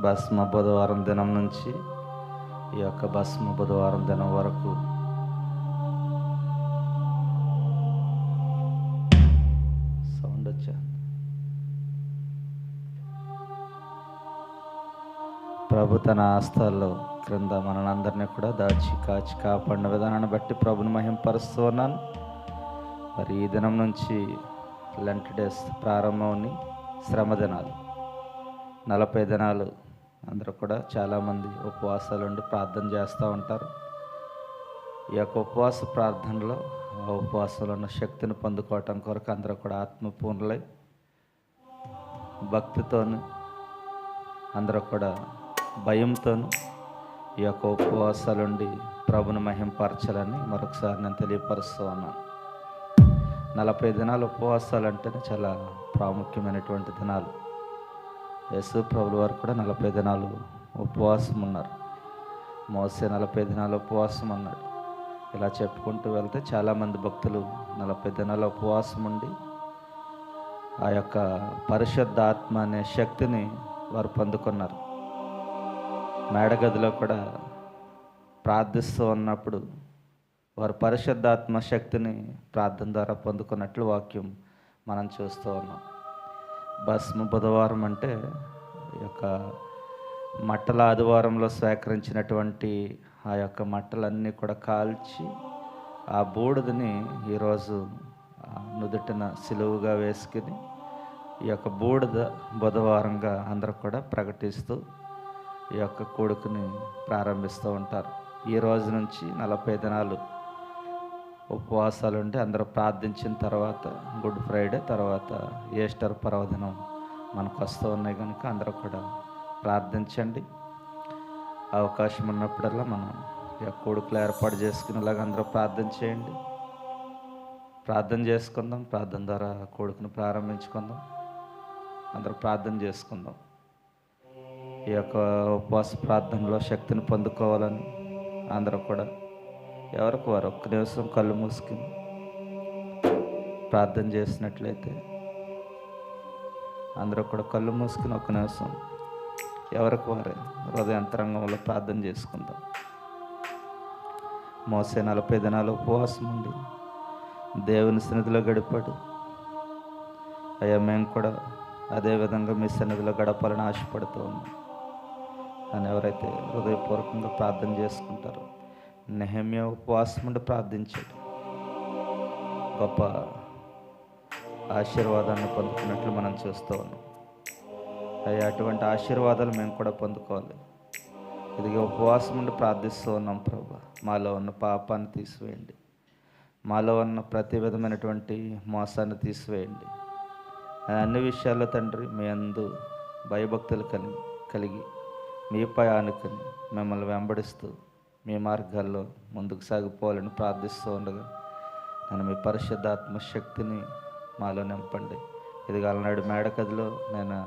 భస్మ బుధవారం దినం నుంచి ఈ యొక్క భస్మ బుధవారం దినం వరకు సౌండ్ వచ్చా ప్రభు తన ఆస్తాల్లో క్రింద మనందరినీ కూడా దాచి కాచి కాపాడిన విధానాన్ని బట్టి ప్రభుని మహింపరుస్తూ ఉన్నాను. మరి ఈ దినం నుంచి లెంట్ డేస్ ప్రారంభమని శ్రమ దినాలు 40 దినాలు అందరూ కూడా చాలామంది ఉపవాసాలు ఉండి ప్రార్థన చేస్తూ ఉంటారు. ఈ యొక్క ఉపవాస ప్రార్థనలో ఆ ఉపవాసంలో ఉన్న శక్తిని పొందుకోవటం కొరకు అందరూ కూడా ఆత్మపూర్ణులై భక్తితోను అందరూ కూడా భయంతోను ఈ యొక్క ఉపవాసాలుండి ప్రభుని మహింపరచాలని మరొకసారి నేను తెలియపరుస్తూ ఉన్నాను. 40 దినాలు ఉపవాసాలు అంటేనే చాలా ప్రాముఖ్యమైనటువంటి దినాలు. యేసు ప్రభుల వారు కూడా 40 దినాలు ఉపవాసం ఉన్నారు. మోసే 40 దినాలు ఉపవాసం అన్నాడు. ఇలా చెప్పుకుంటూ వెళ్తే చాలామంది భక్తులు 40 దినాల ఉపవాసం ఉండి ఆ యొక్క పరిశుద్ధ ఆత్మ అనే శక్తిని వారు పొందుకున్నారు. మేడగదిలో కూడా ప్రార్థిస్తూ ఉన్నప్పుడు వారు పరిశుద్ధాత్మ శక్తిని ప్రార్థన ద్వారా పొందుకున్నట్లు వాక్యం మనం చూస్తూ ఉన్నాం. భస్మ బుధవారం అంటే ఈ యొక్క మట్టల ఆదివారంలో సేకరించినటువంటి ఆ యొక్క మట్టలన్నీ కూడా కాల్చి ఆ బూడిదని ఈరోజు నుదుటిన సిలువుగా వేసుకుని ఈ యొక్క బూడిద బుధవారంగా అందరూ కూడా ప్రకటిస్తూ ఈ యొక్క కొడుకుని ప్రారంభిస్తూ ఉంటారు. ఈ రోజు నుంచి 40 దినాలు ఉపవాసాలు ఉండి అందరూ ప్రార్థించిన తర్వాత గుడ్ ఫ్రైడే తర్వాత ఈస్టర్ పర్వదినం మనకు వస్తూ ఉన్నాయి కనుక అందరూ కూడా ప్రార్థించండి. అవకాశం ఉన్నప్పుడల్లా మనం ఈ యొక్క కొడుకులు ఏర్పాటు చేసుకునేలాగా అందరూ ప్రార్థన చేయండి. ప్రార్థన చేసుకుందాం. ప్రార్థన ద్వారా కొడుకుని ప్రారంభించుకుందాం. అందరూ ప్రార్థన చేసుకుందాం. ఈ యొక్క ఉపవాస ప్రార్థనలో శక్తిని పొందుకోవాలని అందరూ కూడా ఎవరికి వారు ఒక్క నిమిషం కళ్ళు మూసుకుని ప్రార్థన చేసినట్లయితే అందరూ కూడా కళ్ళు మూసుకుని ఒక్క నిమిషం ఎవరికి వారే హృదయాంతరంగంలో ప్రార్థన చేసుకుందాం. మోసే 40 దినాలు ఉపవాసం ఉండి దేవుని సన్నిధిలో గడిపాడు. అయ్యా మేము కూడా అదేవిధంగా మీ సన్నిధిలో గడపాలని ఆశపడుతూ ఉన్నాం అని ఎవరైతే హృదయపూర్వకంగా ప్రార్థన చేసుకుంటారో నెహెమ్యా ఉపవాసం ఉండి ప్రార్థించాడు. గొప్ప ఆశీర్వాదాన్ని పొందుకున్నట్లు మనం చూస్తూ ఉన్నాం. అయ్యా అటువంటి ఆశీర్వాదాలు మేము కూడా పొందుకోవాలి. ఇదిగా ఉపవాసం ఉండి ప్రార్థిస్తూ ఉన్నాం. ప్రభా మాలో ఉన్న పాపాన్ని తీసివేయండి. మాలో ఉన్న ప్రతి విధమైనటువంటి మోసాన్ని తీసివేయండి. అన్ని విషయాల్లో తండ్రి మీ అందు భయభక్తులు కలిగి మీపై ఆనుకుని మిమ్మల్ని వెంబడిస్తూ మీ మార్గాల్లో ముందుకు సాగిపోవాలని ప్రార్థిస్తూ ఉండగా నేను మీ పరిశుద్ధాత్మ శక్తిని మాలో నింపండి. ఇదిగా అలనాడు మేడకదిలో నేను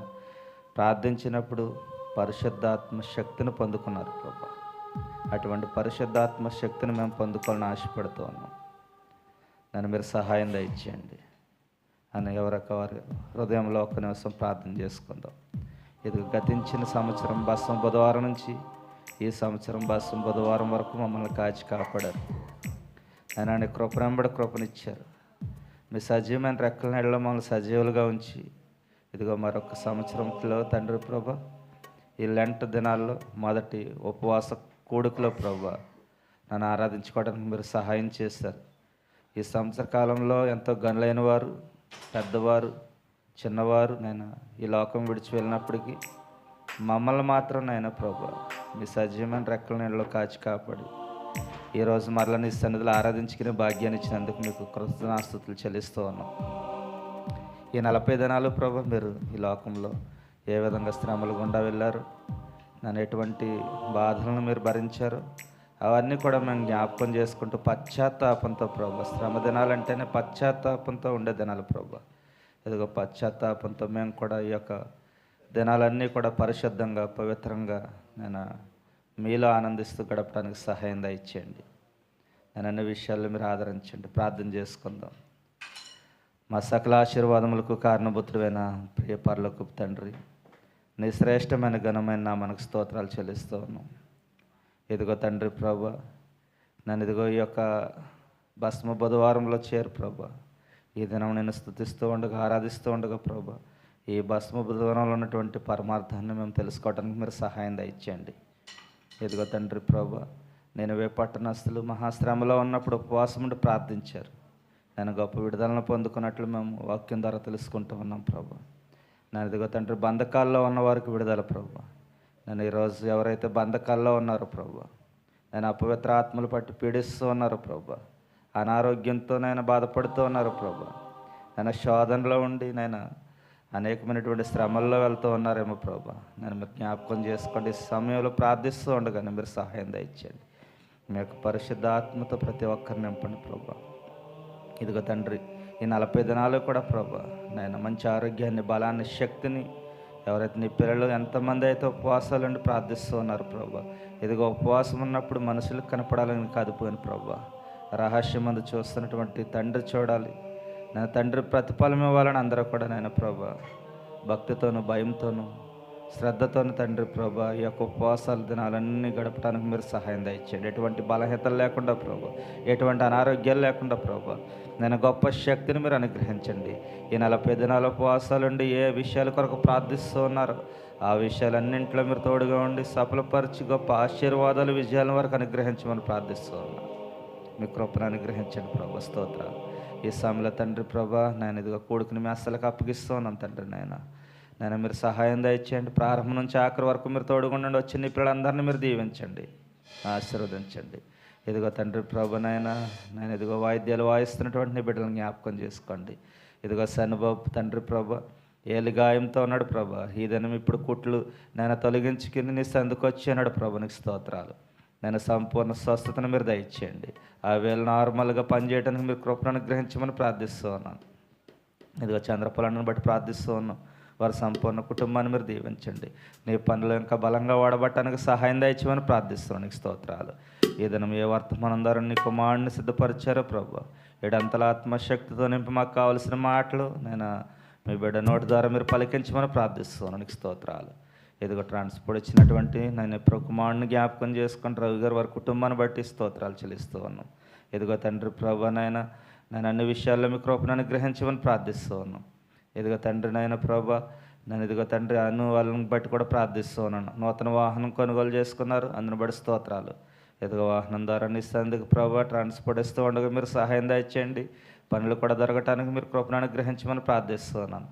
ప్రార్థించినప్పుడు పరిశుద్ధాత్మ శక్తిని పొందుకున్నారు ప్రభా. అటువంటి పరిశుద్ధాత్మ శక్తిని మేము పొందుకోవాలని ఆశపడుతూ ఉన్నాం. నన్ను మీరు సహాయం దయచేయండి అని ఎవరొక వారి హృదయంలో ఒక్క నిమిషం ప్రార్థన చేసుకుందాం. ఇది గతించిన సంవత్సరం భస్మ బుధవారం నుంచి ఈ సంవత్సరం భస్మ బుధవారం వరకు మమ్మల్ని కాచి కాపాడారు. ఆయన కృపనంబడి కృపనిచ్చారు. మీ సజీవమైన రెక్కల నీడలో మమ్మల్ని సజీవులుగా ఉంచి ఇదిగో మరొక సంవత్సరంలో తండ్రి ప్రభా ఈ లెంట్ దినాల్లో మొదటి ఉపవాస కూడుకులో ప్రభా నన్ను ఆరాధించుకోవడానికి మీరు సహాయం చేశారు. ఈ సంవత్సర కాలంలో ఎంతో గనులైన వారు, పెద్దవారు, చిన్నవారు నేను ఈ లోకం విడిచి వెళ్ళినప్పటికీ మమ్మల్ని మాత్రం నాయన ప్రభా మీ సజీవమైన రెక్కల నీడలో కాచి కాపాడి ఈరోజు మరలా నీ సన్నిధిలో ఆరాధించుకునే భాగ్యాన్ని ఇచ్చినందుకు మీకు కృతజ్ఞతాస్తుతులు చెల్లిస్తూ ఉన్నాం. ఈ 40 దినాలు ప్రభా మీరు ఈ లోకంలో ఏ విధంగా శ్రమలు గుండా వెళ్ళారు, నన్ను ఎటువంటి బాధలను మీరు భరించారు అవన్నీ కూడా మేము జ్ఞాపకం చేసుకుంటూ పశ్చాత్తాపంతో ప్రభా శ్రమ దినాలంటేనే పశ్చాత్తాపంతో ఉండే దినాలు ప్రభా. ఇదిగో పశ్చాత్తాపంతో మేము కూడా ఈ యొక్క దినాలన్నీ కూడా పరిశుద్ధంగా పవిత్రంగా నేను మీలో ఆనందిస్తూ గడపడానికి సహాయం దయచేయండి. నేను అన్ని విషయాల్లో మీరు ఆదరించండి. ప్రార్థన చేసుకుందాం. మా సకల ఆశీర్వాదములకు కారణభూతుడైన ప్రియ పరలోకపు తండ్రి, నీ శ్రేష్టమైన ఘనమైన నామానికి స్తోత్రాలు చెల్లిస్తూ ఉన్నాం. ఇదిగో తండ్రి ప్రభా, నన్ను ఇదిగో ఈ యొక్క భస్మ బుధవారంలో చేరు ప్రభా. ఈ దినం నేను స్తుతిస్తూ ఉండగా, ఆరాధిస్తూ ఉండగా ప్రభా, ఈ భస్మ బుధవారంలో ఉన్నటువంటి పరమార్థాన్ని మేము తెలుసుకోవడానికి మీరు సహాయం దయచేయండి. ఇదిగో తండ్రి ప్రభా, నేను పట్టణస్తులు మహాశ్రమలో ఉన్నప్పుడు ఉపవాసం ఉండి ప్రార్థించారు. నేను గొప్ప విడుదలను పొందుకున్నట్లు మేము వాక్యం ద్వారా తెలుసుకుంటూ ఉన్నాం ప్రభా. నేను ఇదిగో తండ్రి బంధకాల్లో ఉన్న వారికి విడుదల ప్రభా. నేను ఈరోజు ఎవరైతే బంధకాల్లో ఉన్నారో ప్రభా, నేను అపవిత్ర ఆత్మలు పట్టి పీడిస్తూ ఉన్నారు ప్రభా, అనారోగ్యంతో నేను బాధపడుతూ ఉన్నారు ప్రభా, నేను శోధనలో ఉండి నేను అనేకమైనటువంటి శ్రమల్లో వెళ్తూ ఉన్నారేమో ప్రభా. నేను మీరు జ్ఞాపకం చేసుకోండి. ఈ సమయంలో ప్రార్థిస్తూ ఉండగానే మీరు సహాయం దయచేయండి. మీ యొక్క పరిశుద్ధ ఆత్మతో ప్రతి ఒక్కరిని నింపండి ప్రభా. ఇదిగో తండ్రి, ఈ 40 దినాలు కూడా ప్రభా నేను మంచి ఆరోగ్యాన్ని, బలాన్ని, శక్తిని, ఎవరైతే నీ పిల్లలు ఎంతమంది అయితే ఉపవాసాలు ఉండి ప్రార్థిస్తూ ఉన్నారు ప్రభా, ఇదిగో ఉపవాసం ఉన్నప్పుడు మనుషులకు కనపడాలని కాదుపోయిన ప్రభా, రహస్యమందు చూస్తున్నటువంటి తండ్రి చూడాలి. నేను తండ్రి ప్రతిఫలం ఇవ్వాలని అందరూ కూడా నేను ప్రభా భక్తితోనూ, భయంతోనూ, శ్రద్ధతోనూ తండ్రి ప్రభా ఈ యొక్క ఉపవాసాల దినాలన్నీ గడపడానికి మీరు సహాయం దయచేయండి. ఎటువంటి బలహీనతలు లేకుండా ప్రభా, ఎటువంటి అనారోగ్యాలు లేకుండా ప్రభా, నేను గొప్ప శక్తిని మీరు అనుగ్రహించండి. ఈ 40 దినాల ఉపవాసాలుండి ఏ విషయాల కొరకు ప్రార్థిస్తూ ఉన్నారో ఆ విషయాలన్నింటిలో మీరు తోడుగా ఉండి సఫలపరిచి గొప్ప ఆశీర్వాదాలు, విజయాల వరకు అనుగ్రహించమని ప్రార్థిస్తూ ఉన్నాను. మీ కృపను అనుగ్రహించండి ప్రభా. స్తోత్రాలు. ఈ సమయంలో తండ్రి ప్రభా, నేను ఇదిగో కొడుకుని మీ అస్సలకు అప్పగిస్తూ ఉన్నాను తండ్రి. నేను మీరు సహాయం దయచేయండి. ప్రారంభం నుంచి ఆఖరి వరకు మీరు తోడుగుండండి. వచ్చిన నీ పిల్లలందరినీ మీరు దీవించండి, ఆశీర్వదించండి. ఇదిగో తండ్రి ప్రభా, నేను ఇదిగో వాయిద్యాలు వాయిస్తున్నటువంటి నీ బిడ్డలను జ్ఞాపకం చేసుకోండి. ఇదిగో సన్నుబాబు తండ్రి ప్రభా ఏలి గాయంతో ఉన్నాడు ప్రభా. ఈ దినం ఇప్పుడు కుట్లు నేను తొలగించుకుని నీ సందుకొచ్చి అన్నాడు ప్రభా. నీకు స్తోత్రాలు. నేను సంపూర్ణ స్వస్థతను మీరు దయచేయండి. ఆ వేళ నార్మల్గా పనిచేయడానికి మీరు కృపను అనుగ్రహించమని ప్రార్థిస్తూ ఉన్నాను. ఇదిగో చంద్రపొలాన్ని బట్టి ప్రార్థిస్తూ ఉన్నాం. వారి సంపూర్ణ కుటుంబాన్ని మీరు దీవించండి. నీ పనులు ఇంకా బలంగా వాడబట్టడానికి సహాయం దయచేయమని ప్రార్థిస్తున్నాను. నీకు స్తోత్రాలు. ఈ దినం ఏ వర్తమానం ద్వారా నీ కుమారుడిని సిద్ధపరిచారో ప్రభా, ఏడంతల ఆత్మశక్తితో నింపి మాకు కావలసిన మాటలు నేను మీ బిడ్డ నోటి ద్వారా మీరు పలికించమని ప్రార్థిస్తున్నాను. నీకు స్తోత్రాలు. ఇదిగో ట్రాన్స్పోర్ట్ ఇచ్చినటువంటి నేను ఎప్పుడు కుమారుడిని జ్ఞాపకం చేసుకుని రవి గారు వారి కుటుంబాన్ని బట్టి స్తోత్రాలు చెల్లిస్తూ ఉన్నాం. ఇదిగో తండ్రి ప్రభా, నేను అన్ని విషయాల్లో మీ కృపను అనుగ్రహించమని ప్రార్థిస్తూ ఉన్నాం. ఇదిగో తండ్రి ప్రభా, నేను ఇదిగో తండ్రి వాళ్ళని బట్టి కూడా ప్రార్థిస్తూ ఉన్నాను. నూతన వాహనం కొనుగోలు చేసుకున్నారు, అందుని బట్టి స్తోత్రాలు. ఇదిగో వాహనం ద్వారా ఇస్తేందుకు ప్రభా ట్రాన్స్పోర్ట్ ఇస్తూ ఉండగా మీరు సహాయం దయచేయండి. పనులు కూడా దొరకటానికి మీరు కృపను అనుగ్రహించమని ప్రార్థిస్తూ ఉన్నాను.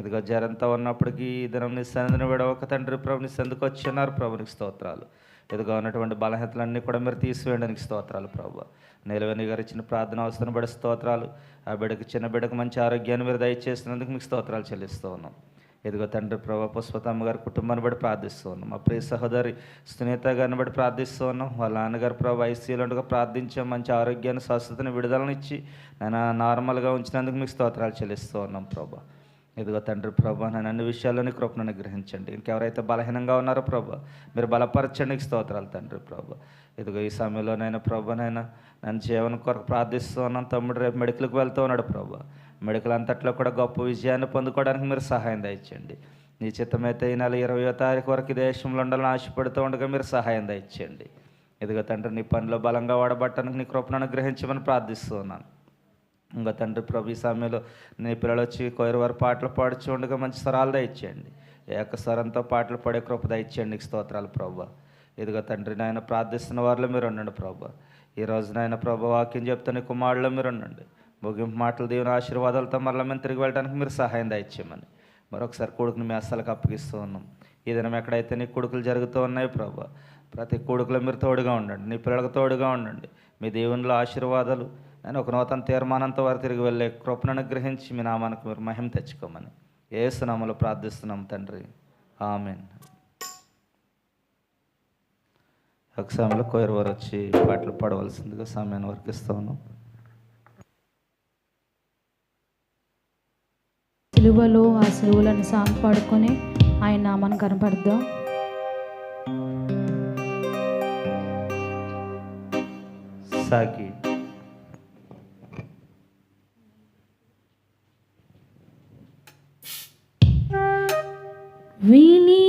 ఇదిగో జరంతా ఉన్నప్పటికీ ఈ దినం నీ సన్నిధిని విడవక తండ్రి ప్రభు నీ సందుకు వచ్చినారు ప్రభునికి స్తోత్రాలు. ఇదిగో ఉన్నటువంటి బలహీనతలన్నీ కూడా మీరు తీసివేయడానికి స్తోత్రాలు ప్రభు. నీలవేణి గారు ఇచ్చిన ప్రార్థన అవసరం పడే స్తోత్రాలు. ఆ బిడ్డకు, చిన్న బిడ్డకు మంచి ఆరోగ్యాన్ని మీరు దయచేసినందుకు మీకు స్తోత్రాలు చెల్లిస్తూ ఉన్నాం. ఇదిగో తండ్రి ప్రభు పుష్పతమ్మ గారి కుటుంబాన్ని బట్టి ప్రార్థిస్తూ ఉన్నాం. మా ప్రియ సహోదరి సునీత గారిని బట్టి ప్రార్థిస్తూ ఉన్నాం. వాళ్ళ నాన్నగారు ప్రభు ఐసీయూలో ఉండగా ప్రార్థించాం. మంచి ఆరోగ్యాన్ని, స్వస్థతని, విడుదలను ఇచ్చి నేను నార్మల్గా ఉంచినందుకు మీకు స్తోత్రాలు చెల్లిస్తూ ఉన్నాం ప్రభు. ఇదిగో తండ్రి ప్రభా, నేను అన్ని విషయాల్లోని కృపను అనుగ్రహించండి. ఇంకెవరైతే బలహీనంగా ఉన్నారో ప్రభా మీరు బలపరచండి. స్తోత్రాలు తండ్రి ప్రభా. ఇదిగో ఈ సమయంలో ప్రభా నేను జీవన కొరకు ప్రార్థిస్తూ ఉన్నాను. తమ్ముడు రేపు మెడికల్కి వెళ్తూ ఉన్నాడు ప్రభా. మెడికల్ అంతట్లో కూడా గొప్ప విజయాన్ని పొందుకోవడానికి మీరు సహాయం దయచేయండి. నీ చిత్తమైతే ఈ నెల 20వ తారీఖు వరకు ఈ దేశంలో ఉండాలని ఆశపడుతూ ఉండగా మీరు సహాయం దయచేయండి. ఇదిగో తండ్రి నీ పనిలో బలంగా వాడబట్టడానికి నీ కృపను అనుగ్రహించమని ప్రార్థిస్తూ ఉన్నాను. ఇంకా తండ్రి ప్రభు ఈ సమయంలో నీ పిల్లలు వచ్చి కోయిరవారి పాటలు పాడుచు ఉండగా మంచి స్వరాలు దయచేయండి. ఏక స్వరంతో పాటలు పాడే కృప దయచేయండి. నీకు స్తోత్రాలు ప్రభా. ఇదిగో తండ్రి ప్రార్థిస్తున్న వారిలో మీరు ఉండండి ప్రభా. ఈరోజు ప్రభా వాక్యం చెప్తున్న కుమారులో మీరు ఉండండి. ముగింపు మాటలు దేవుని ఆశీర్వాదాలతో మరలా మేము తిరిగి వెళ్ళడానికి మీరు సహాయం దయచేయమని మరొకసారి కొడుకుని మీ అస్సలకు అప్పగిస్తూ ఉన్నాం. ఈ దినం ఎక్కడైతే నీ కొడుకులు జరుగుతూ ఉన్నాయో ప్రభా, ప్రతి కొడుకులో మీరు తోడుగా ఉండండి. నీ పిల్లలకు తోడుగా ఉండండి. మీ దేవునిలో ఆశీర్వాదాలు ఒక నూతన తీర్మానంతో వారు తిరిగి వెళ్ళే కృపను అనుగ్రహించి మీ నామానికి మీరు మహిమ తెచ్చుకోమని యేసు నామములో ప్రార్థిస్తున్నాం తండ్రి. ఆమేన్. ఒక సమయంలో కోయిర్ వారు వచ్చి పాటలు పాడవలసిందిగా సమయాన్ని వరకు ఇస్తా ఉన్నాం. సిలువలో ఆ సిలువలను సాంగ్ పాడుకొని ఆయన నామాన్ని కనపడదాం. సాకి విని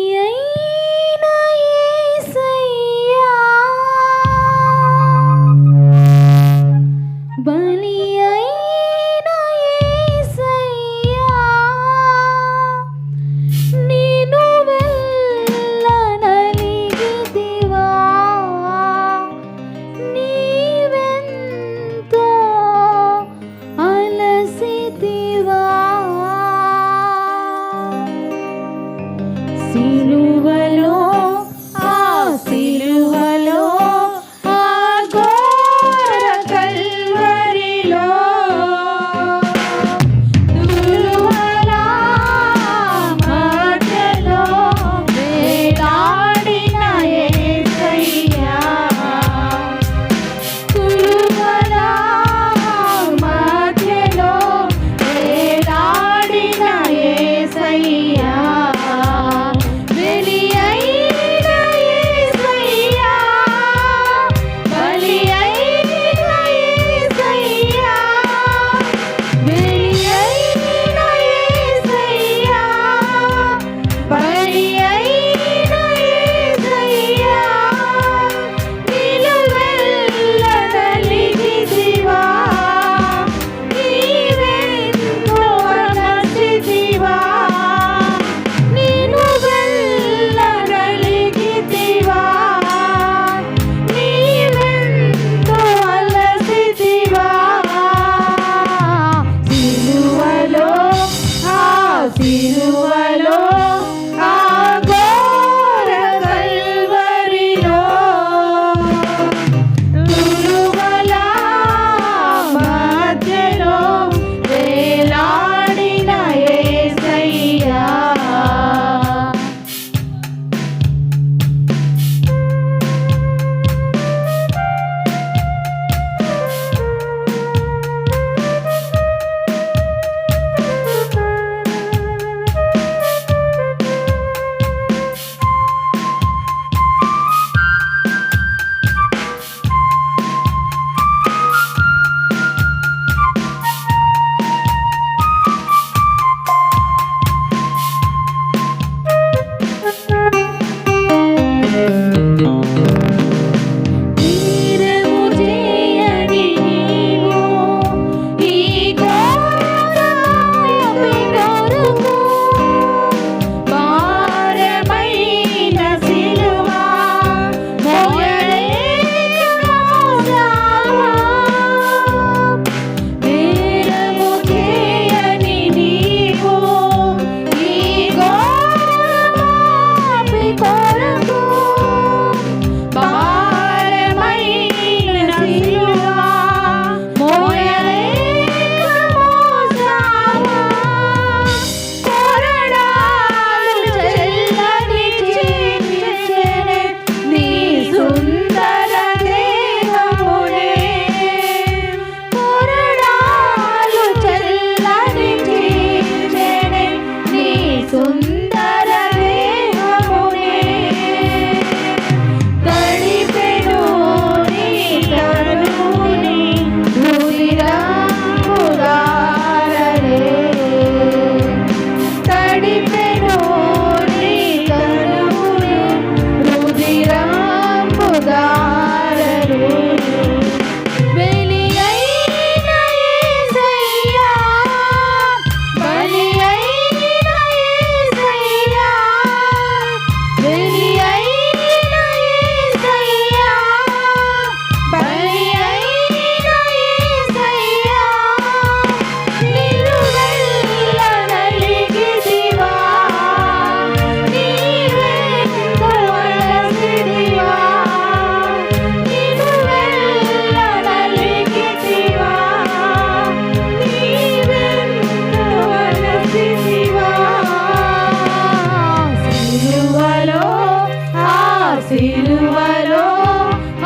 సిలువలో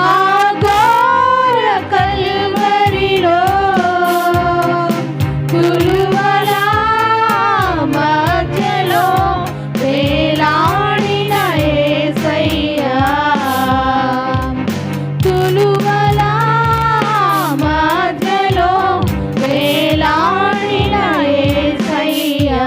ఆ ఘోర కల్వరిలో తులువల మధ్యలో వేలాడిన యేసయ్యా తులువల మధ్యలో వేలాడిన యేసయ్యా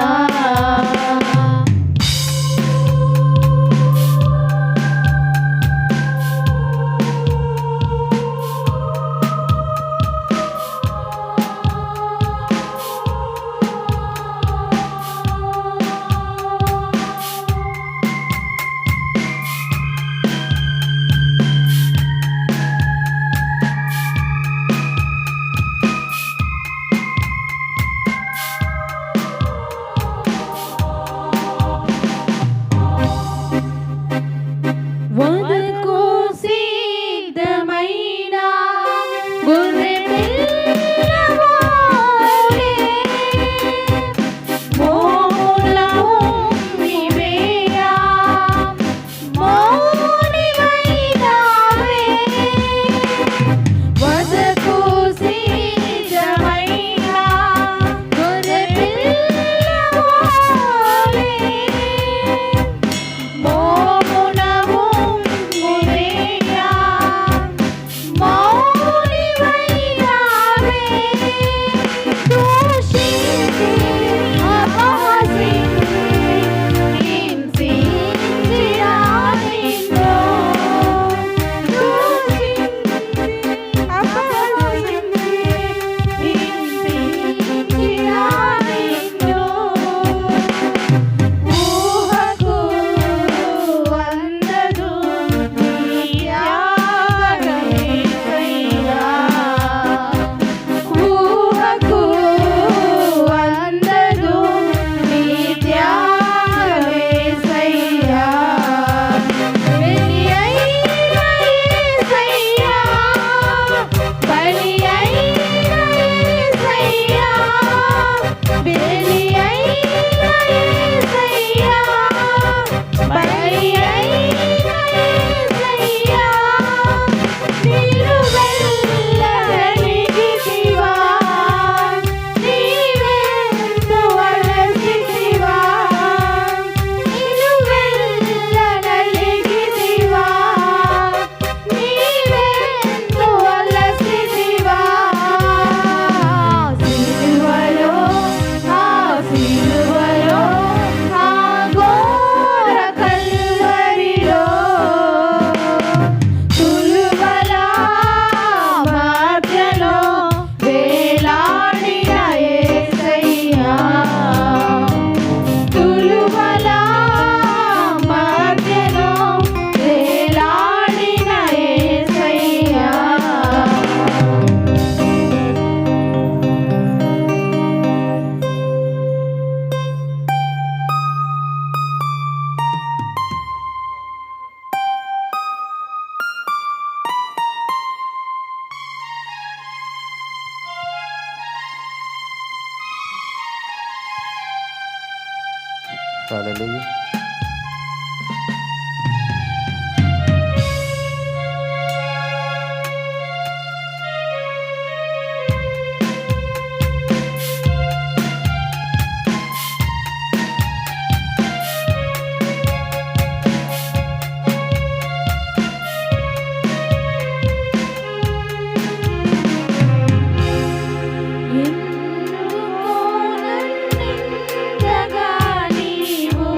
వదకు సిద్ధమైన గొర్రె పిల్లవాడే మోములము నీవేయా మౌనివైనావే వదకు సిద్ధమైన గొర్రె పిల్లవాడే మోమునము నీవేయా మౌనివైనావే దోషించి అపహసించి హింసించినా నిన్ను దోషించి అపహసించి హింసించినా నిన్ను ఊహకు అందదు నీ త్యాగమేసయ్యా ఊహకు అందదు నీ త్యాగమేసయ్యా బలి అయిన యేసయ్యా బలి అయిన యేసయ్యా బలి అయిన యేసయ్యా బలి అయిన యేసయ్యా నిలువెల్ల వెలిగితివా నీవెందు అలసితివా నిలువెల్ల వెలిగితివా నీవెందు అలసితివా సిలువలో ఆ సిలువలో ఆ ఘోర కల్వరిలో తులువల మధ్యలో వేలాడిన యేసయ్యా తులువల మధ్యలో వేలాడిన యేసయ్యా హల్లెలూయా. ఎందుకో నన్నింతగా నీవు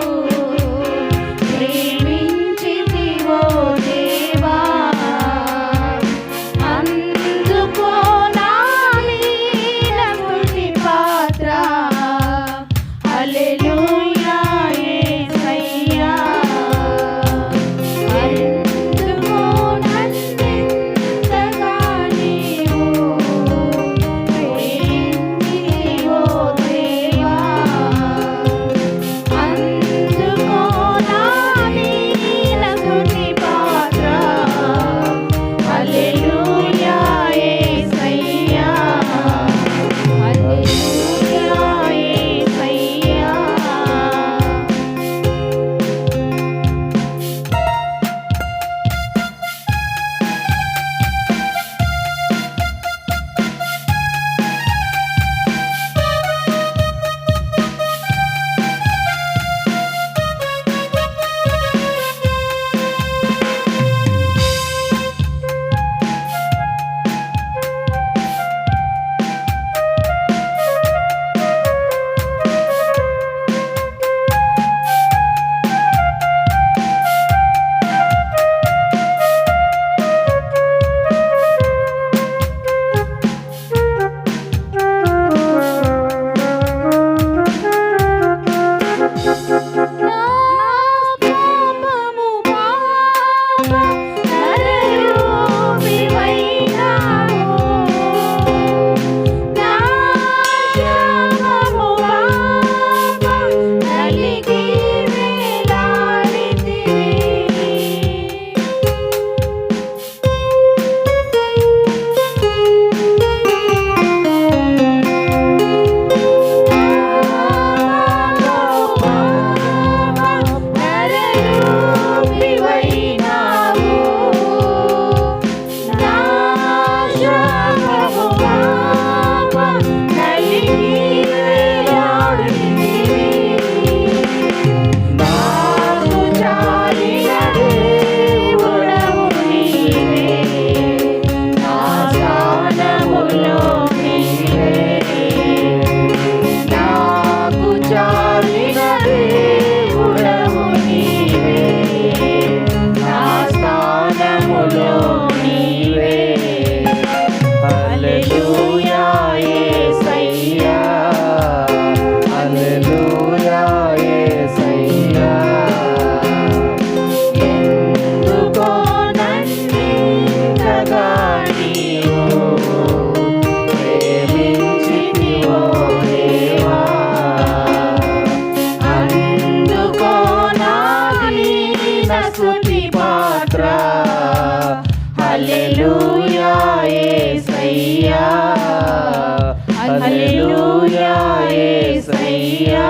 స్తుతి పాత్ర. హల్లెలూయా యేసయ్యా, హల్లెలూయా యేసయ్యా.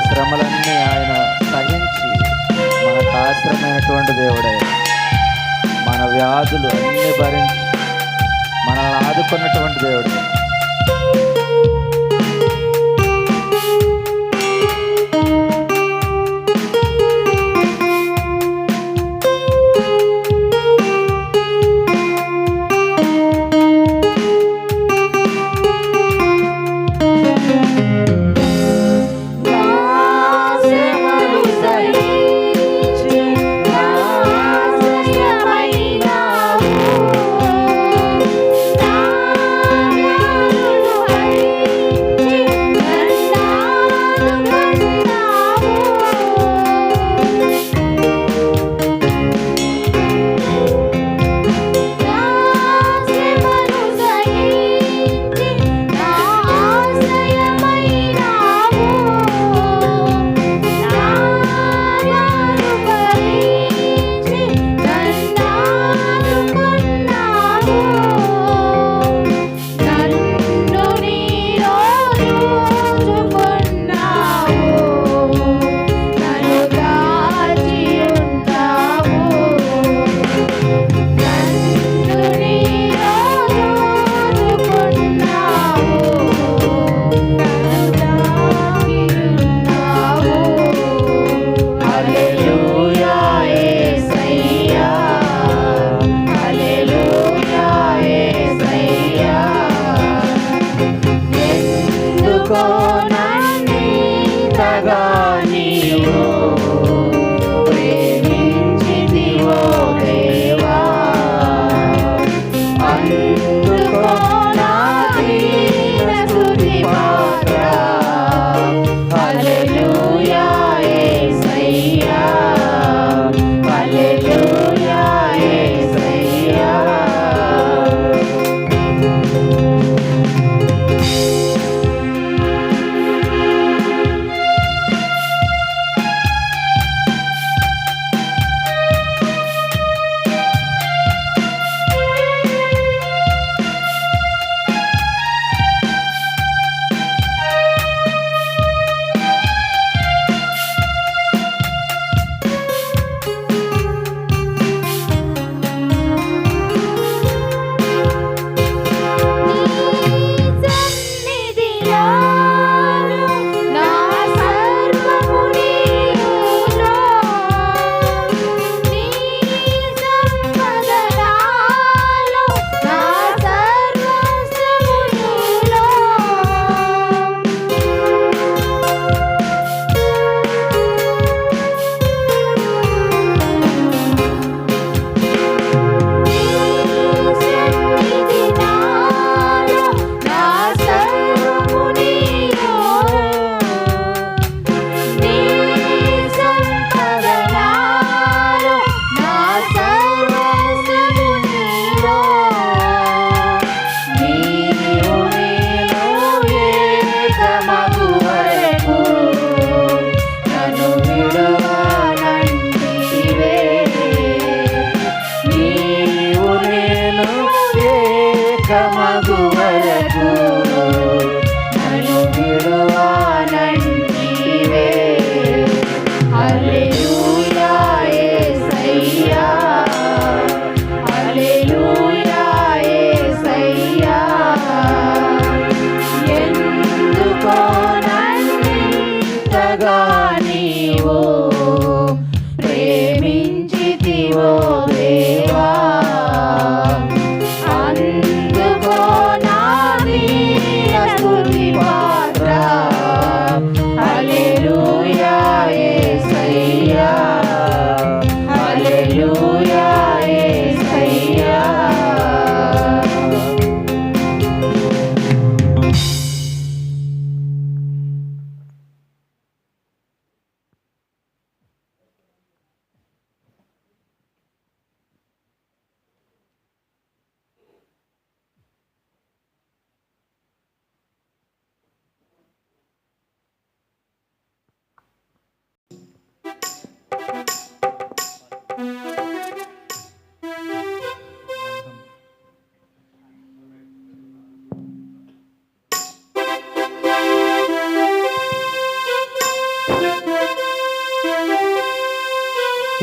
శ్రమలన్నీ ఆయన సహించి మనకు ఆశ్రమైనటువంటి దేవుడే. మన వ్యాధులు అన్ని భరించి మనల్ని ఆదుకున్నటువంటి దేవుడే.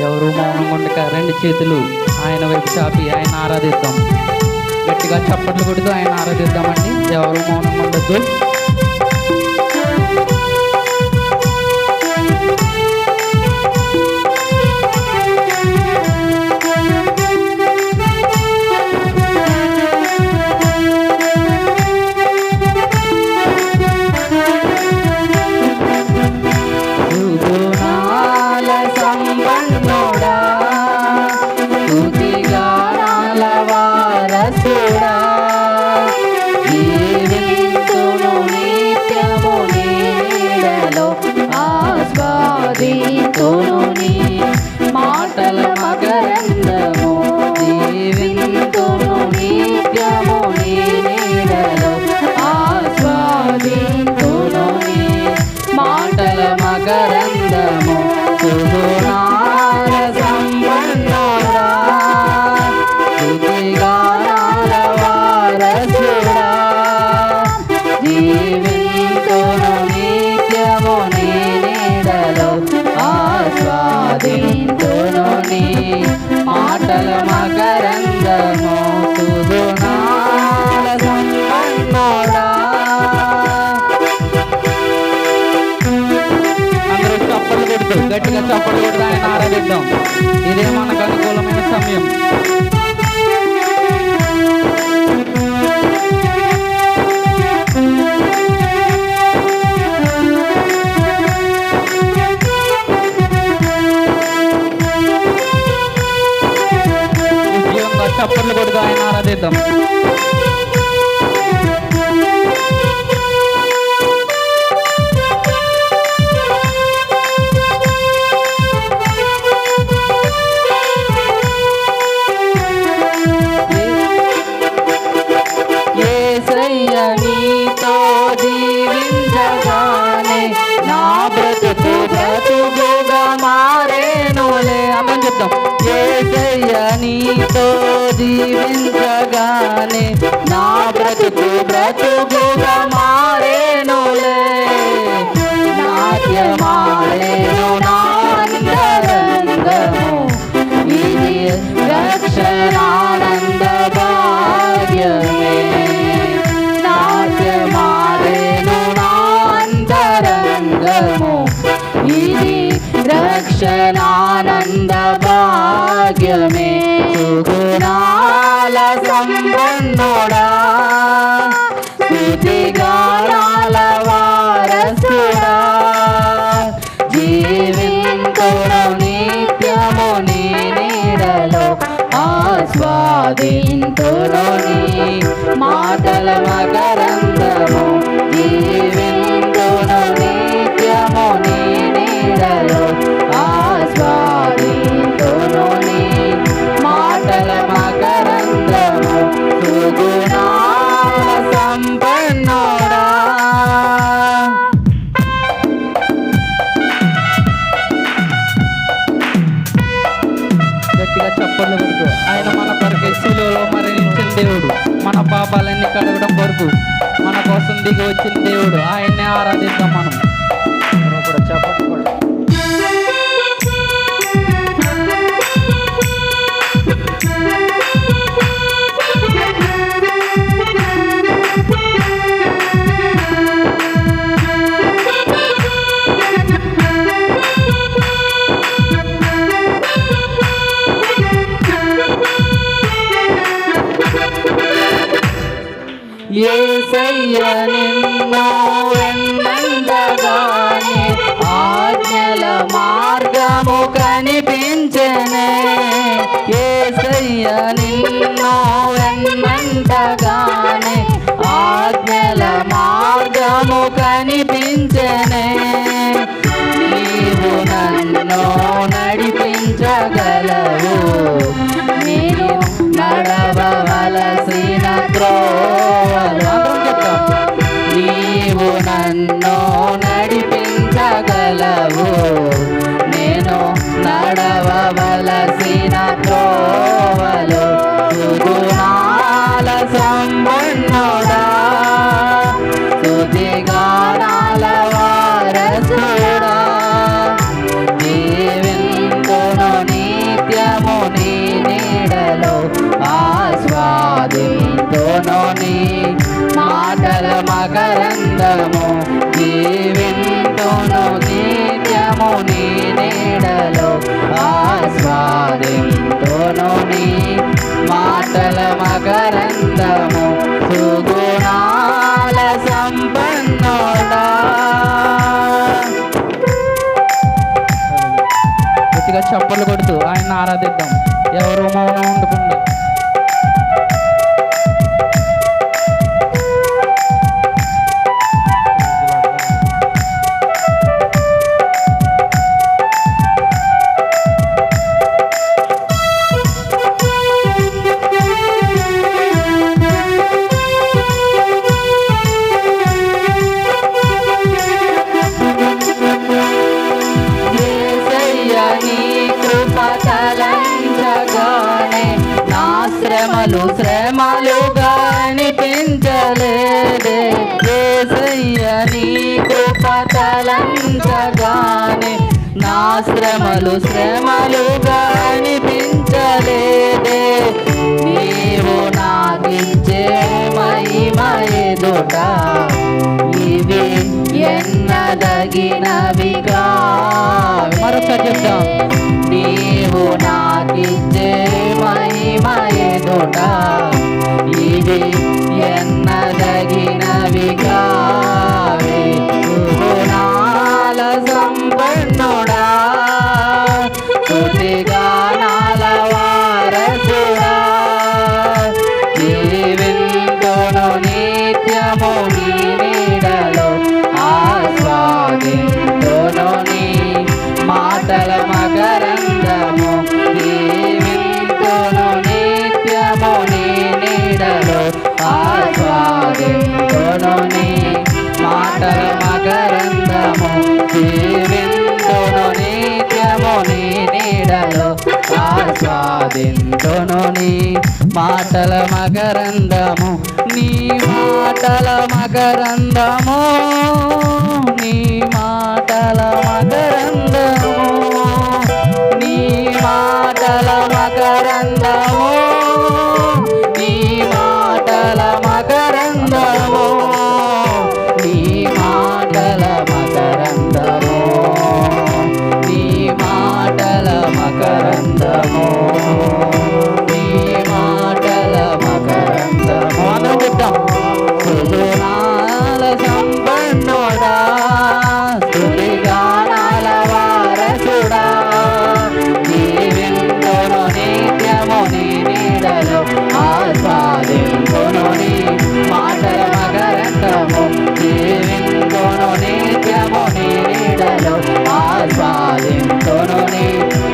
ఎవరు మౌనంగా ఉండక రెండు చేతులు ఆయన వైపు చాపి ఆయన ఆరాధిద్దాం. గట్టిగా చప్పట్లు కొడుతూ ఆయన ఆరాధిద్దామండి. ఎవరు మౌనంగా ఉండొద్దు. మాటల మకరందము దీవింతును నిత్యము నీ నీడలో ఆస్వాదింతును నీ మాటల మకరందము సుగుణాల సంపన్నుడా స్తుతిగానాల వారసుడా జీవింతును నిత్యము నీ నీడలో ఆస్వాదింతును నీ మాటల మకరందము సుగుణాల సంపన్నుడా. అందరూ చప్పట్లు కొడుతూ గట్టిగా చప్పట్లు కొడుతూ ఆయన ఆరాధిద్దాం. ఇదే మనకు అనుకూలమైన సమయం. చప్పట్లు కొడుతూ ఆయన ఆరాధిద్దాం. యేసయ్య నీతో జీవించగానే నా బ్రతుకు బ్రతుకుగా మారేనులే. అందరం చెప్తాం. యేసయ్య నీతో జీవించగానే నా బ్రతుకు బ్రతుకుగా మారేనులే. నాట్యమాడేను నా అంతరంగము, ఇది రక్షణానంద భాగ్యమే. నాట్యమాడేను నా అంతరంగము, ఇది రక్షణానంద భాగ్యమే. సుగుణాల సంపన్నుడా, స్తుతిగానాల వారసుడా, జీవింతును నిత్యము నీ నీడలో, ఆస్వాదింతును నీ మాటల మకరందము. జీవింతును నిత్యము నీ నీడలో, ఆస్వాదింతును నీ మాటల మకరందము. సుగుణాల సంపన్నుడా. గట్టిగా చప్పట్లు కొడుతూ ఆయన మన కొరకు శిలువలో మరణించిన దేవుడు, మన పాపాలన్నీ కడగడం కొరకు మన కోసం దిగి వచ్చిన దేవుడు. ఆయన్నే ఆరాధిద్దాం మనం. కూడా చప్పట్లు కొడు. యేసయ్య నిన్ను వెన్నంటగానే ఆజ్ఞల మార్గము కనిపించెనే. యేసయ్య నిన్ను వెన్నంటగానే ఆజ్ఞల మార్గము కనిపించెనే. నీవు నన్ను నడిపించగలవు, నేను నడవవలసిన త్రోవలు. నీవు నన్ను నడిపించగలవు, నేను నడవవలసిన త్రోవలు. సుగుణాల సంపన్నుడా, స్తుతిగానాల వారసుడా, జీవింతును నిత్యము నీ నీడలో, ఆస్వాదింతును నీ మాటల మకరందము. జీవింతును నిత్యము నీ నీడలో, ఆస్వాదింతును నీ మాటల మకరందము. సుగుణాల సంపన్నుడా. గట్టిగా చప్పలు కొడుతూ ఆయన ఆరాధిద్దాం. ఎవరు మౌనం ఉండకుండా. శ్రమలుగా అనిపించలేదే. యేసయ్య నీ కృప తలంచగానే నా శ్రమలుగా అనిపించలేదే. నీవు నాకిచ్చే మహిమ ఎదుట ఇవి ఎన్నదగినవిగా. మరొకసారి చెప్తాం. నీవు నాకిచ్చే మహిమ ఎదుట ఇవి ఎన్నదగినవిగా. గుణాల సంపన్నుడా, స్తుతిగానాల వారసుడా, జీవింతును నిత్యము నీ నీడలో, ఆస్వాదింతును నీ మాటల మకర జీవింతును నిత్యము నీ ఆస్వాదింతును నీ మాటల మకరందము జీవింతును నిత్యము నీ నీడలో ఆస్వాదింతును నీ మాటల మకరందము నీ మాటల మకరందము నీ మాటల మకరందము నీ మాటల మకరందము నీ మాటల మకరందము నీ మాటల మకరందము నీ మాటల మకరందము నీ మాటల మకరందము అందరం చెప్తాం సుగుణాల సంపన్నుడా స్తుతిగానాల వారసుడా జీవింతును నిత్యము నీ నీడలో ఆస్వాదింతును నీ మాటల మకరందము జీవింతును నిత్యము నీ నీడలో ఆస్వాదింతును నీ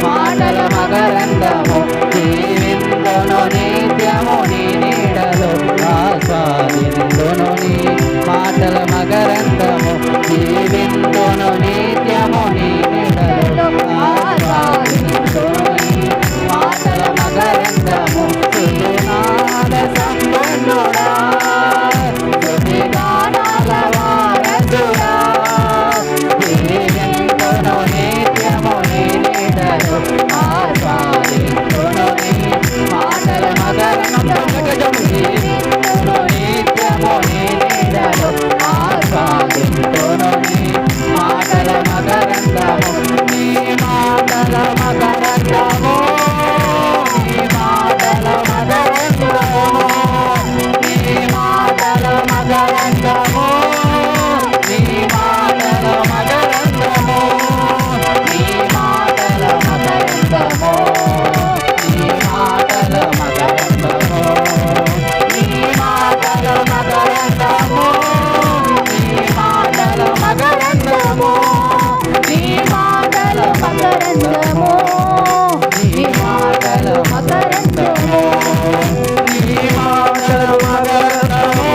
మాటల మకరందము జీవింతును నిత్యము నీ నీడలో ఆస్వాదింతును నీ మాటల మకరందము జీవింతును నిత్యము నీ నీడలో ఆస్వాదింతును నీ మాటల మకరందము సుగుణాల సంపన్నుడా స్తుతిగానాల వారసుడా జీవింతును నిత్యము నీ నీడలో ఆస్వాదింతును నీ మాటల మకరందము జీవింతును నిత్యము నీ నీడలో ఆస్వాదింతును నీ మాటల మకరందము నీ మాటల మకరందము నీ మాటల మకరందము నీ మాటల మకరందము నీ మాటల మకరందము నీ మాటల మకరందము నీ మాటల మకరందము నీ మాటల మకరందము నీ మాటల మకరందము నీ మాటల మకరందము నీ మాటల మకరందము నీ మాటల మకరందము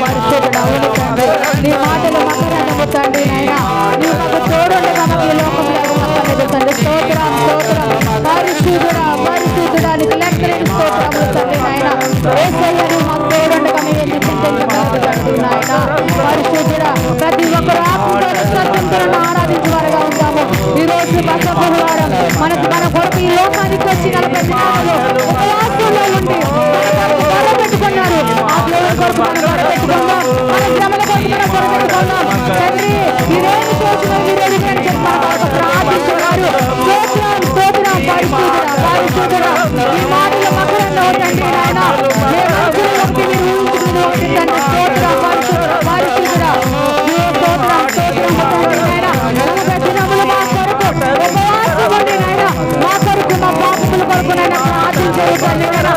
పరిశుద్ధుడు అవును తండ్రి నీ మాటలు మకరందము తండ్రి నాయనా నీ మాకు తోడుండగా మాకు ఈ లోకంలో ఉన్నప్పలేదు తండ్రి స్తోత్రం స్తోత్రం పరిశుద్ధుడా పరిశుద్ధుడా నీకు లెక్కలేని స్తోత్రములు తండ్రి నాయనా యేసయ్య నీ మాకు తోడుండగా మేము ఎందుకు చింతించగలదు తండ్రి నాయనా పరిశుద్ధుడా ప్రతి ఒక్కరు ఆత్మతో సత్యంతో ఆరాధించేవారుగా ఉంటాము ఈ రోజు బస గురువారం మన కొరకు ఈ లోకానికి వచ్చి 40 దినాలు ఉపవాసంలో ఉండి పెట్టుకున్నారు ఆ దేవుని కొరకు మనం పెట్టుకున్నాం మన శ్రమల కొరకు మనం పెట్టుకున్నాం తండ్రి మీరేమి చేసినా మీరేమి అని చెప్పి మన కొరకు ప్రార్థించున్నారు స్తోత్రం స్తోత్రం పరిశుద్ధుడా ఈ మాటల మకరంలో తండ్రి నాయన మీరు ఊహించుకుని ఒకటి తండ్రి స్తోత్రం పరిశుద్ధుడా మీ స్తోత్రం తండ్రి నాయన 40 దినములు మా కొరకు ఉపవాసం ఉండి నాయన మా కొరకు మా పాపముల కొరకు నాయన ప్రార్థించేది తండ్రి నాయన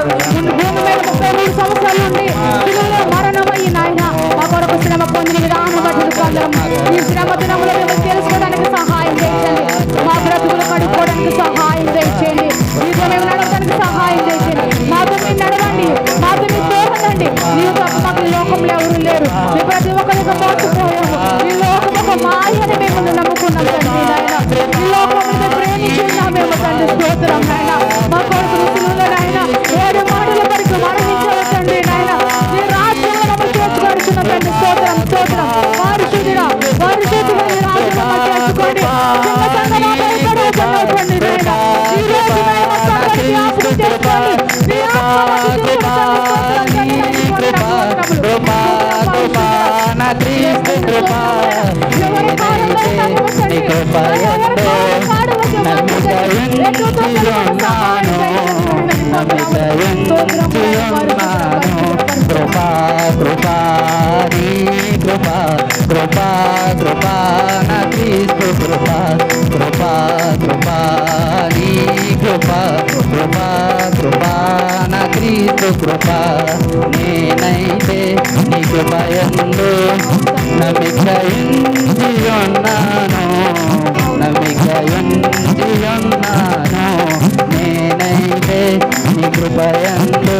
భూమి మీద 33 సంవత్సరాలు ఉండి శిలువలో మరణమయ్యి నాయన మా కొరకు శ్రమ పొందిన విధానం బట్టి కొందరం ఈ శ్రమ దినములో మేము తెలుసుకోవడానికి సహాయం చేయండి మా బ్రతుకులు కడుక్కోవడానికి సహాయం చేయండి మీతో మేము నడవడానికి సహాయం చేయండి మాతో మీరు నడవండి మాతో మీరు తోడండి మీరు తప్ప మాకు ఈ లోకంలో ఎవరు లేరు మీ ప్రతి ఒక్కరికి మోసపోయాము ఈ లోకం ఒక మాయని మేము నమ్ముకున్నాం తండ్రి నాయన ఈ లోకంలో ప్రేమించున్నాం మేము తండ్రి స్తోత్రం నాయన మా కొరకు రుసులులో నాయన 7 మాటల వరకు మరణించారు తండ్రి నాయన మీ రాజ్యంలో మమ్మల్ని చేర్చుకోరుచున్న తండ్రి స్తోత్రం స్తోత్రం పరిశుద్ధుడా పరిశుద్ధుడా మీ రాజ్యంలో మమ్మల్ని చేర్చుకోండి చిన్న సంఘాలు ఎక్కడో తండ్రి నాయన ఈ రోజు మేము సంఘానికి జ్ఞాపకం చేసుకోండి మీ కృప నేనైతే నీ కృపయందు నమ్మికయున్నాను నేనైతే నీ కృపయందు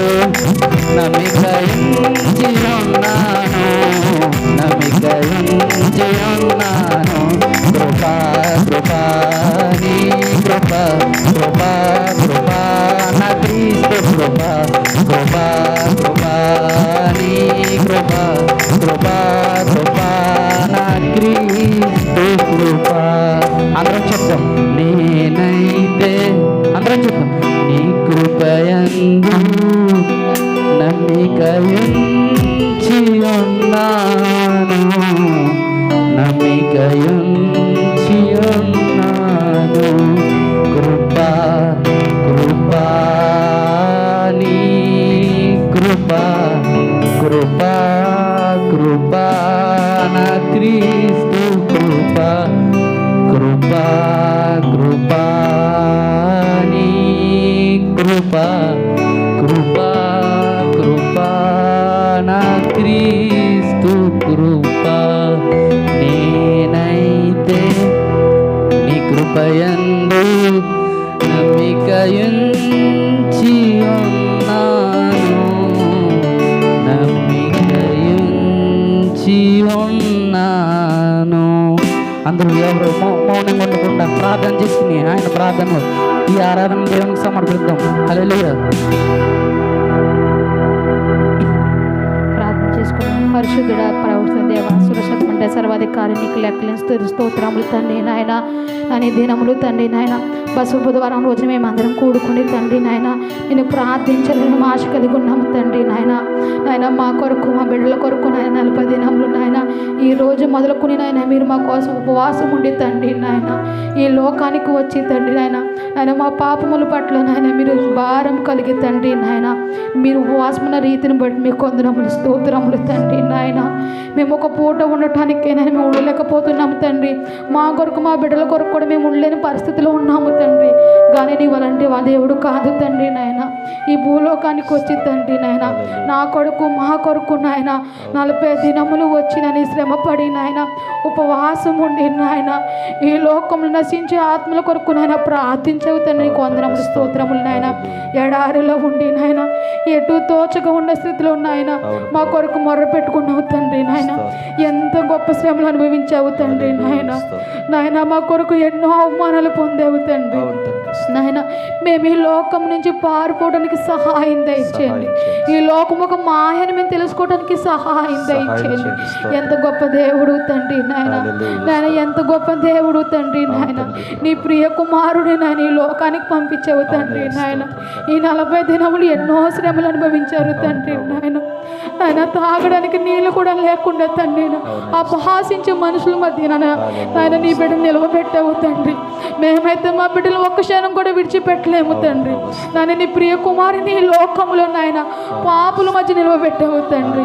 నమ్మికయున్నాను కృపా నా క్రీస్తు కృపా కృపా కృపా నీ కృపా కృపా కృపా నా క్రీస్తు కృపా నేనైతే నీ కృపయందు నమ్మికయుంచి ఉన్నాను నమ్మికయుంచి ఉన్నాను. అందరూ ఎవరు మౌనంగా ఉండకుండా ప్రార్థన చేసుకుని ఆయన ప్రార్థనలో ఈ ఆరాధన దేవునికి సమర్పిద్దాం. హల్లెలూయా. ప్రార్థన చేసుకున్నాం. పరిశుద్ధుడ ప్రవృత్తి దేవ సురక్షిత సర్వాధికారి నీకు లెక్కలేని స్తోత్రములు తండ్రి నాయన. అని దినములు తండ్రి నాయన బసు బుధవారం రోజున మేము అందరం కూడుకుని తండ్రి నాయన నేను ప్రార్థించాలని ఆశ కలిగి ఉన్నాము తండ్రి నాయన. నాయన మా కొరకు మా బిడ్డల కొరకు నాయన 40 దినములు నాయన ఈ రోజు మొదలుకొని నాయన మీరు మా కోసం ఉపవాసం ఉండి తండ్రి నాయన ఈ లోకానికి వచ్చి తండ్రి నాయన నాయన మా పాపముల పట్ల నాయన మీరు భారం కలిగి తండ్రి నాయన మీరు ఉపవాసం ఉన్న రీతిని బట్టి మీకు వందనములు స్తోత్రములు తండ్రి నాయన. మేము ఒక పూట ఉండటానికైనా మేము ఉండలేకపోతున్నాము తండ్రి. మా కొరకు మా బిడ్డల కొరకు కూడా మేము ఉండలేని పరిస్థితిలో ఉన్నాము తండ్రి. కానీ నీవు అలాంటి ఆ దేవుడు కాదు తండ్రి నాయన. ఈ భూలోకానికి వచ్చి తండ్రి నాయన నా కొడుకు మా కొరకు నాయన 40 దినములు వచ్చి నన్ను శ్రమపడి నాయన ఉపవాసం ఉండి నాయన ఈ లోకంలో నశించే ఆత్మల కొరకు నాయన ప్రార్థించవు తండ్రి. నీకు వందనములు స్తోత్రములు నాయన. ఎడారిలో ఉండి నాయన ఎటు తోచగా ఉన్న స్థితిలో నాయన మా కొరకు మొర్ర పెట్టుకున్నావు తండ్రి నాయన. ఎంత గొప్ప శ్రమలు అనుభవించావు తండ్రి నాయన. నాయన మా కొరకు ఎన్నో అవమానాలు పొందావు తండ్రి నాయన. మేము ఈ లోకం నుంచి పారిపోవడానికి సహాయం దయచేయండి. ఈ లోకం ఒక మాయని మేము తెలుసుకోవడానికి సహాయం దయచేయండి. ఎంత గొప్ప దేవుడు తండ్రి నాయన. నాయన ఎంత గొప్ప దేవుడు తండ్రి నాయన. నీ ప్రియ కుమారుడి నాయన ఈ లోకానికి పంపించావు తండ్రి నాయన. ఈ 40 దినములు ఎన్నో శ్రమలు అనుభవించారు తండ్రి నాయన. ఆయన తాగడానికి నీళ్ళు కూడా లేకుండా తండ్రి అపహాసించే మనుషుల మధ్య నాయన నీ బిడ్డను నిలవబెట్టావు తండ్రి. మేమైతే మా బిడ్డలు ఒక్క క్షణం కూడా విడిచిపెట్టలేము తండ్రి. నాయన నీ ప్రియ కుమారుని ఈ లోకంలో నాయన పాపుల మధ్య నిలవబెట్టావు తండ్రి.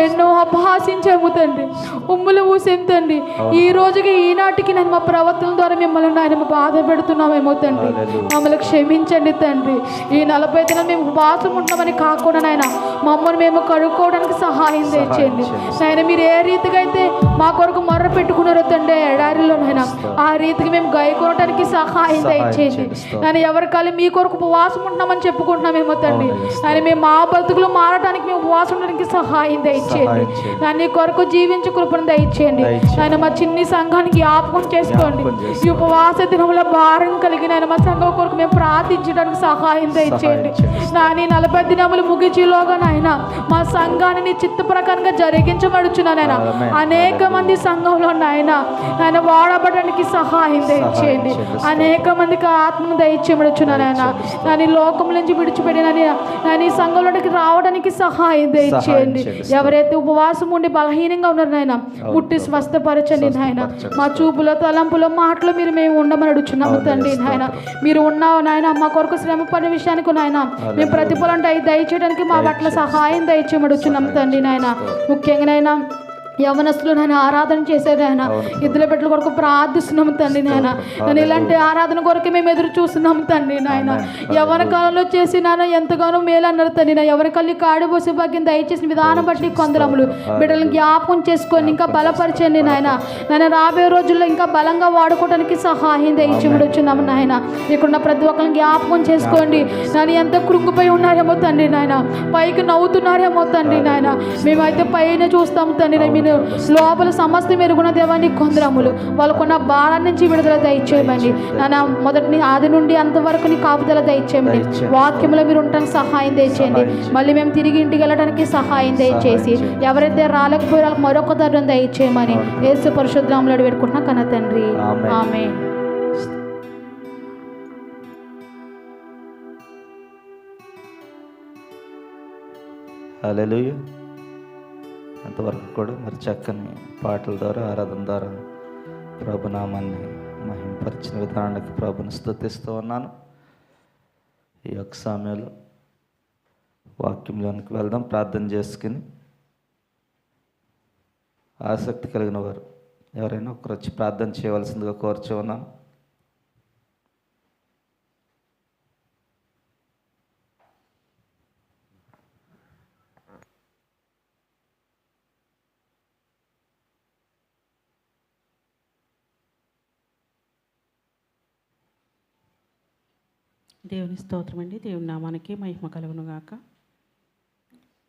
ఎన్నో అపహాసించాము తండ్రి. ఉమ్ములు ఊసాము తండ్రి. ఈ రోజుకి ఈనాటికి నేను మా ప్రవర్తన ద్వారా మిమ్మల్ని నాయన బాధ పెడుతున్నామేమో తండ్రి. మమ్మల్ని క్షమించండి తండ్రి. ఈ 40 దినం మేము ఉపవాసం ఉంటామని కాకుండా నాయన మమ్మల్ని మేము కడుక్కోవడానికి సహాయం తెచ్చేయండి నాయన. మీరు ఏ రీతిగా అయితే మా కొరకు మొర్ర పెట్టుకున్నారో తండ్రి ఎడారిలో నాయన ఆ రీతికి మేము గాయకోవడానికి సహాయం తెచ్చేయండి నాయన. ఎవరికాలి మీ కొరకు ఉపవాసం ఉంటున్నామని చెప్పుకుంటున్నామేమో తండ్రి నాయన. మేము మా బతుకులు మారడానికి మేము ఉపవాసం ఉండడానికి సహాయం దయచేయండి నాయన. నీ కొరకు జీవించే కృపను దయచేయండి నాయన. మా చిన్ని సంఘానికి జ్ఞాపకం చేసుకోండి. ఈ ఉపవాస దినముల భారం కలిగిన మా సంఘం కొరకు మేము ప్రార్థించడానికి సహాయం దయచేయండి నాయన. 40 దినములు ముగిచిలోగా నాయన మా సంఘాన్ని నీ చిత్త ప్రకారంగా జరిగించబడుచున్నా నాయన. అనేక మంది సంఘంలో నాయన నాయన వాడబడడానికి సహాయం దయచేయండి. అనేక మందికి ఆత్మను దయచేయబడుచున్నా నాయన. నాని లోకం నుంచి విడిచిపెట్టిన నాని సంఘంలోకి రావడానికి సహాయం దయచేయండి. ఎవరైతే ఉపవాసం ఉండి బలహీనంగా ఉన్నారు నాయన ముట్టి స్వస్థపరచండి నాయన. మా చూపులో తలంపులో మాటలు మీరు మేము ఉండమని అడుగుచున్నాము తండ్రి నాయన. మీరు ఉన్నావు నాయన మా కొరకు శ్రమ పడే విషయానికి నాయన మేము ప్రతిఫలం దయచేయడానికి మా పట్ల సహాయం దయచేయమడుచున్నాము తండ్రి నాయన. ముఖ్యంగా నాయన యవనస్తులు నాయన ఆరాధన చేశారు నాయన. ఇద్దరు బిడ్డల కొరకు ప్రార్థిస్తున్నాము తండ్రి నాయన. నేను ఇలాంటి ఆరాధన కొరకు మేము ఎదురు చూస్తున్నాము తండ్రి నాయన. యవన కాలంలో చేసి నాయన ఎంతగానో మేలు అన్నారు తండ్రి నా. ఎవరి కళ్ళు కాడిపోసే భాగ్యం దయచేసిన విధానం బట్టి కొందరములు బిడ్డలను జ్ఞాపకం చేసుకొని ఇంకా బలపరచండి నాయన. నాయన రాబోయే రోజుల్లో ఇంకా బలంగా వాడుకోవడానికి సహాయం దయచేయమడుచున్నాము నాయన. ఇక్కడున్న ప్రతి ఒక్కరిని జ్ఞాపకం చేసుకోండి నాయన. ఎంత కృంగిపోయి ఉన్నారేమో తండ్రి నాయన. పైకి నవ్వుతున్నారేమో తండ్రి నాయన. మేమైతే పైన చూస్తాము తండ్రి. మీరు లోపల సమస్త మెరుగున్న దేవాన్ని కొందరములు వాళ్ళకున్న భారం నుంచి విడుదల దయచేయమని నాన్న. మొదటి ఆది నుండి అంతవరకు నీ కాపుదల దయచేయమని. వాక్యంలో మీరు ఉండడానికి సహాయం దయచేయండి. మళ్ళీ మేము తిరిగి ఇంటికి వెళ్ళడానికి సహాయం దయచేసి ఎవరైతే రాలేకపోయే వాళ్ళకి మరొక ధైర్యం దయచేయమని యేసు పరిశుద్ధ నామములో వేడుకుంటున్నా కన్న తండ్రి ఆమేన్. హల్లెలూయా. అంతవరకు కూడా మరి చక్కని పాటల ద్వారా ఆరాధన ద్వారా ప్రభునామాన్ని మహింపరిచిన విధానానికి ప్రభుని స్తుతిస్తూ ఉన్నాను. ఈ యొక్క సమయంలో వాక్యంలోనికి వెళ్దాం. ప్రార్థన చేసుకుని ఆసక్తి కలిగిన వారు ఎవరైనా ఒకరు వచ్చి ప్రార్థన చేయవలసిందిగా కోరుచూ ఉన్నాను. దేవుని స్తోత్రం అండి. దేవుని నామానికి మహిమ కలుగును గాక.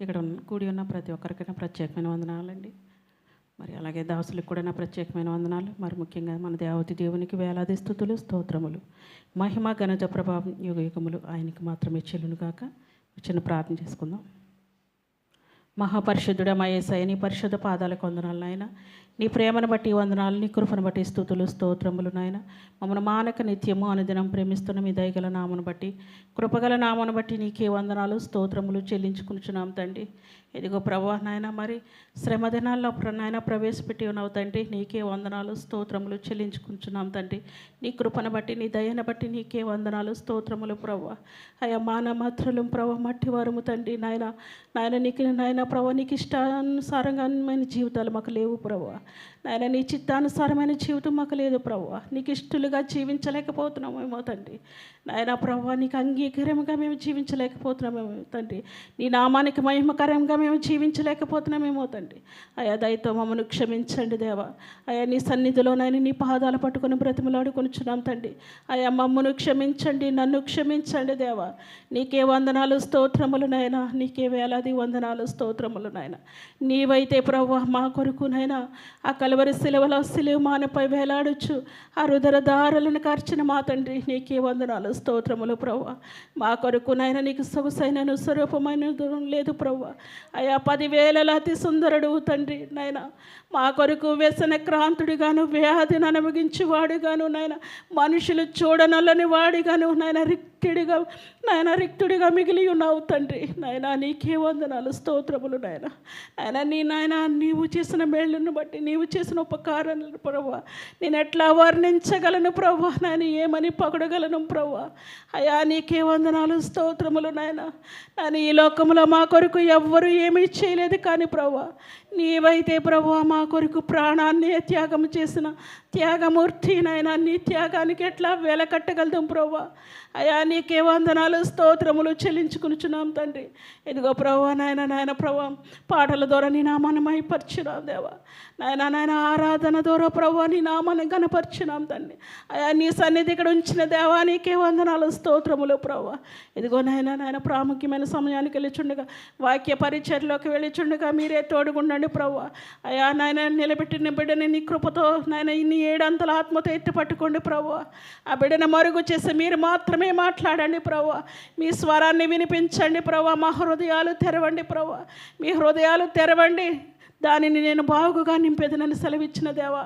ఇక్కడ కూడి ఉన్న ప్రతి ఒక్కరికైనా ప్రత్యేకమైన వందనాలండి. మరి అలాగే దాసులకు కూడా నా ప్రత్యేకమైన వందనాలు. మరి ముఖ్యంగా మన దేవతి దేవునికి వేలాది స్తుతులు, స్తోత్రములు, మహిమ ఘనత ప్రభావం యుగ యుగములు ఆయనకి మాత్రమే చెల్లును గాక. చిన్న ప్రార్థన చేసుకుందాం. మహాపరిశుద్ధుడా మా యేసయ్య, నీ పరిశుద్ధ పాదాలకు వందనాలు నాయన. నీ ప్రేమను బట్టి వందనాలు, నీ కృపను బట్టి స్తుతులు, స్తోత్రములు నాయన. మమ్మల్ని మానక నిత్యము అనుదినం ప్రేమిస్తున్న మీ దయగల నామను బట్టి, కృపగల నామను బట్టి నీకే వందనాలు, స్తోత్రములు చెల్లించుకుంటున్నాం తండ్రి. ఇదిగో ప్రభా నాయన, మరి శ్రమ దినాల్లో నాయన ప్రవేశపెట్టి ఉన్నావు తండ్రి. నీకే వందనాలు, స్తోత్రములు చెల్లించుకుంటున్నాం తండ్రి. నీ కృపను బట్టి, నీ దయను బట్టి నీకే వందనాలు, స్తోత్రములు ప్రభా. అయ్యా మానమాత్రులు ప్రభా, మట్టి వారము తండ్రి నాయన. నాయన నీకు నాయన ప్రభా, నీకు ఇష్టానుసారంగామైన జీవితాలు మాకు లేవు ప్రభా. నాయన నీ చిత్తానుసారమైన జీవితం మాకు లేదు ప్రభా. నీకు ఇష్టలుగా జీవించలేకపోతున్నామేమో తండ్రి. నాయన ప్రభా, నీకు అంగీకారంగా మేము జీవించలేకపోతున్నామేమో తండ్రి. నీ నామానికి మహిమకరంగా మేము జీవించలేకపోతున్నామేమో తండ్రి. అయా దయతో మమ్మల్ని క్షమించండి దేవా. అయా నీ సన్నిధిలోనైనా నీ పాదాలు పట్టుకొని బ్రతిమలాడుకొనిచున్నాం తండ్రి. అయా మమ్మను క్షమించండి, నన్ను క్షమించండి దేవా. నీకే వందనాలు, స్తోత్రములు నాయన. నీకే వేలాది వందనాలు, స్తోత్రములు నాయన. నీవైతే ప్రభా మా కొరకు నాయన ఆ కలువరి శిలువలో సిలువమానపై వేలాడుచు ఆ రుదర దారులను కార్చిన మా తండ్రి, నీకే వందనాలు, స్తోత్రములు ప్రభా. మా కొరకు నాయన నీకు సొగసైన స్వరూపమైన లేదు ప్రభా. అయా 10,000 అతి సుందరుడు తండ్రి నాయన. మా కొరకు వ్యసన క్రాంతుడిగాను, వ్యాధిని అనుభవించేవాడుగాను నాయన, మనుషులు చూడనల్లని వాడిగాను నాయన, రిక్తుడిగా మిగిలి ఉన్నావు తండ్రి నాయన. నీకే వందనాలు, స్తోత్రములు నాయన. ఆయన నీ నాయన నీవు చేసిన మేళ్ళను బట్టి, నీవు చేసిన ఉపకారాలను ప్రభా నేను ఎట్లా వర్ణించగలను ప్రభా. నాయన ఏమని పగడగలను ప్రభా. అయా నీకే వందనాలు, స్తోత్రములు నాయన. నాయన ఈ లోకంలో మా కొరకు ఎవ్వరూ ఏమీ చేయలేదు కానీ ప్రభా, నీవైతే ప్రభా మా కొరకు ప్రాణాన్ని త్యాగం చేసిన త్యాగమూర్తి నాయన. నీ త్యాగానికి ఎట్లా వెలకట్టగలుగుతాం ప్రభా. అయా నీకే వందనాలు, స్తోత్రములు చెల్లించుకునిచున్నాం తండ్రి. ఇదిగో ప్రభా నాయన ప్రభా, పాటల ద్వారా నీ నామాన్ని మహిమపరిచినాం దేవా. నాయన ఆరాధన ద్వారా ప్రభా నీ నామాన్ని గణపరిచినాం తండ్రి. అయా నీ సన్నిధి ఇక్కడ ఉంచిన దేవా, నీకే వందనాలు, స్తోత్రములు ప్రభా. ఇదిగో నాయన ప్రాముఖ్యమైన సమయానికి వెళ్ళిచుండగా, వాక్య పరిచర్లోకి వెళ్ళిచుండగా మీరే తోడుగుండండి ప్రభా. అయా నాయన నిలబెట్టిన బిడ్డని నీ కృపతో నాయన నీ 7 అంతల ఆత్మతో ఎత్తి పట్టుకోండి ప్రభా. ఆ బిడ్డను మరుగు చేసి మీరు మాత్రమే మాట్లాడండి ప్రభా. మీ స్వరాన్ని వినిపించండి ప్రభా. మా హృదయాలు తెరవండి ప్రభా. మీ హృదయాలు తెరవండి, దానిని నేను బాగుగా నింపేదనని సెలవిచ్చిన దేవా.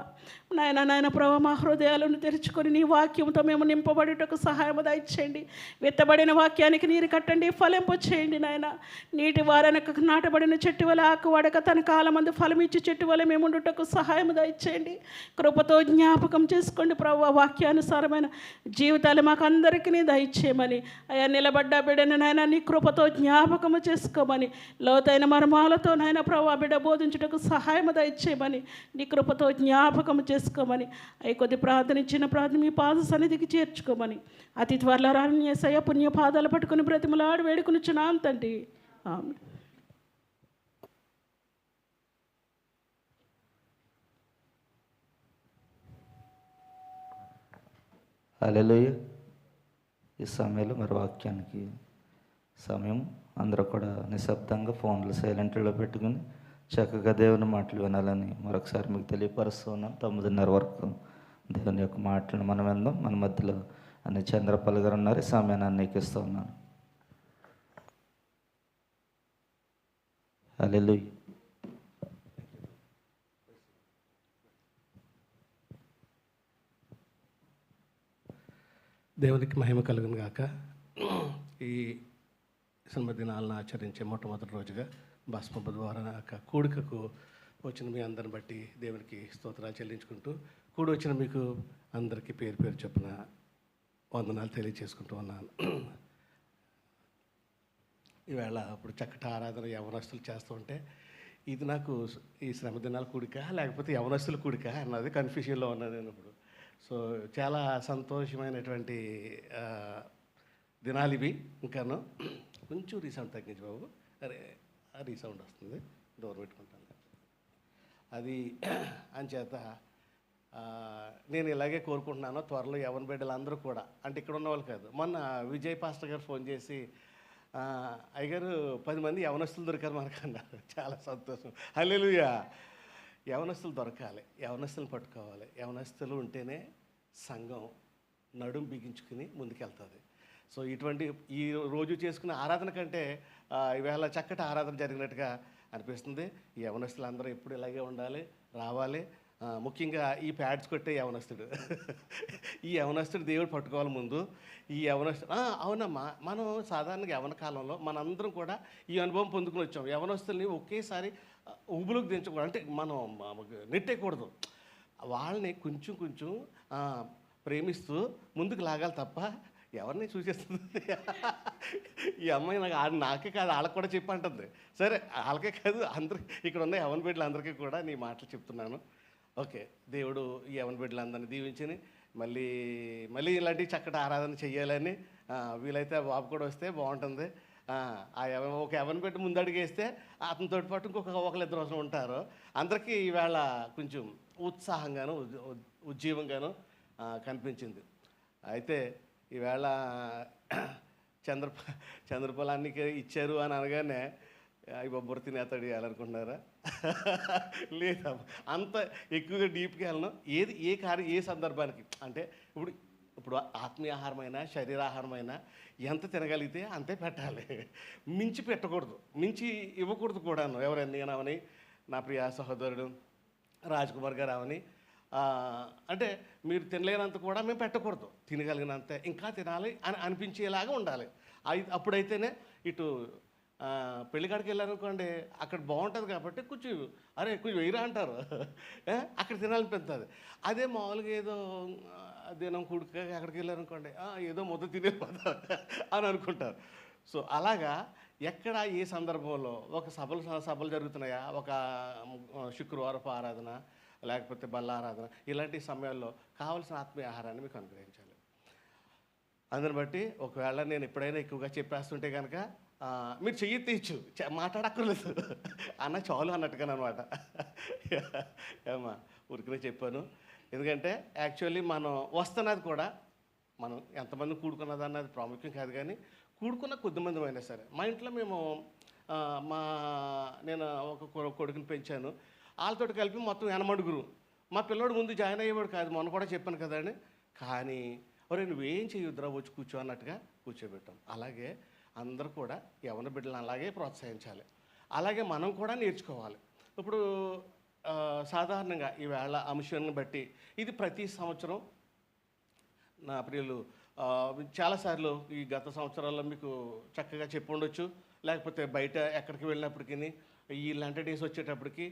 నాయన ప్రభా, మా హృదయాలను తెరుచుకొని నీ వాక్యంతో మేము నింపబడుటకు సహాయం దయచేయండి. విత్తబడిన వాక్యానికి నీరు కట్టండి, ఫలింపు చేయండి నాయన. నీటి వారనకు నాటబడిన చెట్టు వల్ల ఆకు వాడక తన కాలమందు ఫలమిచ్చి చెట్టు వల్ల మేము ఉండుటకు సహాయం దయచేయండి. కృపతో జ్ఞాపకం చేసుకోండి ప్రభా. వాక్యానుసారమైన జీవితాలు మాకు అందరికీ దయచేయమని, అయ్యా నిలబడ్డ బిడ్డను నాయన నీ కృపతో జ్ఞాపకము చేసుకోమని, లోతైన మర్మాలతో నాయన ప్రభా బిడ్డ బోధించుటకు సహాయం దయచేయమని, నీ కృపతో జ్ఞాపకము చేసుకోమని, అవి కొద్ది ప్రార్థన ఇచ్చిన ప్రార్థన మీ పాద సన్నిధికి చేర్చుకోమని, అతి త్వరలో రాని యేసయ్య పుణ్య పాదాలు పట్టుకుని బ్రతిమలాడి వేడుకునిచున్నాం తండ్రి. ఆమేన్. హల్లెలూయా. ఈ సమయంలో మరి వాక్యానికి సమయం, అందరూ కూడా నిశ్శబ్దంగా ఫోన్లు సైలెంట్లో పెట్టుకుని చక్కగా దేవుని మాటలు వినాలని మరొకసారి మీకు తెలియపరుస్తున్నాం. 9:30 వరకు దేవుని యొక్క మాటలను మనం విందాం. మన మధ్యలో అన్ని చంద్రపల్లి గారు ఉన్నారు. ఈ సమయాన్ని అన్నికిస్తూ ఉన్నాను. హల్లెలూయా. దేవునికి మహిమ కలుగును గాక. ఈ దినాలను ఆచరించే మొట్టమొదటి రోజుగా భస్మ బుధవారం కూడికకు వచ్చిన మీ అందరిని బట్టి దేవునికి స్తోత్రాలు చెల్లించుకుంటూ, కూడి వచ్చిన మీకు అందరికీ పేరు పేరు చొప్పున వందనాలు తెలియజేసుకుంటూ ఉన్నాను. ఈవేళ ఇప్పుడు చక్కటి ఆరాధన యవనస్తులు చేస్తూ ఉంటే ఇది నాకు ఈ శ్రమ దినాల కూడిక లేకపోతే యవనస్తుల కూడిక అన్నది కన్ఫ్యూజన్లో ఉన్నది నేను ఇప్పుడు. సో చాలా సంతోషమైనటువంటి దినాలు ఇవి. ఇంకాను కొంచెం రీసౌండ్ తగ్గించి బాబు. అరే రీసౌండ్ వస్తుంది, దూరం పెట్టుకుంటాను. అది అంచేత నేను ఇలాగే కోరుకుంటున్నాను. త్వరలో యవన బిడ్డలు అందరూ కూడా, అంటే ఇక్కడ ఉన్న వాళ్ళు కాదు, మొన్న విజయ్ పాస్టర్ గారు ఫోన్ చేసి అయ్యగారు 10 మంది యవనస్తులు దొరికారు మనకు అన్నారు. చాలా సంతోషం. హల్లెలూయా. యవనస్తులు దొరకాలి, యవనస్తులను పట్టుకోవాలి. యవనస్తులు ఉంటేనే సంఘం నడుం బిగించుకుని ముందుకెళ్తుంది. సో ఇటువంటి ఈ రోజు చేసుకునే ఆరాధన కంటే ఈవేళ చక్కటి ఆరాధన జరిగినట్టుగా అనిపిస్తుంది. ఈ యవనస్తులు అందరూ ఎప్పుడు ఇలాగే ఉండాలి, రావాలి. ముఖ్యంగా ఈ ప్యాడ్స్ కొట్టే యవనస్తుడు ఈ యవనస్తుడు దేవుడు పట్టుకోవాలి ముందు. ఈ యవనస్తుడు అవునమ్మా, మనం సాధారణంగా యవన కాలంలో మనందరం కూడా ఈ అనుభవం పొందుకుని వచ్చాం. యవనస్తుల్ని ఒకేసారి ఊబులోకి దించకూడదు, అంటే మనం నెట్టేయకూడదు. వాళ్ళని కొంచెం కొంచెం ప్రేమిస్తూ ముందుకు లాగాలి తప్ప ఎవరిని చూసేస్తుంది. ఈ అమ్మాయి నాకే కాదు వాళ్ళకి కూడా చెప్పి అంటుంది. సరే వాళ్ళకే కాదు, అందరికి ఇక్కడ ఉన్న యవన బిడ్డలందరికీ కూడా నీ మాటలు చెప్తున్నాను. ఓకే, దేవుడు ఈ యవన బిడ్డలందరినీ దీవించి మళ్ళీ ఇలాంటి చక్కటి ఆరాధన చెయ్యాలని, వీలైతే బాబు కూడా వస్తే బాగుంటుంది. ఒక యవన బిడ్డ ముందడుగేస్తే అతనితో పాటు ఒకళ్ళిద్దరు అవసరం ఉంటారు. అందరికీ ఈవేళ కొంచెం ఉత్సాహంగాను ఉజ్జీవంగాను కనిపించింది. అయితే ఈవేళ చంద్రపొలానికి ఇచ్చారు అని అనగానే ఇవ్వ బుర్ర తినేతాడు వేయాలనుకుంటున్నారా? లేదా, అంత ఎక్కువగా డీప్గా వెళ్ళను. ఏ సందర్భానికి అంటే ఇప్పుడు ఆత్మీయ ఆహారమైనా శరీరాహారమైనా ఎంత తినగలిగితే అంతే పెట్టాలి, మించి పెట్టకూడదు, మించి ఇవ్వకూడదు కూడాను. ఎవరైనా నేనవని, నా ప్రియ సహోదరుడు రాజ్ కుమార్ గారు అవని, అంటే మీరు తినలేనంత కూడా మేము పెట్టకూడదు, తినగలిగినంత ఇంకా తినాలి అని అనిపించేలాగా ఉండాలి. అప్పుడైతేనే ఇటు పెళ్ళికాడికి వెళ్ళారనుకోండి, అక్కడ బాగుంటుంది కాబట్టి కొంచెం కొంచెం వెయ్యిరా అంటారు, అక్కడ తినాలనిపిస్తుంది. అదే మామూలుగా ఏదో దినం కూడుక అక్కడికి వెళ్ళారనుకోండి, ఏదో ముద్ద తినేపోతారు అని అనుకుంటారు. సో అలాగా ఎక్కడ ఏ సందర్భంలో ఒక సభలు జరుగుతున్నాయా, ఒక శుక్రవారపు ఆరాధన లేకపోతే బల్ల ఆరాధన, ఇలాంటి సమయాల్లో కావలసిన ఆత్మీయ ఆహారాన్ని మీకు అనుగ్రహించాలి. అందుని బట్టి ఒకవేళ నేను ఎప్పుడైనా ఎక్కువగా చెప్పేస్తుంటే కనుక మీరు చెయ్యి తీయచ్చు, మాట్లాడక్కర్లేదు అన్న చాలు అన్నట్టుగా అనమాట. ఏమా ఊరికనే చెప్పాను. ఎందుకంటే యాక్చువల్లీ మనం వస్తున్నది కూడా, మనం ఎంతమంది కూడుకున్నది అన్నది ప్రాముఖ్యం కాదు, కానీ కూడుకున్న కొద్దిమంది అయినా సరే. మా ఇంట్లో మేము నేను ఒక కొడుకుని పెంచాను, వాళ్ళతో కలిపి మొత్తం 80 మా పిల్లోడు ముందు జాయిన్ అయ్యేవాడు కాదు, మొన్న కూడా చెప్పాను కదా అని. కానీ ఒరే నువ్వేం చేయొద్దురా, వచ్చి కూర్చో అన్నట్టుగా కూర్చోబెట్టాం. అలాగే అందరూ కూడా యవన బిడ్డలను అలాగే ప్రోత్సహించాలి, అలాగే మనం కూడా నేర్చుకోవాలి. ఇప్పుడు సాధారణంగా ఈవేళ అంశాన్ని బట్టి ఇది ప్రతి సంవత్సరం నా ప్రియులు చాలాసార్లు ఈ గత సంవత్సరాల్లో మీకు చక్కగా చెప్పి ఉండొచ్చు, లేకపోతే బయట ఎక్కడికి వెళ్ళినప్పటికీ ఈ లెంట డేస్ వచ్చేటప్పటికి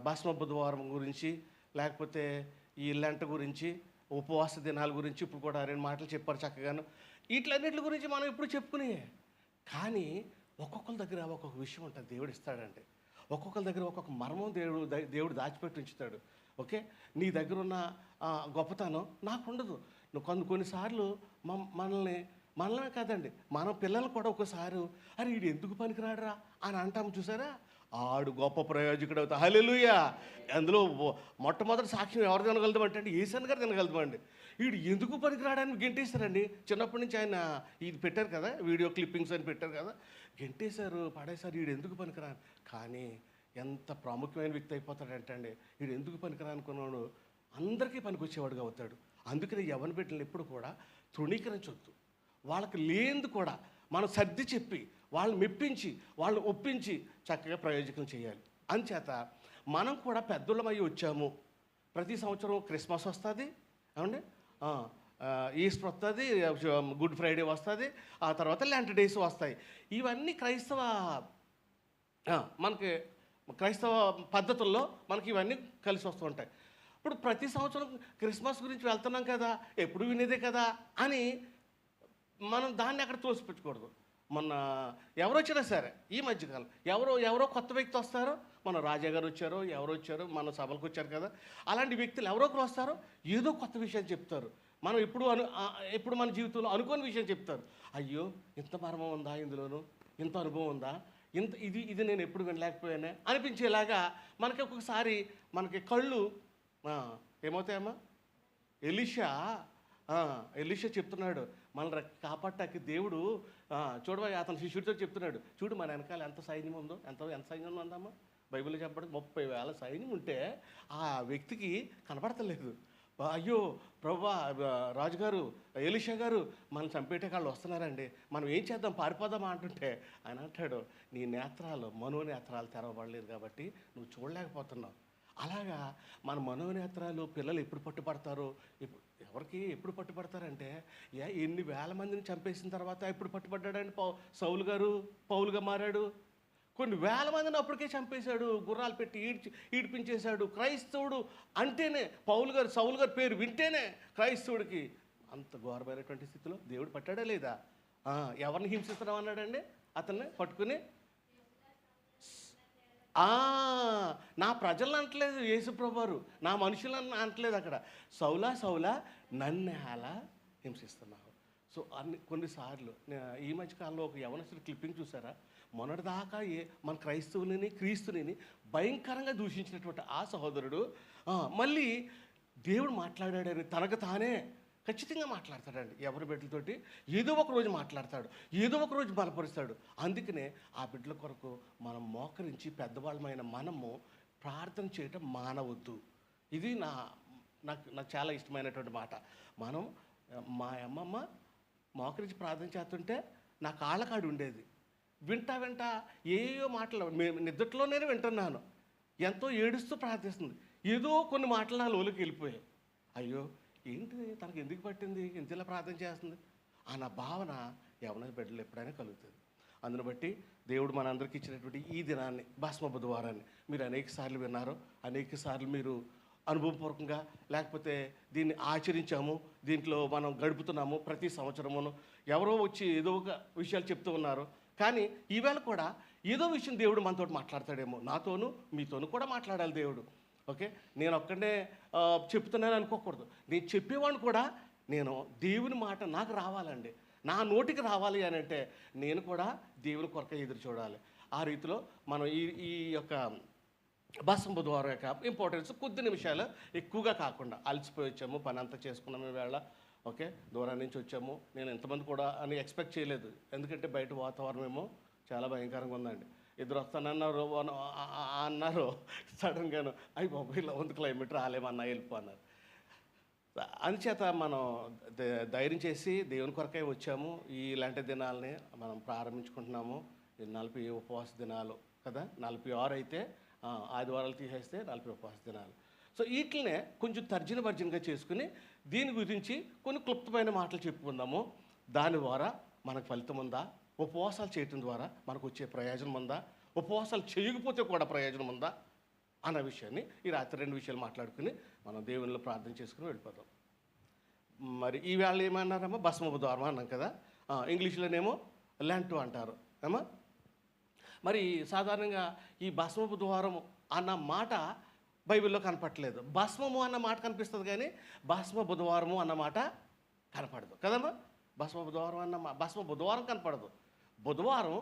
భస్మ బుధవారం గురించి, లేకపోతే ఈ లెంట గురించి, ఉపవాస దినాల గురించి ఇప్పుడు కూడా 2 మాటలు చెప్పారు చక్కగాను. వీటిలన్నిటి గురించి మనం ఇప్పుడు చెప్పుకునే, కానీ ఒక్కొక్కరి దగ్గర ఒక్కొక్క విషయం ఉంటుంది దేవుడు ఇస్తాడంటే. ఒక్కొక్కరి దగ్గర ఒక్కొక్క మర్మం దేవుడు దాచిపెట్టి ఉంచుతాడు. ఓకే, నీ దగ్గర ఉన్న గొప్పతనం నాకు ఉండదు. నువ్వు కొన్నిసార్లు మనల్ని కాదండి, మన పిల్లలు కూడా ఒకసారి అరే వీడు ఎందుకు పనికిరాడురా అని అంటాము చూసారా, ఆడు గొప్ప ప్రయోజకుడు అవుతా. హల్లెలూయా. అందులో మొట్టమొదటి సాక్ష్యం ఎవరు తినగలుగుతామంటే యేసన్ గారు తినగలుగుతామండి. వీడు ఎందుకు పనికిరాడని గెంటేశారండి. చిన్నప్పటి నుంచి ఆయన ఇది పెట్టారు కదా, వీడియో క్లిప్పింగ్స్ అని పెట్టారు కదా, గెంటేశారు, పడేశారు, వీడు ఎందుకు పనికిరాను. కానీ ఎంత ప్రాముఖ్యమైన వ్యక్తి అయిపోతాడంటే అండి, వీడు ఎందుకు పనికిరానుకున్నాడు అందరికీ పనికొచ్చేవాడుగా అవుతాడు. అందుకని యవన బిడ్డలను ఎప్పుడు కూడా తృణీకరించొద్దు. వాళ్ళకి లేనిది కూడా మనం సర్ది చెప్పి, వాళ్ళని మెప్పించి, వాళ్ళని ఒప్పించి చక్కగా ప్రయోజకం చేయాలి. అంచేత మనం కూడా పెద్దోళ్ళమై వచ్చాము. ప్రతి సంవత్సరం క్రిస్మస్ వస్తుంది, ఏమండి, ఈస్టర్ వస్తుంది, గుడ్ ఫ్రైడే వస్తుంది, ఆ తర్వాత లెంట్ డేస్ వస్తాయి. ఇవన్నీ మనకి క్రైస్తవ పద్ధతుల్లో మనకి ఇవన్నీ కలిసి వస్తూ ఉంటాయి. ఇప్పుడు ప్రతి సంవత్సరం క్రిస్మస్ గురించి వెళ్తున్నాం కదా, ఎప్పుడు వినేదే కదా అని మనం దాన్ని అక్కడ తోసిపెట్టకూడదు. మొన్న ఎవరు వచ్చినా సరే ఈ మధ్యకాలం ఎవరో కొత్త వ్యక్తి వస్తారో మన రాజా గారు వచ్చారో ఎవరు వచ్చారో మన సభలకు వచ్చారు కదా, అలాంటి వ్యక్తులు ఎవరో ఒకరు వస్తారో ఏదో కొత్త విషయం చెప్తారు. మనం ఎప్పుడు మన జీవితంలో అనుకోని విషయం చెప్తారు. అయ్యో ఇంత మర్మం ఉందా ఇందులోనూ, ఇంత అనుభవం ఉందా, ఇది నేను ఎప్పుడు వినలేకపోయానే అనిపించేలాగా మనకి ఒక్కొక్కసారి మనకి కళ్ళు ఏమవుతాయమ్మా. ఎలీషా చెప్తున్నాడు మనల్ని కాపాడటానికి దేవుడు చూడవా, అతని శిష్యుడితో చెప్తున్నాడు, చూడు మన వెనకాల ఎంత సైన్యం ఉందో, ఎంత సైన్యం ఉందమ్మా. బైబిల్లో చెప్పడం 30,000 సైన్యం ఉంటే ఆ వ్యక్తికి కనపడతలేదు. అయ్యో ప్రభువా, రాజుగారు, ఎలీషా గారు మనం చంపేటే వాళ్ళు వస్తున్నారండి, మనం ఏం చేద్దాం, పారిపోదామా అంటుంటే ఆయన అంటాడు, నీ నేత్రాలు మనోనేత్రాలు తెరవబడలేదు కాబట్టి నువ్వు చూడలేకపోతున్నావు. అలాగా మన మనోనేత్రాలు పిల్లలు ఎప్పుడు పట్టుపడతారో, ఎవరికి ఎప్పుడు పట్టుపడతారంటే, ఎన్ని వేల మందిని చంపేసిన తర్వాత ఎప్పుడు పట్టుపడ్డాడండి పౌలుగా మారాడు. కొన్ని వేల మందిని అప్పటికే చంపేశాడు, గుర్రాలు పెట్టి ఈడ్పించేశాడు. క్రైస్తవుడు అంటేనే సౌలు గారు పేరు వింటేనే క్రైస్తవుడికి అంత ఘోరమైనటువంటి స్థితిలో దేవుడు పట్టాడా లేదా? ఎవరిని హింసిస్తున్నావు అన్నాడండి అతన్ని పట్టుకుని. నా ప్రజలను అంటలేదు యేసుప్రభువారు, నా మనుషులను అంటలేదు అక్కడ. సౌలా నన్ను ఎలా హింసిస్తున్నావు. సో కొన్నిసార్లు ఈ మధ్యకాలంలో ఒక యవనస్తుడు క్లిప్పింగ్ చూసారా, మొన్నటిదాకా మన క్రీస్తుని భయంకరంగా దూషించినటువంటి ఆ సహోదరుడు మళ్ళీ దేవుడు మాట్లాడాడని తనకు తానే ఖచ్చితంగా మాట్లాడతాడండి. ఎవరి బిడ్డలతోటి ఏదో ఒక రోజు మాట్లాడతాడు, ఏదో ఒక రోజు బలపరుస్తాడు. అందుకనే ఆ బిడ్డల కొరకు మనం మోకరించి పెద్దవాళ్ళమైన మనము ప్రార్థన చేయటం మానవద్దు. ఇది నాకు చాలా ఇష్టమైనటువంటి మాట. మా అమ్మమ్మ మోకరించి ప్రార్థన చేస్తుంటే నా కాళ్ళకాడు ఉండేది. వింటా ఏయో మాటలు నిద్రలోనే వింటున్నాను. ఎంతో ఏడుస్తూ ప్రార్థిస్తుంది. ఏదో కొన్ని మాటలు నా లోకి వెళ్ళిపోయాయి. అయ్యో ఏంటి తనకు ఎందుకు పట్టింది, ఇంతలా ప్రార్థన చేస్తుంది అన్న భావన యవన బిడ్డలు ఎప్పుడైనా కలుగుతుంది. అందును బట్టి దేవుడు మనందరికీ ఇచ్చినటువంటి ఈ దినాన్ని, భస్మ బుధవారాన్ని మీరు అనేక సార్లు విన్నారు, అనేక సార్లు మీరు అనుభవపూర్వకంగా లేకపోతే దీన్ని ఆచరించాము, దీంట్లో మనం గడుపుతున్నాము. ప్రతి సంవత్సరమును ఎవరో వచ్చి ఏదో ఒక విషయాలు చెప్తూ ఉన్నారు. కానీ ఈవేళ కూడా ఏదో విషయం దేవుడు మనతో మాట్లాడతాడేమో, నాతోనూ మీతోనూ కూడా మాట్లాడాలి దేవుడు. ఓకే, నేను ఒక్కడే చెప్తున్నాను అనుకోకూడదు. నేను చెప్పేవాడిని కూడా నేను దేవుని మాట నాకు రావాలండి, నా నోటికి రావాలి అని అంటే నేను కూడా దేవుని కొరక ఎదురు చూడాలి. ఆ రీతిలో మనం ఈ యొక్క భస్మ బుధవారం యొక్క ఇంపార్టెన్స్ కొద్ది నిమిషాలు ఎక్కువగా కాకుండా, అలసిపోయి వచ్చాము, పని అంతా చేసుకున్నాము ఈవేళ. ఓకే, దూరం నుంచి వచ్చాము. నేను ఎంతమంది కూడా అని ఎక్స్పెక్ట్ చేయలేదు, ఎందుకంటే బయట వాతావరణం ఏమో చాలా భయంకరంగా ఉందండి. ఇద్దరు అన్నారు సడన్గాను, అయ్యి బాబు ఇలా ఉంది క్లైమేట్, రాలేమన్నా వెళ్ళిపో అన్నారు. అందుచేత మనం ధైర్యం చేసి దేవుని కొరకై వచ్చాము. ఇలాంటి దినాలని మనం ప్రారంభించుకుంటున్నాము. 40 ఉపవాస దినాలు కదా, 46 అయితే ఆదివారాలు తీసేస్తే 40 ఉపవాస దినాలు. సో వీటినే కొంచెం తర్జన చేసుకుని దీని గురించి కొన్ని క్లుప్తమైన మాటలు చెప్పుకుందాము. దాని ద్వారా మనకు ఫలితం ఉందా, ఉపవాసాలు చేయటం ద్వారా మనకు వచ్చే ప్రయోజనం ఉందా, ఉపవాసాలు చేయకపోతే కూడా ప్రయోజనం ఉందా అన్న విషయాన్ని ఈ రాత్రి 2 విషయాలు మాట్లాడుకుని మనం దేవునిలో ప్రార్థన చేసుకుని వెళ్ళిపోతాం. మరి ఈవేళ ఏమన్నారమ్మా, భస్మ బుధవారం అన్నాం కదా, ఇంగ్లీష్లోనేమో లెంట్ అంటారు ఏమా. మరి సాధారణంగా ఈ భస్మ బుధవారం అన్న మాట బైబిల్లో కనపడలేదు. భస్మము అన్న మాట కనిపిస్తుంది కానీ భస్మ బుధవారము అన్న మాట కనపడదు కదమ్మా. భస్మ బుధవారం కనపడదు. బుధవారం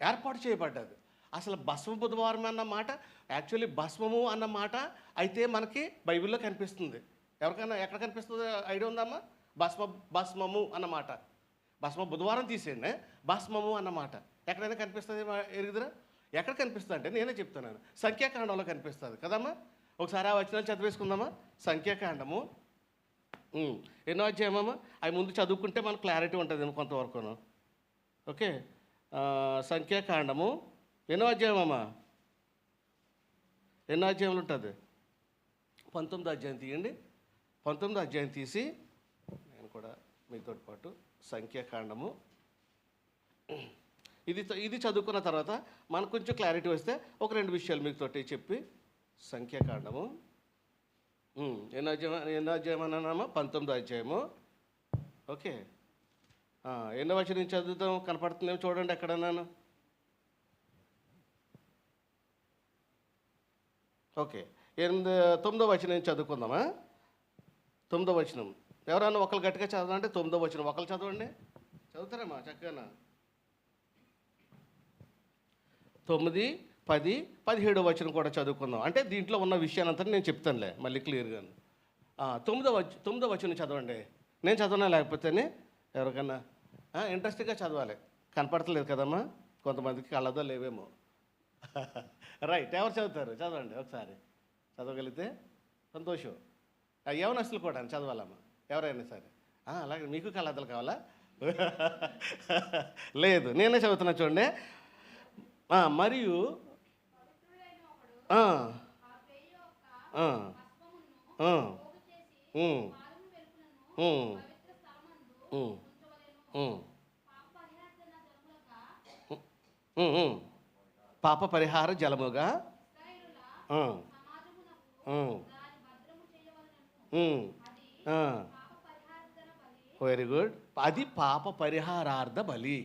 ఏర్పాటు చేయబడ్డది. అసలు భస్మ బుధవారం అన్న మాట యాక్చువల్లీ భస్మము అన్న మాట అయితే మనకి బైబిల్లో కనిపిస్తుంది. ఎవరికైనా ఎక్కడ కనిపిస్తుంది ఐడియా ఉందమ్మా? భస్మము అన్నమాట, భస్మ బుధవారం తీసేయండి, భస్మము అన్నమాట ఎక్కడైనా కనిపిస్తుంది ఎరుగుదరా? ఎక్కడ కనిపిస్తుంది అంటే నేనే చెప్తున్నాను, సంఖ్యాకాండంలో కనిపిస్తుంది కదమ్మా. ఒకసారి ఆ వచనాలు చదివేసుకుందామా. సంఖ్యాకాండము ఎన్నో అధ్యాయమమ్మా, అవి ముందు చదువుకుంటే మనకు క్లారిటీ ఉంటుంది కొంతవరకును. ఓకే, సంఖ్యాకాండము ఎన్నో అధ్యాయమమ్మా, ఎన్నో అధ్యాయంలో ఉంటుంది? 19వ అధ్యాయం తీయండి. 19వ అధ్యాయం తీసి నేను కూడా మీతో పాటు సంఖ్యాకాండము ఇది చదువుకున్న తర్వాత మనకు కొంచెం క్లారిటీ వస్తే ఒక 2 విషయాలు మీతోటి చెప్పి సంఖ్యాకాండము ఎన్నో అధ్యాయం అన్నామా? 19వ అధ్యాయము. ఓకే, ఎన్నో వచనం నుంచి చదువుతాం, కనపడుతుందేమో చూడండి ఎక్కడన్నాను. ఓకే, 9వ వచనం చదువుకుందామా? 9వ వచనం ఎవరన్నా ఒకరు గట్టిగా చదవాలంటే 9వ వచనం ఒకరు చదవండి. చదువుతారమ్మా చక్కగా. 9, 10, 17వ వచనం కూడా చదువుకుందాం. అంటే దీంట్లో ఉన్న విషయాలంతా నేను చెప్తానులే మళ్ళీ క్లియర్గా. 9వ వచనం చదవండి. నేను చదవనా లేకపోతే ఎవరికన్నా ఇంట్రెస్ట్గా చదవాలి. కనపడతలేదు కదమ్మా కొంతమందికి, కళ్ళదో లేవేమో. రైట్, ఎవరు చదువుతారు? చదవండి ఒకసారి. చదవగలిగితే సంతోషం. యవనస్తులు కూడా చదవాలమ్మా ఎవరైనా సరే. అలాగే మీకు కళ్ళద్దలు కావాలా? లేదు, నేనే చదువుతున్నా చూడండి. మరియు పాప పరిహార జలముగా వెరీ గుడ్. అది పాప పరిహారార్థ బలి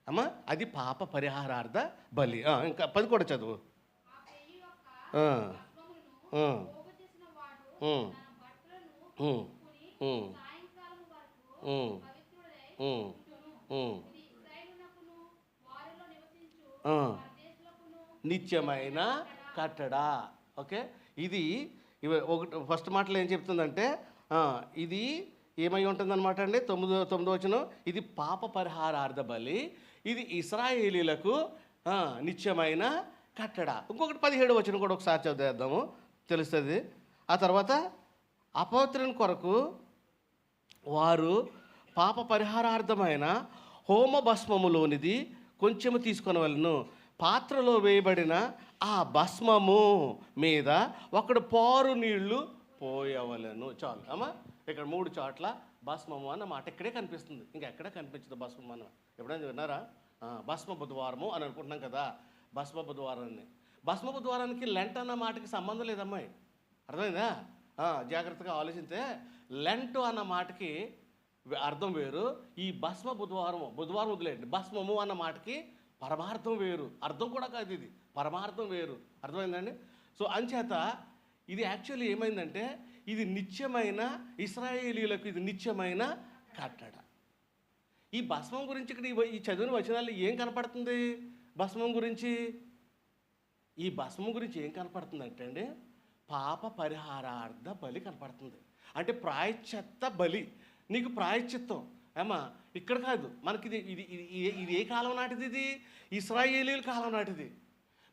అమ్మా, అది పాప పరిహారార్థ బలి. ఇంకా 10 కూడా చదువు. నిత్యమైన కట్టడా. ఓకే, ఇది ఒకటి ఫస్ట్ మాటలో ఏం చెప్తుందంటే ఇది ఏమై ఉంటుందన్నమాట అండి. 9వ వచనం, ఇది పాప పరిహారార్థ బలి, ఇది ఇశ్రాయేలీలకు నిత్యమైన కట్టడా. ఇంకొకటి 17వ వచనం కూడా ఒకసారి చదివేద్దాము, తెలుస్తుంది. ఆ తర్వాత అపవిత్రుని కొరకు వారు పాప పరిహారార్థమైన హోమ భస్మములోనిది కొంచెము తీసుకొనవలెను, పాత్రలో వేయబడిన ఆ భస్మము మీద ఒకడు పారు నీళ్లు పోయవలెను. చాలు అమ్మా. ఇక్కడ 3 చోట్ల భస్మము అన్న మాట ఇక్కడే కనిపిస్తుంది, ఇంకెక్కడే కనిపించదు భస్మం అన్న. ఎప్పుడైనా విన్నారా? భస్మ బుధవారము అని అనుకుంటున్నాం కదా, భస్మ బుధవారాన్ని. భస్మ బుధవారానికి లెంట్ అన్న మాటకి సంబంధం లేదమ్మాయి, అర్థమైందా? జాగ్రత్తగా ఆలోచిస్తే లెంట్ అన్న మాటకి అర్థం వేరు, ఈ భస్మ బుధవారం వదిలేయండి, భస్మము అన్న మాటకి పరమార్థం వేరు, అర్థం కూడా కాదు, ఇది పరమార్థం వేరు. అర్థమైందండి? సో అంచేత ఇది యాక్చువల్లీ ఏమైందంటే ఇది నిత్యమైన ఇశ్రాయేలీలకు ఇది నిత్యమైన కట్టడ. ఈ భస్మం గురించి ఇక్కడ ఈ చదివిన వచనాల్లో ఏం కనపడుతుంది? భస్మం గురించి, ఈ భస్మం గురించి ఏం కనపడుతుంది అంటే అండి, పాప పరిహారార్థ బలి కనపడుతుంది. అంటే ప్రాయశ్చిత్త బలి, నీకు ప్రాయశ్చిత్తం. ఏమా ఇక్కడ కాదు మనకి, ఇది ఏ కాలం నాటిది? ఇది ఇశ్రాయేలీల కాలం నాటిది.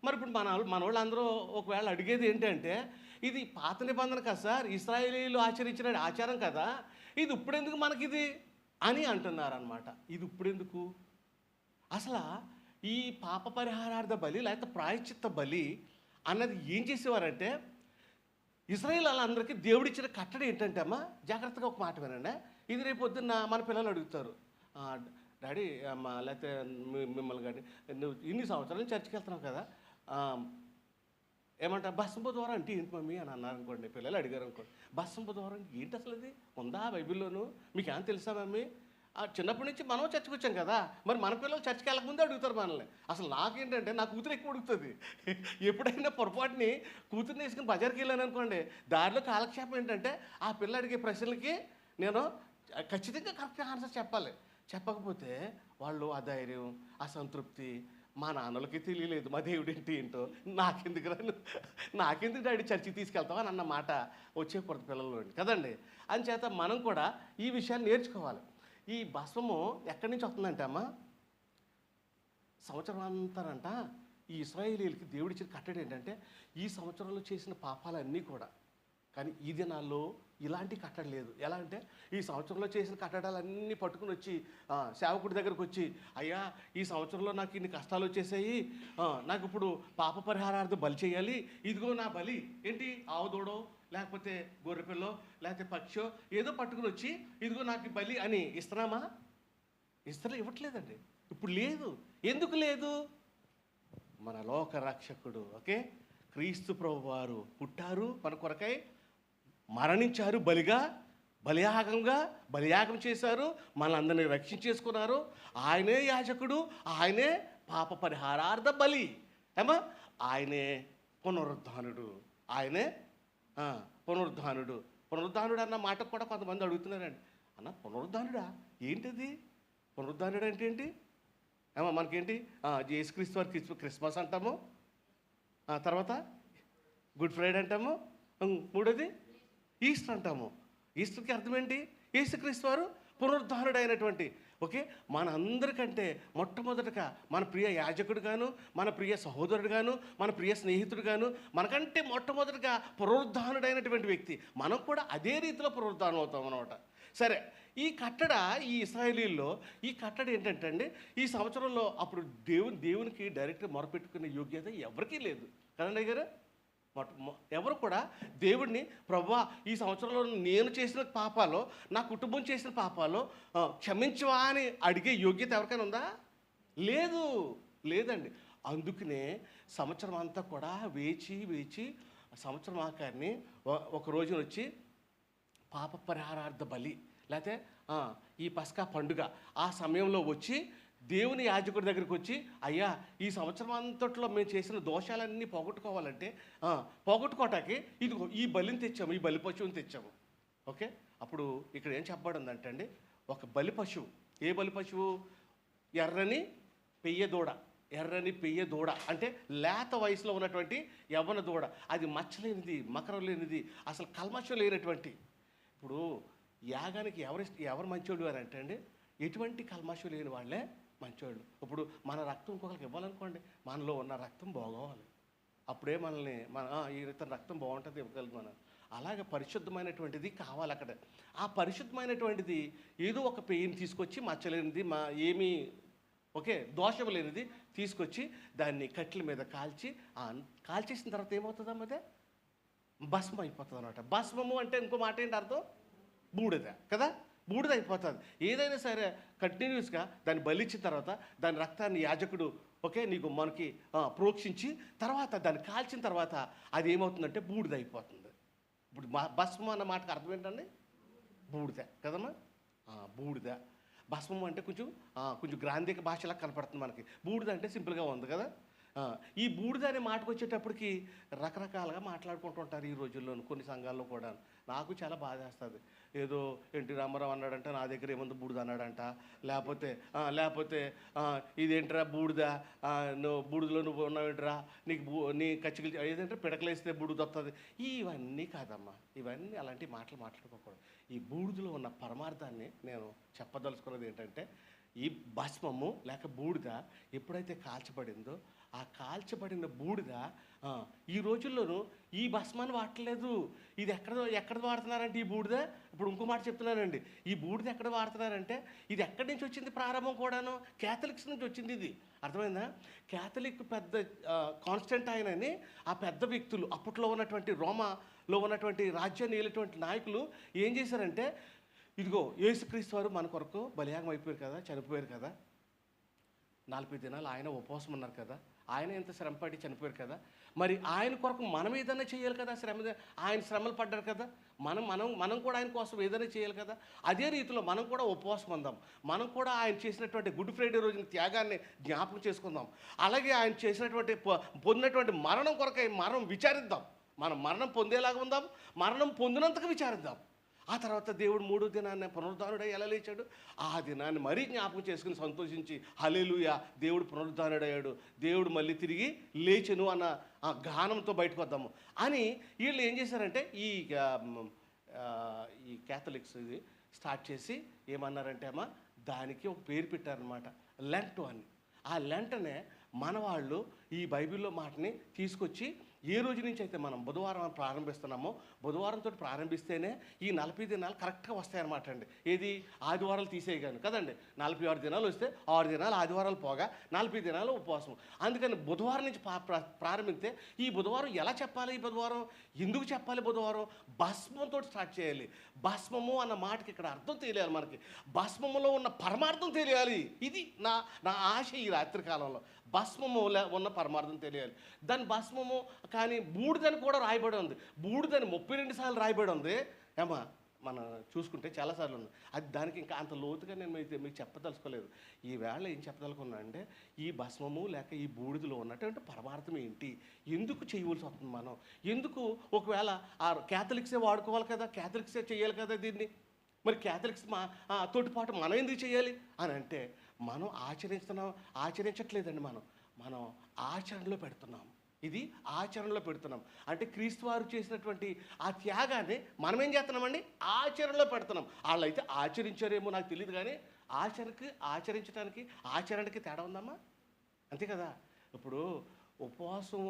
మరి ఇప్పుడు మన వాళ్ళందరూ ఒకవేళ అడిగేది ఏంటంటే, ఇది పాత నిబంధన కదా సార్, ఇశ్రాయేలీలు ఆచరించిన ఆచారం కదా, ఇది ఇప్పుడెందుకు మనకిది అని అంటున్నారనమాట. ఇది ఇప్పుడెందుకు? అసలు ఈ పాప పరిహారార్థ బలి లేకపోతే ప్రాయశ్చిత్త బలి అన్నది ఏం చేసేవారంటే, ఇశ్రాయేల్ వాళ్ళందరికీ దేవుడిచ్చిన కట్టడి ఏంటంటే అమ్మా, జాగ్రత్తగా ఒక మాట వినండి. ఇది రేపు పొద్దున్న మన పిల్లలు అడుగుతారు, డాడీ అమ్మ లేకపోతే మిమ్మల్ని కానీ నువ్వు ఇన్ని సంవత్సరాలు చర్చికి వెళ్తున్నావు కదా, ఏమంటారు భస్మ బుధవారం అంటే ఏంటి మమ్మీ అని అన్నారు అనుకోండి, పిల్లలు అడిగారు అనుకోండి, భస్మ బుధవారం ఏంటి అసలు అది ఉందా బైబిల్లోనూ, మీకు ఏమైనా తెలుసా మమ్మీ? చిన్నప్పటి నుంచి మనం చర్చకు వచ్చాం కదా, మరి మన పిల్లలు చర్చకి వెళ్ళకముందే అడుగుతారు మనల్ని. అసలు నాకేంటంటే నా కూతురు ఎక్కువ అడుగుతుంది. ఎప్పుడైనా పొరపాటుని కూతురుని వేసుకుని బజార్కి వెళ్ళాను అనుకోండి, దారిలో కాలక్షేపం ఏంటంటే ఆ పిల్ల అడిగే ప్రశ్నలకి నేను ఖచ్చితంగా కరెక్ట్ ఆన్సర్ చెప్పాలి. చెప్పకపోతే వాళ్ళు అధైర్యం, అసంతృప్తి, మా నాన్నలకి తెలియలేదు మా దేవుడు ఏంటో, నాకెందుకు డాడీ చర్చికి తీసుకెళ్తావా అని అన్న మాట వచ్చేకూడదు పిల్లలు కదండి. అంచేత మనం కూడా ఈ విషయాన్ని నేర్చుకోవాలి. ఈ భస్మము ఎక్కడి నుంచి వస్తుందంటే అమ్మ, సంవత్సరం అంతానంట ఈ ఇశ్రాయేలీయులకి దేవుడిచ్చిన కట్టడి ఏంటంటే ఈ సంవత్సరంలో చేసిన పాపాలన్నీ కూడా. కానీ ఈ దినాల్లో ఇలాంటి కట్టడి లేదు. ఎలా అంటే ఈ సంవత్సరంలో చేసిన కట్టడాలన్నీ పట్టుకుని వచ్చి సేవకుడి దగ్గరకు వచ్చి, అయ్యా ఈ సంవత్సరంలో నాకు ఇన్ని కష్టాలు వచ్చేసాయి, నాకు ఇప్పుడు పాప పరిహారార్థం బలి చేయాలి, ఇదిగో నా బలి ఏంటి ఆవుదోడో లేకపోతే గొర్రెపిల్లో లేకపోతే పక్షో ఏదో పట్టుకుని వచ్చి ఇదిగో నాకు బలి అని ఇస్తున్నామా? ఇవ్వట్లేదండి. ఇప్పుడు లేదు. ఎందుకు లేదు? మన లోక రక్షకుడు ఓకే క్రీస్తు ప్రభు వారు పుట్టారు, మన కొరకై మరణించారు, బలియాగం చేశారు, మనందరినీ రక్షించేసుకున్నారు. ఆయనే యాజకుడు, ఆయనే పాప పరిహారార్థ బలి, ఏమా ఆయనే పునరుద్ధానుడు, ఆయనే పునరుద్ధానుడు. పునరుద్ధానుడు అన్న మాట కూడా కొంతమంది అడుగుతున్నారండి. అన్న పునరుద్ధానుడా ఏంటిది? పునరుద్ధానుడు అంటే ఏంటి? మనకేంటి యేసుక్రీస్తు వారి క్రిస్మస్ అంటాము, తర్వాత గుడ్ ఫ్రైడే అంటాము, మూడోది ఈస్టర్ అంటాము. ఈస్టర్కి అర్థం ఏంటి? యేసుక్రీస్తు వారు పునరుద్ధానుడు అయినటువంటి మన అందరికంటే మొట్టమొదటగా మన ప్రియ యాజకుడు గాను, మన ప్రియ సహోదరుడు గాను, మన ప్రియ స్నేహితుడు గాను, మనకంటే మొట్టమొదటిగా పునరుద్ధానుడైనటువంటి వ్యక్తి. మనం కూడా అదే రీతిలో పునరుద్ధానం అవుతాం అన్నమాట. సరే, ఈ కట్టడ ఈ ఇశ్రాయేలీల్లో ఈ కట్టడ ఏంటంటే అండి, ఈ సంవత్సరంలో అప్పుడు దేవునికి డైరెక్ట్గా మొరపెట్టుకునే యోగ్యత ఎవరికీ లేదు కదండి గారు. ఎవరు కూడా దేవుడిని ప్రభువా ఈ సంవత్సరంలో నేను చేసిన పాపాలు, నా కుటుంబం చేసిన పాపాలు క్షమించవా అని అడిగే యోగ్యత ఎవరికైనా ఉందా? లేదండి. అందుకనే సంవత్సరం అంతా కూడా వేచి సంవత్సరం ఆఖరిని ఒక రోజున వచ్చి పాప పరిహారార్థ బలి, లేకపోతే ఈ పస్కా పండుగ ఆ సమయంలో వచ్చి దేవుని యాజకుడి దగ్గరికి వచ్చి, అయ్యా ఈ సంవత్సరం అంతట్లో మేము చేసిన దోషాలన్నీ పోగొట్టుకోవాలంటే పోగొట్టుకోవటానికి ఇదిగో ఈ బలిని తెచ్చాము, ఈ బలి పశువుని తెచ్చాము. అప్పుడు ఇక్కడ ఏం చెప్పబడిందంటే అండి, ఒక బలి పశువు. ఏ బలి పశువు? ఎర్రని పెయ్య దూడ అంటే లేత వయసులో ఉన్నటువంటి యవ్వన దూడ. అది మచ్చలేనిది, మకరం లేనిది, అసలు కల్మషం లేనటువంటి. ఇప్పుడు యాగానికి ఎవరు మంచోళ్ళు అని అంటే అండి, ఎటువంటి కల్మషం లేని వాళ్ళే మంచోళ్ళు. ఇప్పుడు మన రక్తం ఇంకొకరికి ఇవ్వాలనుకోండి, మనలో ఉన్న రక్తం బాగోవాలి, అప్పుడే మనల్ని ఇతని రక్తం బాగుంటుంది ఇవ్వగలదు మనం. అలాగే పరిశుద్ధమైనటువంటిది కావాలి అక్కడ. ఆ పరిశుద్ధమైనటువంటిది ఏదో ఒక పెయిన్ తీసుకొచ్చి మచ్చలేనిది ఏమీ దోషం లేనిది తీసుకొచ్చి దాన్ని కట్టెల మీద కాల్చేసిన తర్వాత ఏమవుతుందమ్మా? అదే భస్మం అయిపోతుంది అన్నమాట. భస్మము అంటే ఇంకో మాట ఏంటి అర్థం? బూడిద కదా. బూడిద అయిపోతుంది. ఏదైనా సరే కంటిన్యూస్గా దాన్ని బలిచ్చిన తర్వాత దాని రక్తాన్ని యాజకుడు మనకి ప్రోక్షించి తర్వాత దాన్ని కాల్చిన తర్వాత అది ఏమవుతుందంటే బూడిద అయిపోతుంది. ఇప్పుడు భస్మం అన్న మాటకు అర్థం ఏంటండి? బూడిద కదమ్మా. బూడిద. భస్మం అంటే కొంచెం గ్రాంధిక భాషలా కనపడుతుంది మనకి. బూడిద అంటే సింపుల్గా ఉంది కదా. ఈ బూడిద అనే మాటకు వచ్చేటప్పటికి రకరకాలుగా మాట్లాడుకుంటూ ఉంటారు ఈ రోజుల్లో కొన్ని సంఘాల్లో కూడా. నాకు చాలా బాధ వేస్తుంది. ఏదో ఎన్టీ రామారావు అన్నాడంట, నా దగ్గర ఏముంది బూడిద అన్నాడంట, లేకపోతే ఇదేంట్రా బూడిద, బూడిదలో నువ్వు ఉన్నావేంట్రా, నీ కచ్చికలు ఏదంటే పిడకలేస్తే బూడిద వస్తుంది. ఇవన్నీ కాదమ్మా, ఇవన్నీ అలాంటి మాటలు మాట్లాడుకోకూడదు. ఈ బూడిదలో ఉన్న పరమార్థాన్ని నేను చెప్పదలుచుకున్నది ఏంటంటే, ఈ భస్మము లేక బూడిద ఎప్పుడైతే కాల్చబడిందో ఆ కాల్చబడిన బూడిద ఈ రోజుల్లోనూ ఈ భస్మాన్ని వాడట్లేదు. ఇది ఎక్కడ వాడుతున్నారంటే ఈ బూడిద, ఇప్పుడు ఇంకో మాట చెప్తున్నానండి, ఈ బూడిద ఎక్కడ వాడుతున్నారంటే ఇది ఎక్కడి నుంచి వచ్చింది? ప్రారంభం కూడాను క్యాథలిక్స్ నుంచి వచ్చింది. ఇది అర్థమైందా? క్యాథలిక్ పెద్ద కాన్స్టంటైన్ ఆ పెద్ద వ్యక్తులు, అప్పట్లో ఉన్నటువంటి రోమాలో ఉన్నటువంటి రాజ్యాన్ని ఏలేటువంటి నాయకులు ఏం చేశారంటే, ఇదిగో యేసుక్రీస్తు వారు మన కొరకు బలియాగం అయిపోయారు కదా, చనిపోయారు కదా, 40 దినాలు ఆయన ఉపవాసం ఉన్నారు కదా, ఆయన ఎంత శ్రమపడి చనిపోయారు కదా, మరి ఆయన కొరకు మనం ఏదైనా చేయాలి కదా. ఆయన శ్రమలు పడ్డారు కదా, మనం కూడా ఆయన కోసం ఏదైనా చేయాలి కదా. అదే రీతిలో మనం కూడా ఉపవాసం ఉందాం. మనం కూడా ఆయన చేసినటువంటి గుడ్ ఫ్రైడే రోజున త్యాగాన్ని జ్ఞాపకం చేసుకుందాం. అలాగే ఆయన చేసినటువంటి పొందినటువంటి మరణం కొరకై మనం విచారిద్దాం. మనం మరణం పొందేలాగా ఉందాం, మరణం పొందినంతగా విచారిద్దాం. ఆ తర్వాత దేవుడు 3వ దినాన్ని పునరుద్ధానుడై ఎలా లేచాడు, ఆ దినాన్ని మరీ జ్ఞాపకం చేసుకుని సంతోషించి హల్లెలూయా దేవుడు పునరుద్ధానుడయ్యాడు, దేవుడు మళ్ళీ తిరిగి లేచెను అన్న ఆ గానంతో బయటకు వద్దాము అని వీళ్ళు ఏం చేశారంటే ఈ క్యాథలిక్స్ ఇది స్టార్ట్ చేసి ఏమన్నారంటే అమ్మ దానికి ఒక పేరు పెట్టారనమాట, లెంట్ అని. ఆ లెంటనే మన వాళ్ళు ఈ బైబిల్లో మాటని తీసుకొచ్చి ఏ రోజు నుంచి అయితే మనం బుధవారం ప్రారంభిస్తున్నామో బుధవారంతో ప్రారంభిస్తేనే ఈ 40 దినాలు కరెక్ట్గా వస్తాయన్నమాట అండి. ఏది ఆదివారాలు తీసేయగాను కదండి. 46 దినాలు వస్తే 6 దినాలు ఆదివారాలు పోగా 40 దినాలు ఉపవాసం. అందుకని బుధవారం నుంచి ప్రారంభిస్తే ఈ బుధవారం ఎలా చెప్పాలి, ఈ బుధవారం ఎందుకు చెప్పాలి, బుధవారం భస్మంతో స్టార్ట్ చేయాలి. భస్మము అన్న మాటకి ఇక్కడ అర్థం తెలియాలి మనకి, భస్మములో ఉన్న పరమార్థం తెలియాలి. ఇది నా ఆశ ఈ రాత్రి కాలంలో. భస్మము ఉన్న పరమార్థం తెలియాలి. దాని భస్మము కానీ బూడిదని కూడా రాయబడి ఉంది. బూడిదని 32 సార్లు రాయబడి ఉంది. ఏమా మనం చూసుకుంటే చాలాసార్లు ఉంది. అది దానికి ఇంకా అంత లోతుగా నేను మీకు చెప్పదలుచుకోలేదు. ఈవేళ ఏం చెప్పదలుచుకున్నా అంటే ఈ భస్మము లేక ఈ బూడిదలో ఉన్నటువంటి పరమార్థం ఏంటి, ఎందుకు చేయవలసి వస్తుంది మనం, ఎందుకు ఒకవేళ ఆ క్యాథలిక్సే వాడుకోవాలి కదా, క్యాథలిక్సే చేయాలి కదా దీన్ని, మరి క్యాథలిక్స్ తోటిపాటు మనం ఎందుకు చేయాలి అని అంటే మనం ఆచరించట్లేదండి. మనం ఆచరణలో పెడుతున్నాం. ఇది ఆచరణలో పెడుతున్నాం అంటే క్రీస్తు వారు చేసినటువంటి ఆ త్యాగాన్ని మనం ఏం చేస్తున్నామండి, ఆచరణలో పెడుతున్నాం. వాళ్ళైతే ఆచరించారేమో నాకు తెలియదు, కానీ ఆచరణకి తేడా ఉందమ్మా, అంతే కదా. ఇప్పుడు ఉపవాసం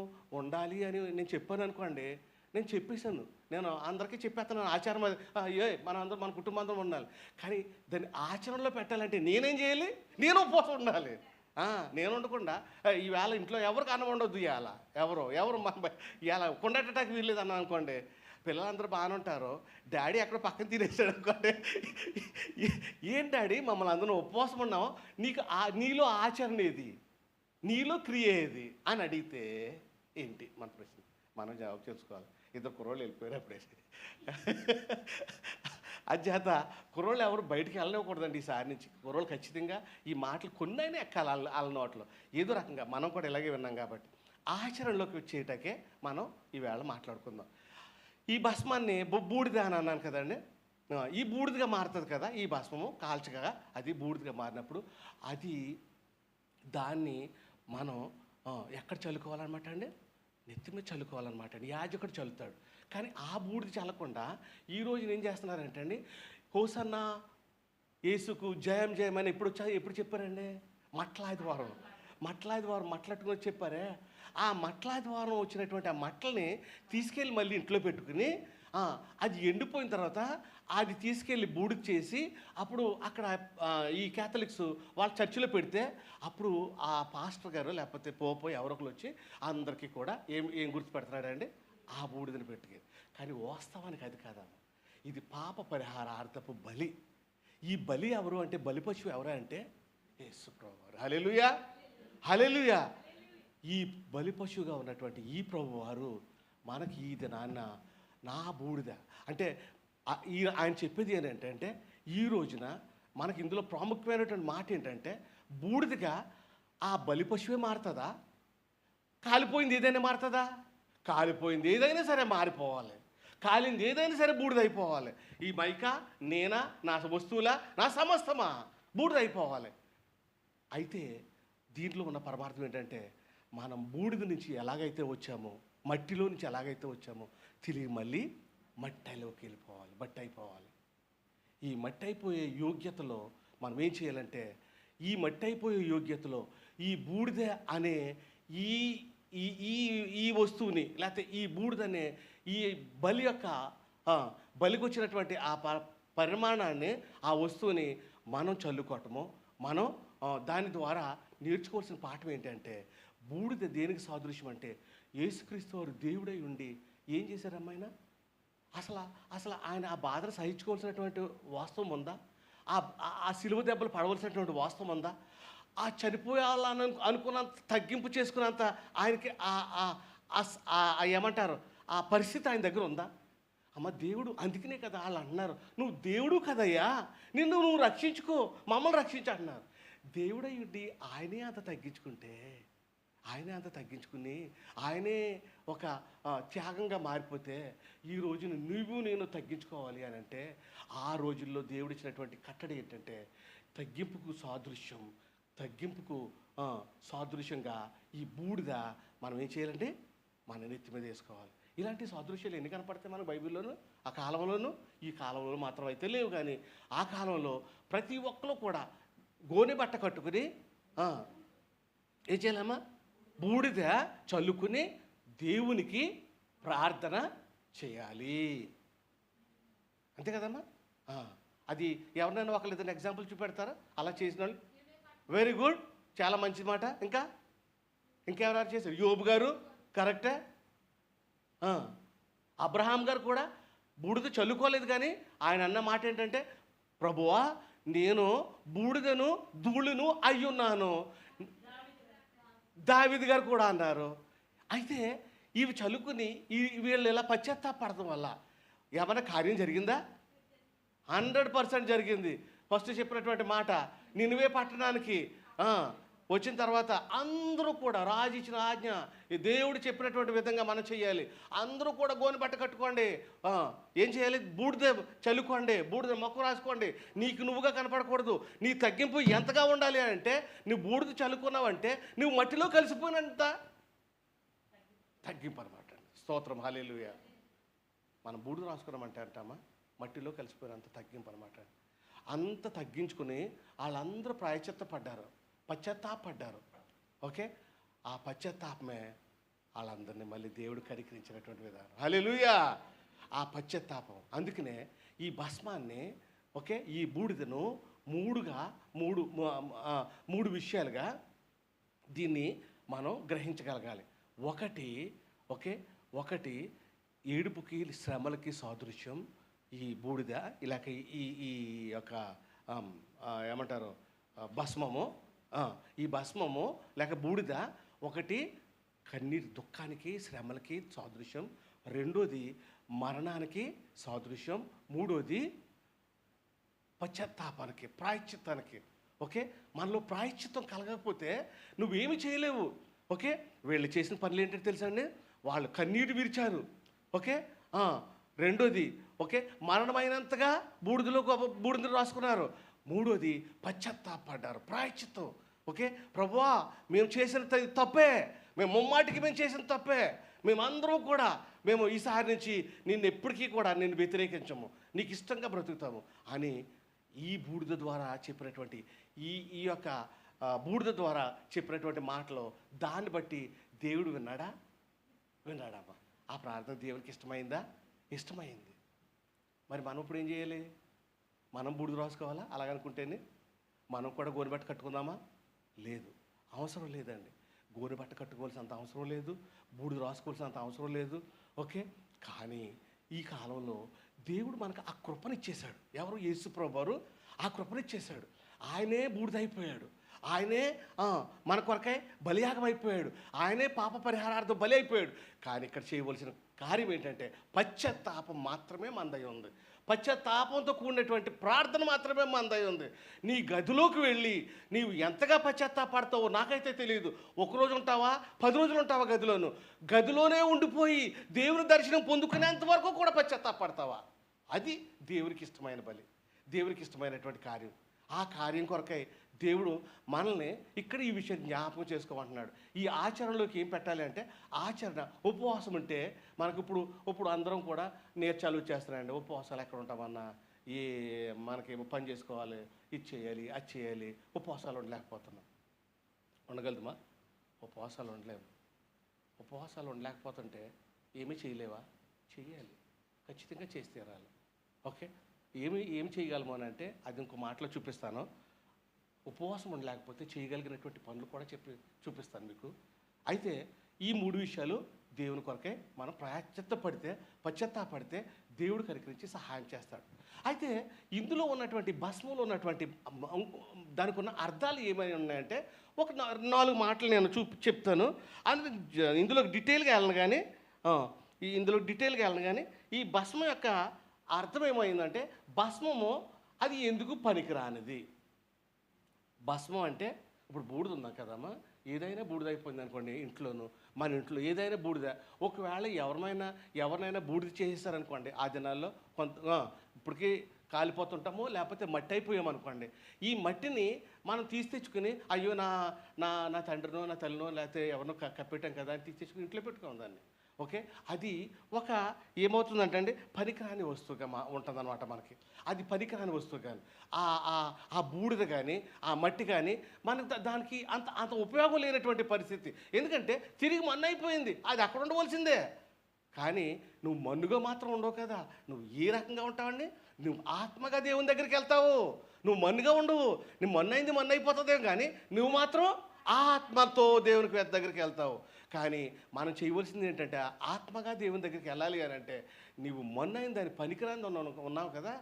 ఉండాలి అని నేను చెప్పాను అనుకోండి, నేను చెప్పేశాను, నేను అందరికీ చెప్పేస్తున్నాను ఆచారం అది, మన కుటుంబం అందరం ఉండాలి. కానీ దాన్ని ఆచరణలో పెట్టాలంటే నేనేం చేయాలి, నేను ఉపవాసం ఉండాలి. నేను ఉండకుండా ఈవేళ ఇంట్లో ఎవరికి అన్నం ఉండొద్దు, ఎవరు ఇవాళ కొండటానికి వీల్లేదు అన్నాం అనుకోండి, పిల్లలందరూ బాగానే ఉంటారు, డాడీ ఎక్కడ పక్కన తినేసాడు అనుకోండి, ఏం డాడీ మమ్మల్ని అందరూ ఉపవాసం ఉన్నాము, నీలో ఆచరణ ఏది, నీలో క్రియ ఏది అని అడిగితే ఏంటి మన ప్రశ్న, మనం జవాబు చేసుకోవాలి. ఇద్దరు కుర్రోళ్ళు వెళ్ళిపోయారు అప్పుడే. అధ్యాత కుర్రోళ్ళు ఎవరు బయటికి వెళ్ళనివ్వకూడదండి ఈసారి నుంచి. కుర్రోళ్ళు ఖచ్చితంగా ఈ మాటలు కొన్ని అయినా ఎక్కాలి వాళ్ళ నోట్లో, ఏదో రకంగా. మనం కూడా ఇలాగే విన్నాం కాబట్టి ఆచరణలోకి వచ్చేటకే మనం ఈవేళ మాట్లాడుకుందాం. ఈ భస్మాన్ని బూడిద అని అన్నాను కదండి, ఈ బూడిదగా మారుతుంది కదా ఈ భస్మము, కాల్చగా అది బూడిదగా మారినప్పుడు దాన్ని మనం ఎక్కడ చల్లుకోవాలన్నమాట అండి, నెత్తి మీద చల్లుకోవాలన్నమాట అండి. యాజకుడు చల్లుతాడు. కానీ ఆ బూడిద చల్లకుండా ఈరోజు ఏం చేస్తున్నారంటే అండి, హోసన్నా యేసుకు జయం జయం అని ఎప్పుడు చెప్పారండి, మట్లాదివారం మట్లట్టుకుని చెప్పారే. ఆ మట్లాదివారం వచ్చినటువంటి ఆ మట్టల్ని తీసుకెళ్ళి మళ్ళీ ఇంట్లో పెట్టుకుని అది ఎండిపోయిన తర్వాత అది తీసుకెళ్ళి బూడిద చేసి అప్పుడు అక్కడ ఈ క్యాథలిక్స్ వాళ్ళ చర్చిలో పెడితే అప్పుడు ఆ పాస్టర్ గారు లేకపోతే పోపో ఎవరొకరు వచ్చి అందరికీ కూడా ఏం గుర్తుపెడుతున్నాడండి, ఆ బూడిదని పెట్టుకు. కానీ వాస్తవానికి అది కాదమ్మా, ఇది పాప పరిహారార్థపు బలి. ఈ బలి ఎవరు అంటే, బలి పశువు ఎవరు అంటే యేసు ప్రభువారు. హల్లెలూయా హల్లెలూయా. ఈ బలి పశువుగా ఉన్నటువంటి ఈ ప్రభువారు మనకి ఈ దినాన్న నా బూడిద అంటే ఆయన చెప్పేది ఏంటంటే, ఈ రోజున మనకి ఇందులో ప్రాముఖ్యమైనటువంటి మాట ఏంటంటే, బూడిదగా ఆ బలి పశువే మారుతుందా, కాలిపోయింది ఏదైనా మారుతుందా? కాలిపోయింది ఏదైనా సరే మారిపోవాలి, కాలింది ఏదైనా సరే బూడిదైపోవాలి. ఈ మైకా నేనా, నా వస్తువులా, నా సమస్తమా బూడిదైపోవాలి. అయితే దీంట్లో ఉన్న పరమార్థం ఏంటంటే, మనం బూడిద నుంచి ఎలాగైతే వచ్చామో, మట్టిలో నుంచి ఎలాగైతే వచ్చామో తిరిగి మళ్ళీ మట్టిలోకి వెళ్ళిపోవాలి, మట్టి అయిపోవాలి. ఈ మట్టి అయిపోయే యోగ్యతలో మనం ఏం చేయాలంటే, ఈ మట్టి అయిపోయే యోగ్యతలో ఈ బూడిద అనే ఈ ఈ ఈ ఈ వస్తువుని లేకపోతే ఈ బూడిదనే ఈ బలి యొక్క బలికి వచ్చినటువంటి ఆ పరిమాణాన్ని, ఆ వస్తువుని మనం చల్లుకోవటము, మనం దాని ద్వారా నేర్చుకోవాల్సిన పాఠం ఏంటంటే, బూడిద దేనికి సాదృశ్యం అంటే, యేసుక్రీస్తు వారు దేవుడై ఉండి ఏం చేశారమ్మాయినా, అసలు ఆయన ఆ బాధను సహించుకోవాల్సినటువంటి వాస్తవం ఉందా, ఆ సిలువ దెబ్బలు పడవలసినటువంటి వాస్తవం ఉందా, ఆ చనిపోయాలని అనుకున్నంత తగ్గింపు చేసుకున్నంత ఆయనకి ఏమంటారు ఆ పరిస్థితి ఆయన దగ్గర ఉందా? అమ్మ దేవుడు, అందుకనే కదా వాళ్ళు అంటున్నారు, నువ్వు దేవుడు కదయ్యా, నువ్వు రక్షించుకో, మమ్మల్ని రక్షించు అంటున్నారు. దేవుడయ్యుండి ఆయనే అంత తగ్గించుకుని ఆయనే ఒక త్యాగంగా మారిపోతే ఈ రోజున నువ్వు నేను తగ్గించుకోవాలి అని అంటే, ఆ రోజుల్లో దేవుడు ఇచ్చినటువంటి కట్టడి ఏంటంటే, తగ్గింపుకు సాదృశ్యంగా ఈ బూడిద మనం ఏం చేయాలంటే మన నెత్తి మీద వేసుకోవాలి. ఇలాంటి సాదృశ్యాలు ఎన్ని కనపడతాయి మన బైబిల్లోనూ, ఆ కాలంలోనూ. ఈ కాలంలో మాత్రం అయితే లేవు, కానీ ఆ కాలంలో ప్రతి ఒక్కరు కూడా గోనె బట్ట కట్టుకుని ఏం చేయాలమ్మా, బూడిద చల్లుకుని దేవునికి ప్రార్థన చేయాలి, అంతే కదమ్మా. అది ఎవరినైనా ఒకళ్ళు ఏదైనా ఎగ్జాంపుల్ చూపెడతారా అలా చేసిన వాళ్ళు? వెరీ గుడ్, చాలా మంచి మాట. ఇంకెవరు చేశారు? యోబు గారు కరెక్టే. అబ్రహాం గారు కూడా బూడిద చల్లుకోలేదు, కానీ ఆయన అన్న మాట ఏంటంటే, ప్రభువా నేను బూడిదను ధూళిను అయ్యున్నాను. దావీదు గారు కూడా అన్నారు. అయితే ఇవి చల్లుకుని వీళ్ళు ఇలా పశ్చాత్తాపడటం వల్ల ఏమైనా కార్యం జరిగిందా? 100% జరిగింది. ఫస్ట్ చెప్పినటువంటి మాట, నినివే పట్టణానికి వచ్చిన తర్వాత అందరూ కూడా రాజు ఇచ్చిన ఆజ్ఞ, ఈ దేవుడు చెప్పినటువంటి విధంగా మనం చేయాలి. అందరూ కూడా గోనె బట్ట కట్టుకోండి, ఏం చేయాలి, బూడిద చల్లుకోండి, బూడిద మొక్క రాసుకోండి. నీకు నువ్వుగా కనపడకూడదు. నీ తగ్గింపు ఎంతగా ఉండాలి అంటే, నువ్వు బూడిద చల్లుకున్నావంటే నువ్వు మట్టిలో కలిసిపోయినంత తగ్గింపు అనమాట. స్తోత్రం, హల్లెలూయా. మనం బూడిద రాసుకున్నామంటే అంటామా, మట్టిలో కలిసిపోయినంత తగ్గింపు అనమాట. అంత తగ్గించుకుని వాళ్ళందరూ ప్రాయశ్చిత్తపడ్డారు, పశ్చాత్తాపడ్డారు. ఓకే, ఆ పశ్చాత్తాపమే వాళ్ళందరినీ మళ్ళీ దేవుడు కనికరించినటువంటి విధానం. హల్లెలూయా. ఆ పశ్చాత్తాపం, అందుకనే ఈ భస్మాన్ని, ఓకే, ఈ బూడిదను మూడు విషయాలుగా దీన్ని మనం గ్రహించగలగాలి. ఒకటి ఏడుపుకి శ్రమలకి సాదృశ్యం ఈ బూడిద, ఇలాగ ఈ యొక్క ఏమంటారు భస్మము. ఈ భస్మము లేక బూడిద ఒకటి కన్నీరు, దుఃఖానికి శ్రమలకి సాదృశ్యం. రెండోది మరణానికి సాదృశ్యం. మూడోది పశ్చాత్తాపానికి, ప్రాయశ్చిత్తానికి. ఓకే, మనలో ప్రాయశ్చిత్తం కలగకపోతే నువ్వేమి చేయలేవు. ఓకే, వీళ్ళు చేసిన పనులు ఏంటంటే తెలుసా అండి, వాళ్ళు కన్నీరు విరిచారు. ఓకే, రెండోది ఓకే మరణమైనంతగా బూడిదలో రాసుకున్నారు. మూడోది పశ్చాత్తాపడ్డారు, ప్రాయశ్చిత్తం. ఓకే, ప్రభువా మేము చేసిన తప్పే, మేము ముమ్మాటికి మేము చేసిన తప్పే, మేమందరం కూడా మేము ఈసారి నుంచి నిన్ను ఎప్పటికీ కూడా నిన్ను వ్యతిరేకించము, నీకు ఇష్టంగా బ్రతుకుతాము అని ఈ బూడిద ద్వారా చెప్పినటువంటి ఈ యొక్క బూడిద ద్వారా చెప్పినటువంటి మాటలు, దాన్ని బట్టి దేవుడు విన్నాడమ్మా. ఆ ప్రార్థన దేవునికి ఇష్టమైంది. మరి మనం ఇప్పుడు ఏం చేయాలి? మనం బూడిద రాసుకోవాలా? అలాగనుకుంటేనే మనం కూడా గోనెబట్ట కట్టుకుందామా? లేదు, అవసరం లేదండి. గోనెబట్ట కట్టుకోవాల్సినంత అవసరం లేదు, బూడిద రాసుకోవాల్సినంత అవసరం లేదు. ఓకే, కానీ ఈ కాలంలో దేవుడు మనకు ఆ కృపనిచ్చేశాడు. ఎవరు? యేసు ప్రభువారు ఆ కృపనిచ్చేశాడు. ఆయనే బూడిదైపోయాడు, ఆయనే మన కొరకై బలియాగం అయిపోయాడు, ఆయనే పాప పరిహారార్థం బలి అయిపోయాడు. కానీ ఇక్కడ చేయవలసిన కార్యం ఏంటంటే పశ్చాత్తాపం మాత్రమే మందై ఉంది. పశ్చాత్తాపంతో కూడినటువంటి ప్రార్థన మాత్రమే మందై ఉంది. నీ గదిలోకి వెళ్ళి నీవు ఎంతగా పశ్చాత్తాపడతావో నాకైతే తెలియదు. ఒకరోజు ఉంటావా, 10 రోజులు ఉంటావా గదిలోనే ఉండిపోయి దేవుని దర్శనం పొందుకునేంత వరకు కూడా పశ్చాత్తాపడతావా? అది దేవునికి ఇష్టమైన బలి, దేవునికి ఇష్టమైనటువంటి కార్యం. ఆ కార్యం కొరకై దేవుడు మనల్ని ఇక్కడ ఈ విషయం జ్ఞాపకం చేసుకోమంటున్నాడు. ఈ ఆచరణలోకి ఏం పెట్టాలి అంటే, ఆచరణ, ఉపవాసం అంటే మనకు ఇప్పుడు అందరం కూడా నేర్చాలు చేస్తున్నాయండి. ఉపవాసాలు ఎక్కడ ఉంటామన్నా, మనకేమో పని చేసుకోవాలి, ఇది చేయాలి, అది చేయాలి, ఉపవాసాలు ఉండలేకపోతున్నాం. ఉండగలుగుతామా? ఉపవాసాలు ఉండలేము. ఉపవాసాలు ఉండలేకపోతుంటే ఏమీ చేయలేవా? చెయ్యాలి, ఖచ్చితంగా చేసి తీరాలి. ఓకే, ఏం చేయగలము అని అంటే అది ఇంకో మాటలో చూపిస్తాను. ఉపవాసం ఉండలేకపోతే చేయగలిగినటువంటి పనులు కూడా చూపిస్తాను మీకు. అయితే ఈ 3 విషయాలు దేవుని కొరకే మనం పశ్చాత్తాపడితే దేవుడు కనికరించి సహాయం చేస్తాడు. అయితే ఇందులో ఉన్నటువంటి భస్మంలో ఉన్నటువంటి దానికి ఉన్న అర్థాలు ఏమైనా ఉన్నాయంటే ఒక 4 మాటలు నేను చెప్తాను. ఇందులో డీటెయిల్గా వెళ్ళను కానీ ఈ భస్మం యొక్క అర్థం ఏమైందంటే, భస్మము అది ఎందుకు పనికిరానిది. భస్మం అంటే ఇప్పుడు బూడిద ఉందా కదమ్మా, ఏదైనా బూడిద అయిపోయింది అనుకోండి, మన ఇంట్లో ఏదైనా బూడిద. ఒకవేళ ఎవరినైనా బూడిద చేసేసారనుకోండి, ఆ దినాల్లో ఇప్పటికీ కాలిపోతుంటామో లేకపోతే మట్టి అయిపోయామనుకోండి, ఈ మట్టిని మనం తెచ్చుకుని అయ్యో నా తండ్రినో నా తల్లినో లేకపోతే ఎవరినో కప్పెట్టాం కదా అని తెచ్చుకుని ఇంట్లో పెట్టుకోం దాన్ని. ఓకే, అది ఏమవుతుందంటే అండి, పనికిరాని వస్తువుగా ఉంటుందన్నమాట మనకి. అది పనికిరాని వస్తువు కానీ ఆ బూడిద కానీ ఆ మట్టి కానీ మనకు దానికి అంత ఉపయోగం లేనటువంటి పరిస్థితి. ఎందుకంటే తిరిగి మన్ను అయిపోయింది, అది అక్కడ ఉండవలసిందే. కానీ నువ్వు మన్నుగా మాత్రం ఉండవు కదా. నువ్వు ఏ రకంగా ఉంటావండి? నువ్వు ఆత్మగా దేవుని దగ్గరికి వెళ్తావు. నువ్వు మన్నుగా ఉండవు. నువ్వు మన్ను అయిపోతుందేమో కానీ నువ్వు మాత్రం ఆత్మతో దేవునికి దగ్గరికి వెళ్తావు. కానీ మనం చేయవలసింది ఏంటంటే ఆత్మగా దేవుని దగ్గరికి వెళ్ళాలి అని అంటే నువ్వు మొన్నైన దాని పనికిరాని ఉన్నావు కదా.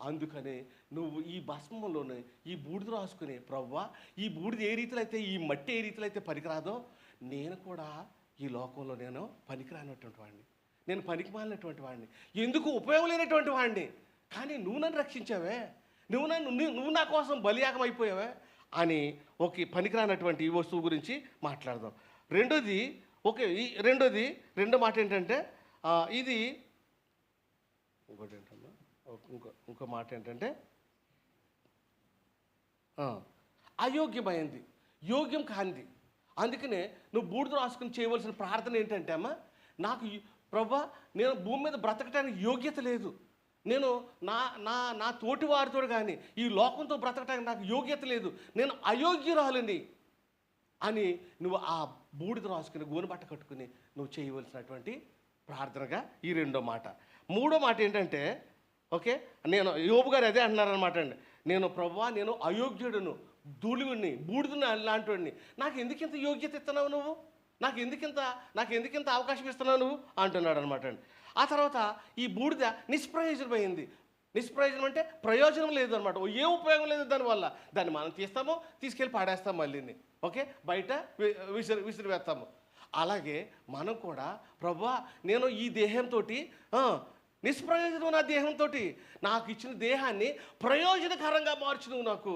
అందుకని నువ్వు ఈ భస్మంలోనే ఈ బూడిద రాసుకుని, ప్రభువా ఈ బూడిద ఏ రీతిలో అయితే, ఈ మట్టి ఏ రీతిలో అయితే పనికిరాదో, నేను కూడా ఈ లోకంలో నేను పనికిరానటువంటి వాడిని, నేను పనికిమాలినటువంటి వాడిని, ఎందుకు ఉపయోగం లేనటువంటి వాడిని. కానీ నువ్వు నన్ను రక్షించావే, నువ్వు నా కోసం బలియాగం అయిపోయావే అని ఒక పనికిరానటువంటి ఈ వస్తువు గురించి మాట్లాడదాం. రెండో మాట ఏంటంటే ఇది ఇంకోటి ఏంటమ్మా, ఇంకో మాట ఏంటంటే అయోగ్యమైంది, యోగ్యం కానిది. అందుకనే నువ్వు బూడిద రాసుకుని చేయవలసిన ప్రార్థన ఏంటంటే అమ్మా, నాకు ప్రభా నేను భూమి మీద బ్రతకటానికి యోగ్యత లేదు, నేను నా తోటి వారితో కానీ ఈ లోకంతో బ్రతకటానికి నాకు యోగ్యత లేదు, నేను అయోగ్యురాలని అని నువ్వు ఆ బూడిద రాసుకుని గోనెబట్ట కట్టుకుని నువ్వు చేయవలసినటువంటి ప్రార్థనగా ఈ రెండో మాట. మూడో మాట ఏంటంటే ఓకే, నేను యోబు గారు అదే అంటున్నారనమాట అండి, నేను ప్రభువా నేను అయోగ్యుడును, ధూళిని బూడిదని అలాంటివాడిని, నాకు ఎందుకింత యోగ్యత ఇస్తున్నావు నువ్వు, నాకు ఎందుకింత అవకాశం ఇస్తున్నావు నువ్వు అంటున్నాడు అనమాట అండి. ఆ తర్వాత ఈ బూడిద నిష్ప్రయోజనమైంది. నిష్ప్రయోజనం అంటే ప్రయోజనం లేదు అనమాట, ఏ ఉపయోగం లేదు దానివల్ల. దాన్ని మనం తీసుకెళ్ళి పాడేస్తాం, మళ్ళీని ఓకే బయట విసిరివేస్తాము. అలాగే మనం కూడా ప్రభువా నేను ఈ దేహంతో నిష్ప్రయోజనం, నా దేహంతో నాకు ఇచ్చిన దేహాన్ని ప్రయోజనకరంగా మార్చు నువ్వు నాకు.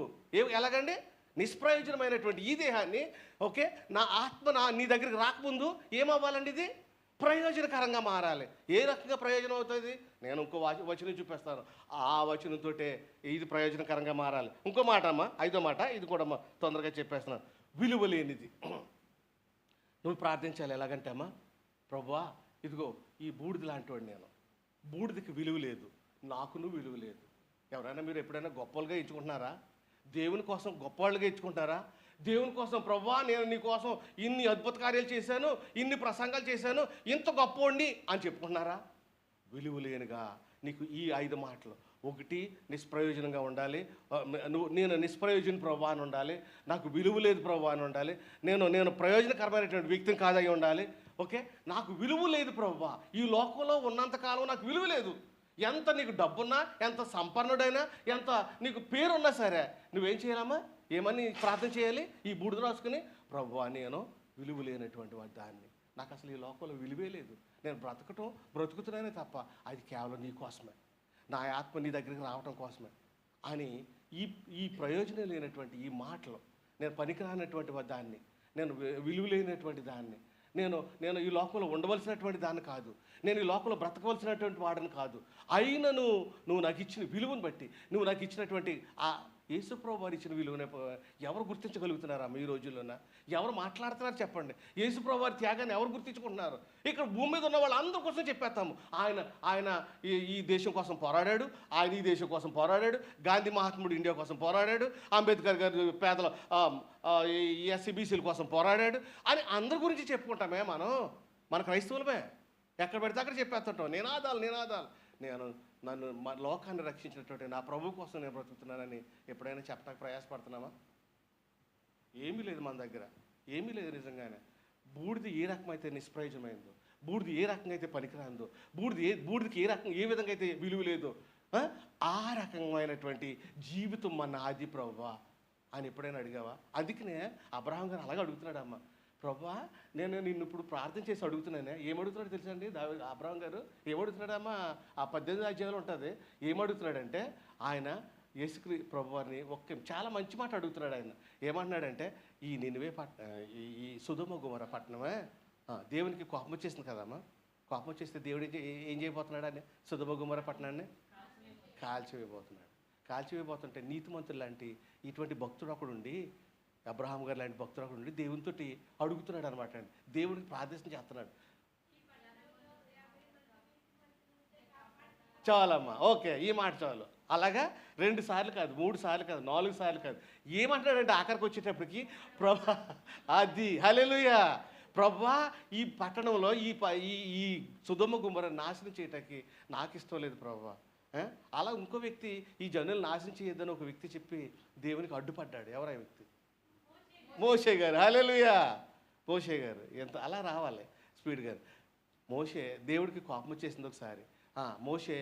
ఎలాగండి? నిష్ప్రయోజనమైనటువంటి ఈ దేహాన్ని ఓకే నా ఆత్మ నీ దగ్గరికి రాకముందు ఏమవ్వాలండి? ఇది ప్రయోజనకరంగా మారాలి. ఏ రకంగా ప్రయోజనం అవుతుంది? నేను ఇంకో వచనం చూపిస్తాను. ఆ వచనంతో ఇది ప్రయోజనకరంగా మారాలి. ఇంకో మాట అమ్మా, ఐదో మాట, ఇది కూడా అమ్మా తొందరగా చెప్పేస్తున్నాను. విలువ లేనిది నువ్వు ప్రార్థించాలి. ఎలాగంటే అమ్మా, ప్రభువా ఇదిగో ఈ బూడిద లాంటివాడు, నేను బూడిదకి విలువ లేదు, నాకును విలువ లేదు. ఎవరైనా మీరు ఎప్పుడైనా గొప్పలుగా ఇచ్చుకుంటున్నారా? దేవుని కోసం గొప్పవాళ్ళుగా ఇచ్చుకుంటారా? దేవుని కోసం ప్రభువా నేను నీ కోసం ఇన్ని అద్భుత కార్యాలు చేశాను, ఇన్ని ప్రసంగాలు చేశాను, ఇంత గొప్పవాడిని అని చెప్పుకుంటున్నారా? విలువ లేనిగా నీకు ఈ 5 మాటలు. ఒకటి, నిష్ప్రయోజనంగా ఉండాలి. నేను నిష్ప్రయోజన ప్రభువా అని ఉండాలి. నాకు విలువ లేదు ప్రభువా అని ఉండాలి. నేను ప్రయోజనకరమైనటువంటి వ్యక్తిని కాదై ఉండాలి. ఓకే, నాకు విలువ లేదు ప్రభువా, ఈ లోకంలో ఉన్నంతకాలం నాకు విలువ లేదు. ఎంత నీకు డబ్బున్నా, ఎంత సంపన్నుడైనా, ఎంత నీకు పేరున్నా సరే నువ్వేం చేయాలమ్మా? ఏమని ప్రార్థన చేయాలి? ఈ బూడిద రాసుకుని ప్రభువా నేను విలువ లేనటువంటి దాన్ని, నాకు అసలు ఈ లోకంలో విలువే లేదు, నేను బ్రతుకుతున్నానే తప్ప అది కేవలం నీ కోసమే, నా ఆత్మ నీ దగ్గరికి రావటం కోసమే అని ఈ ప్రయోజనం లేనటువంటి ఈ మాటలు, నేను పనికిరానటువంటి దాన్ని, నేను విలువ లేనటువంటి దాన్ని, నేను ఈ లోకంలో ఉండవలసినటువంటి దాన్ని కాదు, నేను ఈ లోకంలో బ్రతకవలసినటువంటి వాడిని కాదు, అయినను నువ్వు నాకు ఇచ్చిన విలువను బట్టి, నువ్వు నాకు ఇచ్చినటువంటి ఆ యేసుప్రభు వారు ఇచ్చిన విలువనే ఎవరు గుర్తించగలుగుతున్నారమ్మ ఈ రోజుల్లోన? ఎవరు మాట్లాడుతున్నారు చెప్పండి? యేసుప్రభు వారి త్యాగాన్ని ఎవరు గుర్తించుకుంటున్నారు? ఇక్కడ భూమి మీద ఉన్న వాళ్ళందరి కోసం చెప్పేస్తాము, ఆయన ఈ దేశం కోసం పోరాడాడు, ఆయన ఈ దేశం కోసం పోరాడాడు, గాంధీ మహాత్ముడు ఇండియా కోసం పోరాడాడు, అంబేద్కర్ గారు పేదల ఎస్సీబీసీల కోసం పోరాడాడు అని అందరి గురించి చెప్పుకుంటామే మన క్రైస్తవులమే. ఎక్కడ పెడితే అక్కడ చెప్పేస్తుంటాం నినాదాలు. నన్ను లోకాన్ని రక్షించినటువంటి నా ప్రభు కోసం నేను బ్రతుకుతున్నానని ఎప్పుడైనా చెప్పడానికి ప్రయాసపడుతున్నామా? ఏమీ లేదు మన దగ్గర, ఏమీ లేదు నిజంగానే. బూడిద ఏ రకమైతే నిష్ప్రయోజనమైందో, బూడిద ఏ రకంగా అయితే పనికిరాందో, బూడిదకి ఏ విధంగా అయితే విలువ లేదో, ఆ రకమైనటువంటి జీవితం మన ఆది ప్రభువా అని ఎప్పుడైనా అడిగావా? అందుకనే అబ్రహాం గారు అలాగే అడుగుతున్నాడు, అమ్మ ప్రభువా నేను నిన్ను ఇప్పుడు ప్రార్థన చేసి అడుగుతున్నానే. ఏమడుగుతున్నాడు తెలుసా అండి అబ్రహాం గారు? ఏమడుగుతున్నాడమ్మా? ఆ 18 అధ్యాయంలో ఉంటుంది. ఏమడుగుతున్నాడంటే ఆయన యేసుక్రీ ప్రభు వారిని చాలా మంచి మాట అడుగుతున్నాడు. ఆయన ఏమంటున్నాడంటే, ఈ నినివే ఈ సొదొమ గొమొర్రా పట్టణమే దేవునికి కోపం వచ్చేసింది కదమ్మా. కోపం వచ్చేస్తే దేవుడు ఏం చేయబోతున్నాడు అని సొదొమ గొమొర్రా పట్టణాన్ని కాల్చివేయబోతుంటే నీతిమంతులు లాంటి ఇటువంటి భక్తుడు ఒకడు ఉండి, అబ్రహాం గారు లాంటి భక్తుడు ఒకడు ఉండి దేవునితో అడుగుతున్నాడు అనమాట అండి, దేవుడికి ప్రార్థన చేస్తున్నాడు. చాలమ్మా, ఓకే, ఈ మాట చాలు. అలాగా 2 సార్లు కాదు, 3 సార్లు కాదు, 4 సార్లు కాదు. ఏమంటున్నాడంటే ఆఖరికి వచ్చేటప్పటికి, ప్రభా అది హల్లెలూయా, ప్రభా ఈ పట్టణంలో ఈ సొదొమ గొమొర్రా నాశనం చేయటానికి నాకు ఇష్టం లేదు ప్రభా. అలా ఇంకో వ్యక్తి ఈ జనులు నాశనం చేయొద్దని ఒక వ్యక్తి చెప్పి దేవునికి అడ్డుపడ్డాడు. ఎవరా వ్యక్తి? మోషే గారు. హల్లెలూయా, మోషే గారు. ఎంత అలా రావాలి స్పీడ్గా. మోషే దేవుడికి కోపం వచ్చేసింది ఒకసారి. మోషే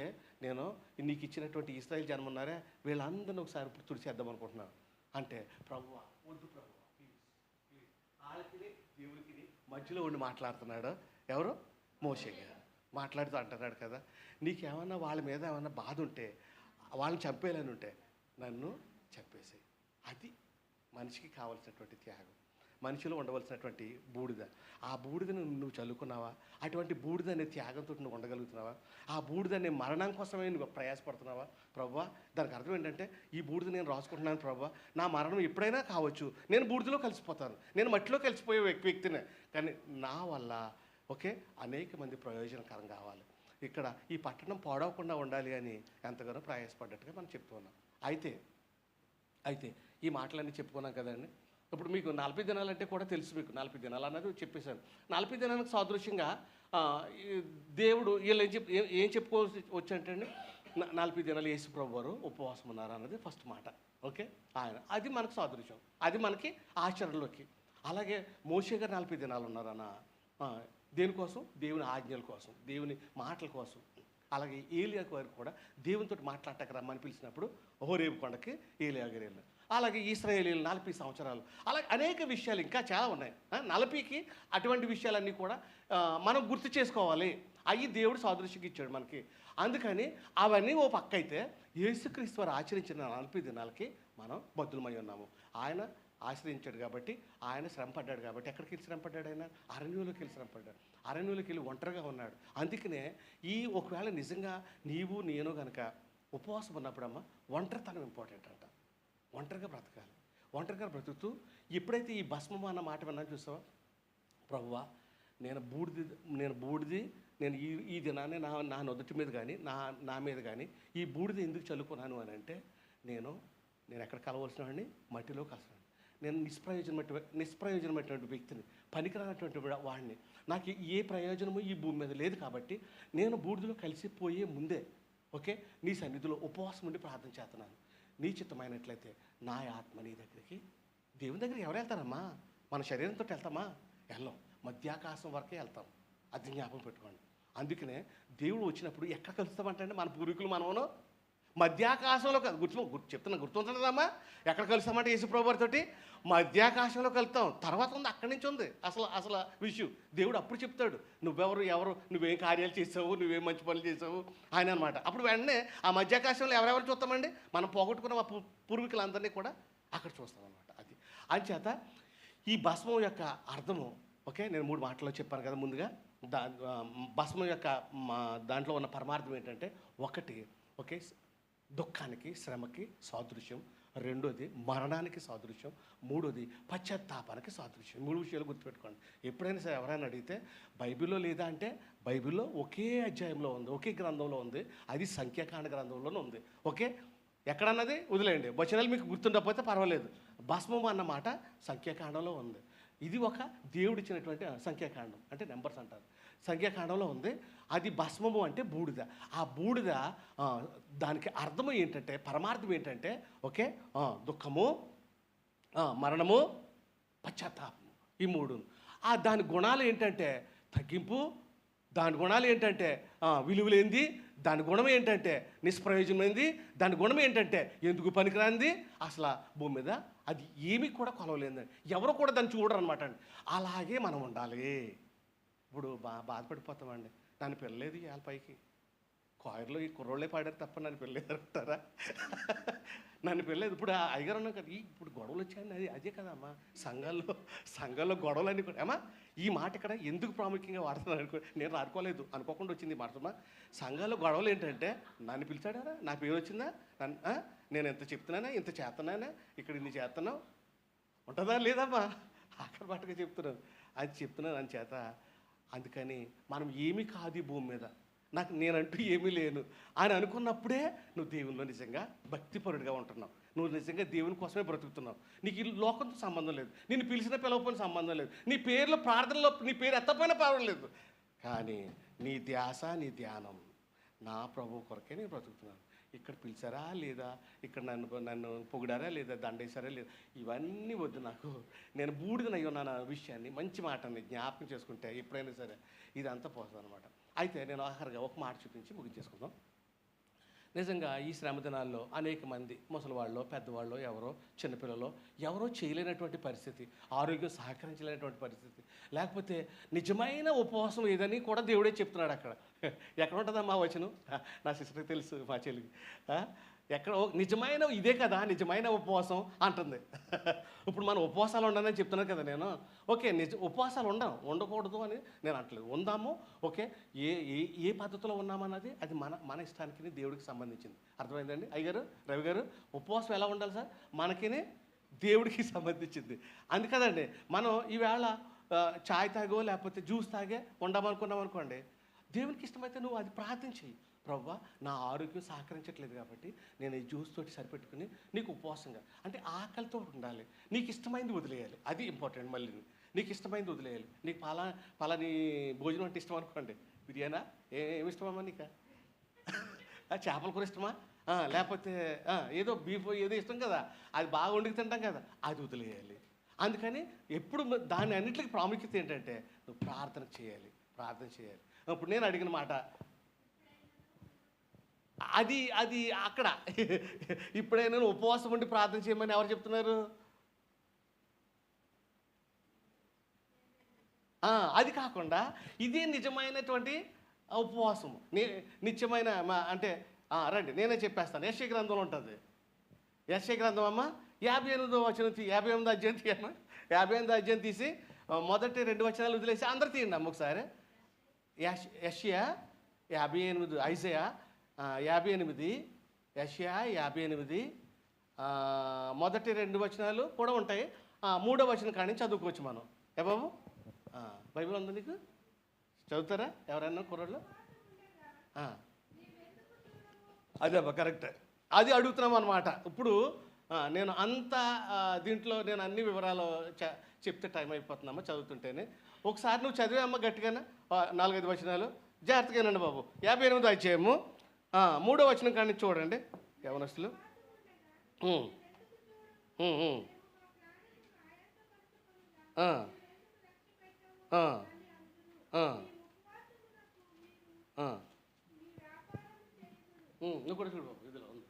నేను నీకు ఇచ్చినటువంటి ఇశ్రాయేలు జనం ఉన్నారే వీళ్ళందరినీ ఒకసారి ఇప్పుడు తుడిచేద్దాం అనుకుంటున్నాను అంటే, ప్రభువా వద్దు ప్రభువా ప్లీజ్, వాళ్ళకి దేవుడికి మధ్యలో ఉండి మాట్లాడుతున్నాడు. ఎవరు? మోషే గారు మాట్లాడుతూ అంటున్నాడు కదా, నీకేమన్నా వాళ్ళ మీద ఏమన్నా బాధ ఉంటే వాళ్ళని చంపేయాలని ఉంటే నన్ను చంపేసి. అది మనిషికి కావలసినటువంటి త్యాగం, మనిషిలో ఉండవలసినటువంటి బూడిద. ఆ బూడిదను నువ్వు చల్లుకున్నావా? అటువంటి బూడిద అనే త్యాగంతో నువ్వు ఉండగలుగుతున్నావా? ఆ బూడిద అనే మరణం కోసమే నువ్వు ప్రయాసపడుతున్నావా? ప్రభువా, దానికి అర్థం ఏంటంటే ఈ బూడిద నేను రాసుకుంటున్నాను ప్రభువా, నా మరణం ఎప్పుడైనా కావచ్చు, నేను బూడిదలో కలిసిపోతాను, నేను మట్టిలో కలిసిపోయే వ్యక్తినే, కానీ నా వల్ల అనేక మంది ప్రయోజనకరం కావాలి, ఇక్కడ ఈ పట్టణం పాడవకుండా ఉండాలి అని ఎంతగానో ప్రయాసపడ్డట్టుగా మనం చెప్తూ ఉన్నాం. అయితే ఈ మాటలన్నీ చెప్పుకున్నాం కదండి. ఇప్పుడు మీకు 40 దినాలంటే కూడా తెలుసు, మీకు 40 దినాలు అన్నది చెప్పేశాను. 40 దినాలకు సాదృశ్యంగా దేవుడు వీళ్ళు ఏం చెప్పుకోవాల్సి వచ్చంటే అండి, 40 దినాలు యేసు ప్రభు వారు ఉపవాసం ఉన్నారు అన్నది ఫస్ట్ మాట. ఆయన అది మనకు సాదృశ్యం, అది మనకి ఆచరణలోకి. అలాగే మోషే గారు 40 దినాలు ఉన్నారన్న దేనికోసం? దేవుని ఆజ్ఞల కోసం, దేవుని మాటల కోసం. అలాగే ఏలియా గారు కూడా దేవునితో మాట్లాడటానికి రమ్మని పిలిచినప్పుడు హోరేబు కొండకి ఏలియా గారు వెళ్ళారు. అలాగే ఇశ్రాయేలీయులు 40 సంవత్సరాలు, అలాగే అనేక విషయాలు ఇంకా చాలా ఉన్నాయి. 40కి అటువంటి విషయాలన్నీ కూడా మనం గుర్తు చేసుకోవాలి. అవి దేవుడు సాదృశ్యంగా ఇచ్చాడు మనకి. అందుకని అవన్నీ ఓ పక్క అయితే, యేసుక్రీస్తు వారు ఆచరించిన 40 దినాలకి మనం బద్దులమై ఉన్నాము. ఆయన ఆశ్రయించాడు కాబట్టి, ఆయన శ్రమపడ్డాడు కాబట్టి. ఎక్కడికి వెళ్ళి శ్రమపడ్డాడు? ఆయన అరణ్యంలోకి వెళ్ళి శ్రమపడ్డాడు, అరణ్యంలోకి వెళ్ళి ఒంటరిగా ఉన్నాడు. అందుకనే ఒకవేళ నిజంగా నీవు నేను కనుక ఉపవాసం ఉన్నప్పుడమ్మా ఒంటరితనం ఇంపార్టెంట్ అంట. ఒంటరిగా బ్రతకాలి. ఒంటరిగా బ్రతుకుతూ ఎప్పుడైతే ఈ భస్మం అన్న మాట విన్నా చూసావా, ప్రభువా నేను బూడిది నేను ఈ దినాన్ని నా నొదటి మీద కానీ నా మీద కానీ ఈ బూడిద ఎందుకు చల్లుకున్నాను అని అంటే, నేను ఎక్కడ కలవలసిన వాడిని? మట్టిలో కలిసినాను. నేను నిష్ప్రయోజనమైనటువంటి వ్యక్తిని, పనికిరానటువంటి వాడిని, నాకు ఏ ప్రయోజనము ఈ భూమి మీద లేదు. కాబట్టి నేను బూడిదలో కలిసిపోయే ముందే నీ సన్నిధిలో ఉపవాసం ఉండి ప్రార్థన చేస్తున్నాను. నీ చిత్తమైనట్లయితే నా ఆత్మ నీ దగ్గరికి, దేవుని దగ్గరికి ఎవరు వెళ్తారమ్మా? మన శరీరంతో వెళ్తామా? వెళ్ళాం, మధ్యాకాశం వరకే వెళ్తాం. అది జ్ఞాపకం పెట్టుకోండి. అందుకనే దేవుడు వచ్చినప్పుడు ఎక్కడ కలుస్తామంటే, మన పూర్వీకులు మనమును మధ్యాకాశంలో గుర్తుంటుందమ్మా. ఎక్కడ కలుస్తామంటే యేసుప్రభు వారితో మధ్యాకాశంలో కలుస్తాం. తర్వాత ఉంది, అక్కడి నుంచి ఉంది అసలు విషయం. దేవుడు అప్పుడు చెప్తాడు, నువ్వేం కార్యాలు చేసావు, నువ్వేం మంచి పనులు చేసావు ఆయన అనమాట. అప్పుడు వెంటనే ఆ మధ్యాకాశంలో ఎవరెవరు చూస్తామండి? మనం పోగొట్టుకున్న మా పూర్వీకులందరినీ కూడా అక్కడ చూస్తామన్నమాట. అది అంచేత ఈ భస్మం యొక్క అర్థము నేను 3 మాటల్లో చెప్పాను కదా ముందుగా. భస్మం యొక్క దాంట్లో ఉన్న పరమార్థం ఏంటంటే, ఒకటి దుఃఖానికి, శ్రమకి సాదృశ్యం, రెండోది మరణానికి సాదృశ్యం, మూడోది పశ్చాత్తాపానికి సాదృశ్యం. 3 విషయాలు గుర్తుపెట్టుకోండి. ఎప్పుడైనా సరే ఎవరైనా అడిగితే బైబిల్లో లేదా అంటే, బైబిల్లో ఒకే అధ్యాయంలో ఉంది, ఒకే గ్రంథంలో ఉంది, అది సంఖ్యాకాండ గ్రంథంలోనే ఉంది. ఎక్కడన్నది వదిలేయండి, వచనాలు మీకు గుర్తుండకపోతే పర్వాలేదు. భస్మం అన్న మాట సంఖ్యాకాండంలో ఉంది. ఇది ఒక దేవుడిచ్చినటువంటి సంఖ్యాకాండం అంటే నెంబర్స్ అంటారు, సంఖ్యాకాండంలో ఉంది. అది భస్మము అంటే బూడిద. ఆ బూడిద దానికి అర్థము ఏంటంటే, పరమార్థం ఏంటంటే దుఃఖము, మరణము, పశ్చాత్తాపము, ఈ 3. దాని గుణాలు ఏంటంటే తగ్గింపు, దాని గుణాలు ఏంటంటే విలువలేంది, దాని గుణం ఏంటంటే నిష్ప్రయోజనమైంది, దాని గుణం ఏంటంటే ఎందుకు పనికిరాంది, అసలు భూమి మీద అది ఏమీ కూడా కొలవలేదండి. ఎవరు కూడా దాన్ని చూడరు అనమాట అండి. అలాగే మనం ఉండాలి. ఇప్పుడు బాధపడిపోతామండి, నన్ను పెళ్ళలేదు ఇవాళ పైకి, కాయర్లో ఈ కుర్రోళ్ళే పాడారు తప్ప నన్ను పెళ్ళలేదు అంటారా? నన్ను పెళ్ళలేదు. ఇప్పుడు అయ్యగారు ఉన్నాం కదా, ఇప్పుడు గొడవలు వచ్చాయండి, అదే కదమ్మా సంఘాల్లో గొడవలన్నీ కూడా. అమ్మా ఈ మాట ఇక్కడ ఎందుకు ప్రాముఖ్యంగా వాడుతున్నాను నేను అనుకోకుండా వచ్చింది ఈ మాట. సంఘాల్లో గొడవలు ఏంటంటే, నన్ను పిలిచాడారా, నా పేరు వచ్చిందా, నేను ఎంత చెప్తున్నానా, ఇంత చేస్తున్నానా, ఇక్కడ ఇన్ని చేస్తున్నావు ఉంటుందా లేదమ్మా, అక్కడ పాటుగా చెప్తున్నాను అని చేత. అందుకని మనం ఏమీ కాదు ఈ భూమి మీద, నేనంటూ ఏమీ లేను అని అనుకున్నప్పుడే నువ్వు దేవునిలో నిజంగా భక్తిపరుడిగా ఉంటున్నావు. నువ్వు నిజంగా దేవుని కోసమే బ్రతుకుతున్నావు. నీకు ఈ లోకంతో సంబంధం లేదు, నిన్ను పిలిచిన పిలవపోయిన సంబంధం లేదు, నీ పేరులో ప్రార్థనలో నీ పేరు ఎత్తపోయినా పర్వాలేదు, కానీ నీ ధ్యాస, నీ ధ్యానం నా ప్రభువు కొరకే నేను బ్రతుకుతున్నాను. ఇక్కడ పిలిచారా లేదా, ఇక్కడ నన్ను పొగిడారా లేదా, దండేశారా లేదా, ఇవన్నీ వద్దు నాకు. నేను బూడిదనయ్యి ఉన్నాను విషయాన్ని, మంచి మాటని జ్ఞాపకం చేసుకుంటే ఎప్పుడైనా సరే ఇదంతా పోతుంది అనమాట. అయితే నేను ఆఖరిగా ఒక మాట చూపించి ముగించేసుకుందాం. నిజంగా ఈ శ్రమ దినాల్లో అనేక మంది ముసలివాళ్ళు, పెద్దవాళ్ళు, చిన్నపిల్లలు ఎవరో చేయలేనటువంటి పరిస్థితి, ఆరోగ్యం సహకరించలేనటువంటి పరిస్థితి, లేకపోతే నిజమైన ఉపవాసం ఏదని కూడా దేవుడే చెప్తున్నాడు అక్కడ. ఎక్కడ ఉంటుందమ్మా వచనం? నా సిస్టర్కి తెలుసు, మా చెల్లికి. ఎక్కడ నిజమైన ఇదే కదా నిజమైన ఉపవాసం అంటుంది. ఇప్పుడు మనం ఉపవాసాలు ఉండనని చెప్తున్నాను కదా నేను. ఓకే, ఉపవాసాలు ఉండకూడదు అని నేను అంటలేదు, ఉందాము. ఓకే, ఏ ఏ ఏ పద్ధతిలో ఉన్నామన్నది అది మన ఇష్టానికి దేవుడికి సంబంధించింది. అర్థమైందండి అయ్యగారు, రవి గారు? ఉపవాసం ఎలా ఉండాలి సార్? మనకిని దేవుడికి సంబంధించింది. అందుకదండి మనం ఈవేళ చాయ్ తాగో లేకపోతే జ్యూస్ తాగే ఉండమనుకున్నాం అనుకోండి, దేవునికి ఇష్టమైతే నువ్వు అది ప్రార్థించి, ప్రభువా నా ఆరోగ్యం సహకరించట్లేదు కాబట్టి నేను ఈ జ్యూస్ తోటి సరిపెట్టుకుని నీకు ఉపవాసంగా, అంటే ఆకలితో ఉండాలి, నీకు ఇష్టమైంది వదిలేయాలి. అది ఇంపార్టెంట్. మళ్ళీ నీకు ఇష్టమైంది వదిలేయాలి. నీకు పలాని భోజనం అంటే ఇష్టం అనుకోండి, బిర్యానా ఏమి ఇష్టమమ్మా నీకు? చేపల కూర ఇష్టమా? లేకపోతే ఏదో బీఫ్ ఏదో ఇష్టం కదా, అది బాగా వండుకు తింటాం కదా, అది వదిలేయాలి. అందుకని ఎప్పుడు దాని అన్నింటికి ప్రాముఖ్యత ఏంటంటే నువ్వు ప్రార్థన చేయాలి. ఇప్పుడు నేను అడిగిన మాట అది అక్కడ. ఇప్పుడైనా ఉపవాసం ఉండి ప్రార్థన చేయమని ఎవరు చెప్తున్నారు? అది కాకుండా ఇదే నిజమైనటువంటి ఉపవాసము, నిత్యమైన అంటే రండి నేనే చెప్పేస్తాను. యెషయా గ్రంథంలో ఉంటుంది. యెషయా గ్రంథం అమ్మ 58వ వచనం 58వ అధ్యాయం తీయమ్మా. 58వ అధ్యాయం తీసి మొదటి 2 వచనాలు వదిలేసి అందరు తీయండి అమ్మ ఒకసారి. యెషయా 58, ఐజయా 58, యెషయా 58, మొదటి 2 వచనాలు కూడా ఉంటాయి. 3వ వచనం కానీ చదువుకోవచ్చు మనం. ఏ బాబు, బైబిల్ ఉందా నీకు? చదువుతారా ఎవరైనా కుర్రాళ్ళు? అదే అబ్బా, కరెక్ట్. అది అడుగుతున్నాం అన్నమాట. ఇప్పుడు నేను అంత దీంట్లో నేను అన్ని వివరాలు చెప్తే టైం అయిపోతుందమ్మా చదువుతుంటేనే. ఒకసారి నువ్వు చదివామ్మా గట్టిగానే 4-5 వచనాలు జాగ్రత్తగానండి బాబు. 58వ అధ్యాయము 3వ వచనం కానీ చూడండి యవనస్తులు. నువ్వు కూడా చూడు బాబు, ఇదిలో ఉంది,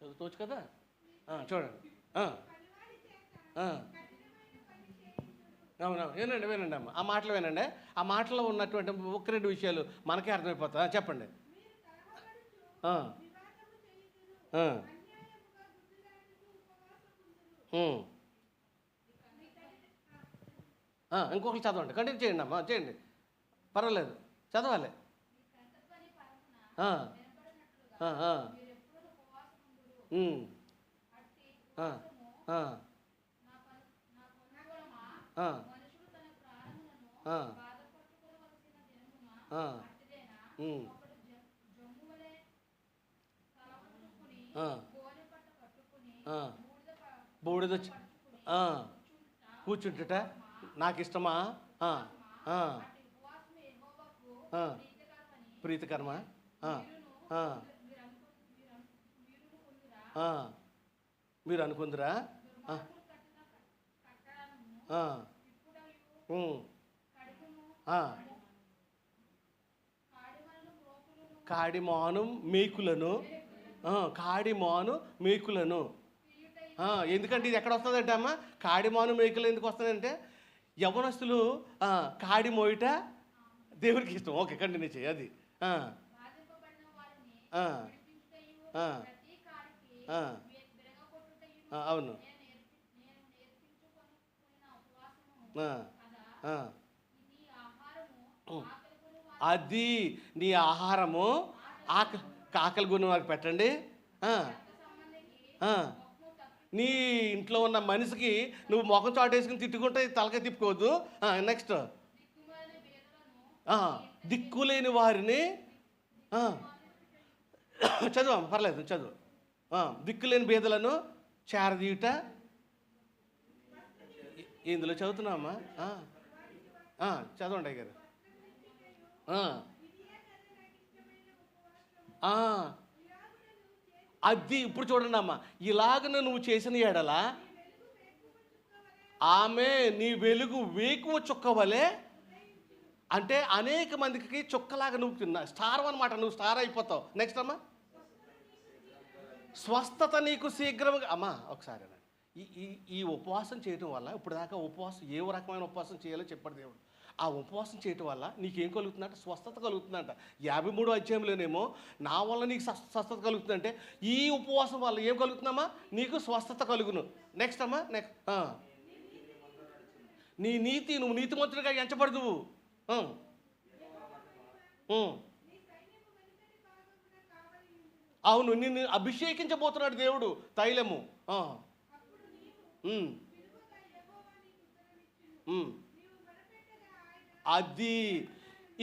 చదువుకోవచ్చు కదా. చూడండి. అవునవును, వినండి అమ్మ, ఆ మాటలు వినండి. ఆ మాటలో ఉన్నటువంటి 1-2 విషయాలు మనకే అర్థమైపోతా. చెప్పండి. ఇంకొకరు చదవండి, కంటిన్యూ చేయండి అమ్మా, చేయండి, పర్వాలేదు, చదవాలి. బూడిద కూర్చుంటుట నాకు ఇష్టమా? ప్రీతికరమ. మీరు అనుకుందిరా? కాడిమాను మేకులను, ఎందుకంటే ఇది ఎక్కడ వస్తుందంటే అమ్మ, కాడిమాను మేకులు ఎందుకు వస్తుందంటే యవనస్తులు కాడి మోయిట దేవుడికి ఇష్టం. ఓకే, కంటిన్యూ చేయి. అది అవును. అది నీ ఆహారము ఆకలి గుణ వారికి పెట్టండి. నీ ఇంట్లో ఉన్న మనిషికి నువ్వు ముఖం చాటేసుకుని తిట్టుకుంటే తలక తిప్పుకోవద్దు. నెక్స్ట్, దిక్కులేని వారిని చదువు, పర్లేదు చదువు. దిక్కులేని బీదలను చేరదీయుట. ఇందులో చదువుతున్నామా? చదవండి అయ్యారు. అది ఇప్పుడు చూడండి అమ్మా, ఇలాగను నువ్వు చేసిన ఎడల ఆమె నీ వెలుగు వేకువ చుక్కవలే, అంటే అనేక మందికి చుక్కలాగా నువ్వు స్టార్ అనమాట, నువ్వు స్టార్ అయిపోతావు. నెక్స్ట్ అమ్మా, స్వస్థత నీకు శీఘ్రంగా. అమ్మా ఒకసారి ఈ ఉపవాసం చేయడం వల్ల ఇప్పుడు దాకా ఉపవాసం ఏ రకమైన ఉపవాసం చేయాలో చెప్పాడు దేవుడు. ఆ ఉపవాసం చేయటం వల్ల నీకేం కలుగుతుందంటే స్వస్థత కలుగుతుందంట. 53వ అధ్యాయంలోనేమో నా వల్ల నీకు స్వస్థత కలుగుతుందంటే ఈ ఉపవాసం వల్ల ఏం కలుగుతుందమ్మా? నీకు స్వస్థత కలుగును. నెక్స్ట్ అమ్మా, నెక్స్ట్ నీ నీతి, నువ్వు నీతిమంతుడిగా ఎంచబడదు. అవును, నిన్ను అభిషేకించబోతున్నాడు దేవుడు తైలము. అది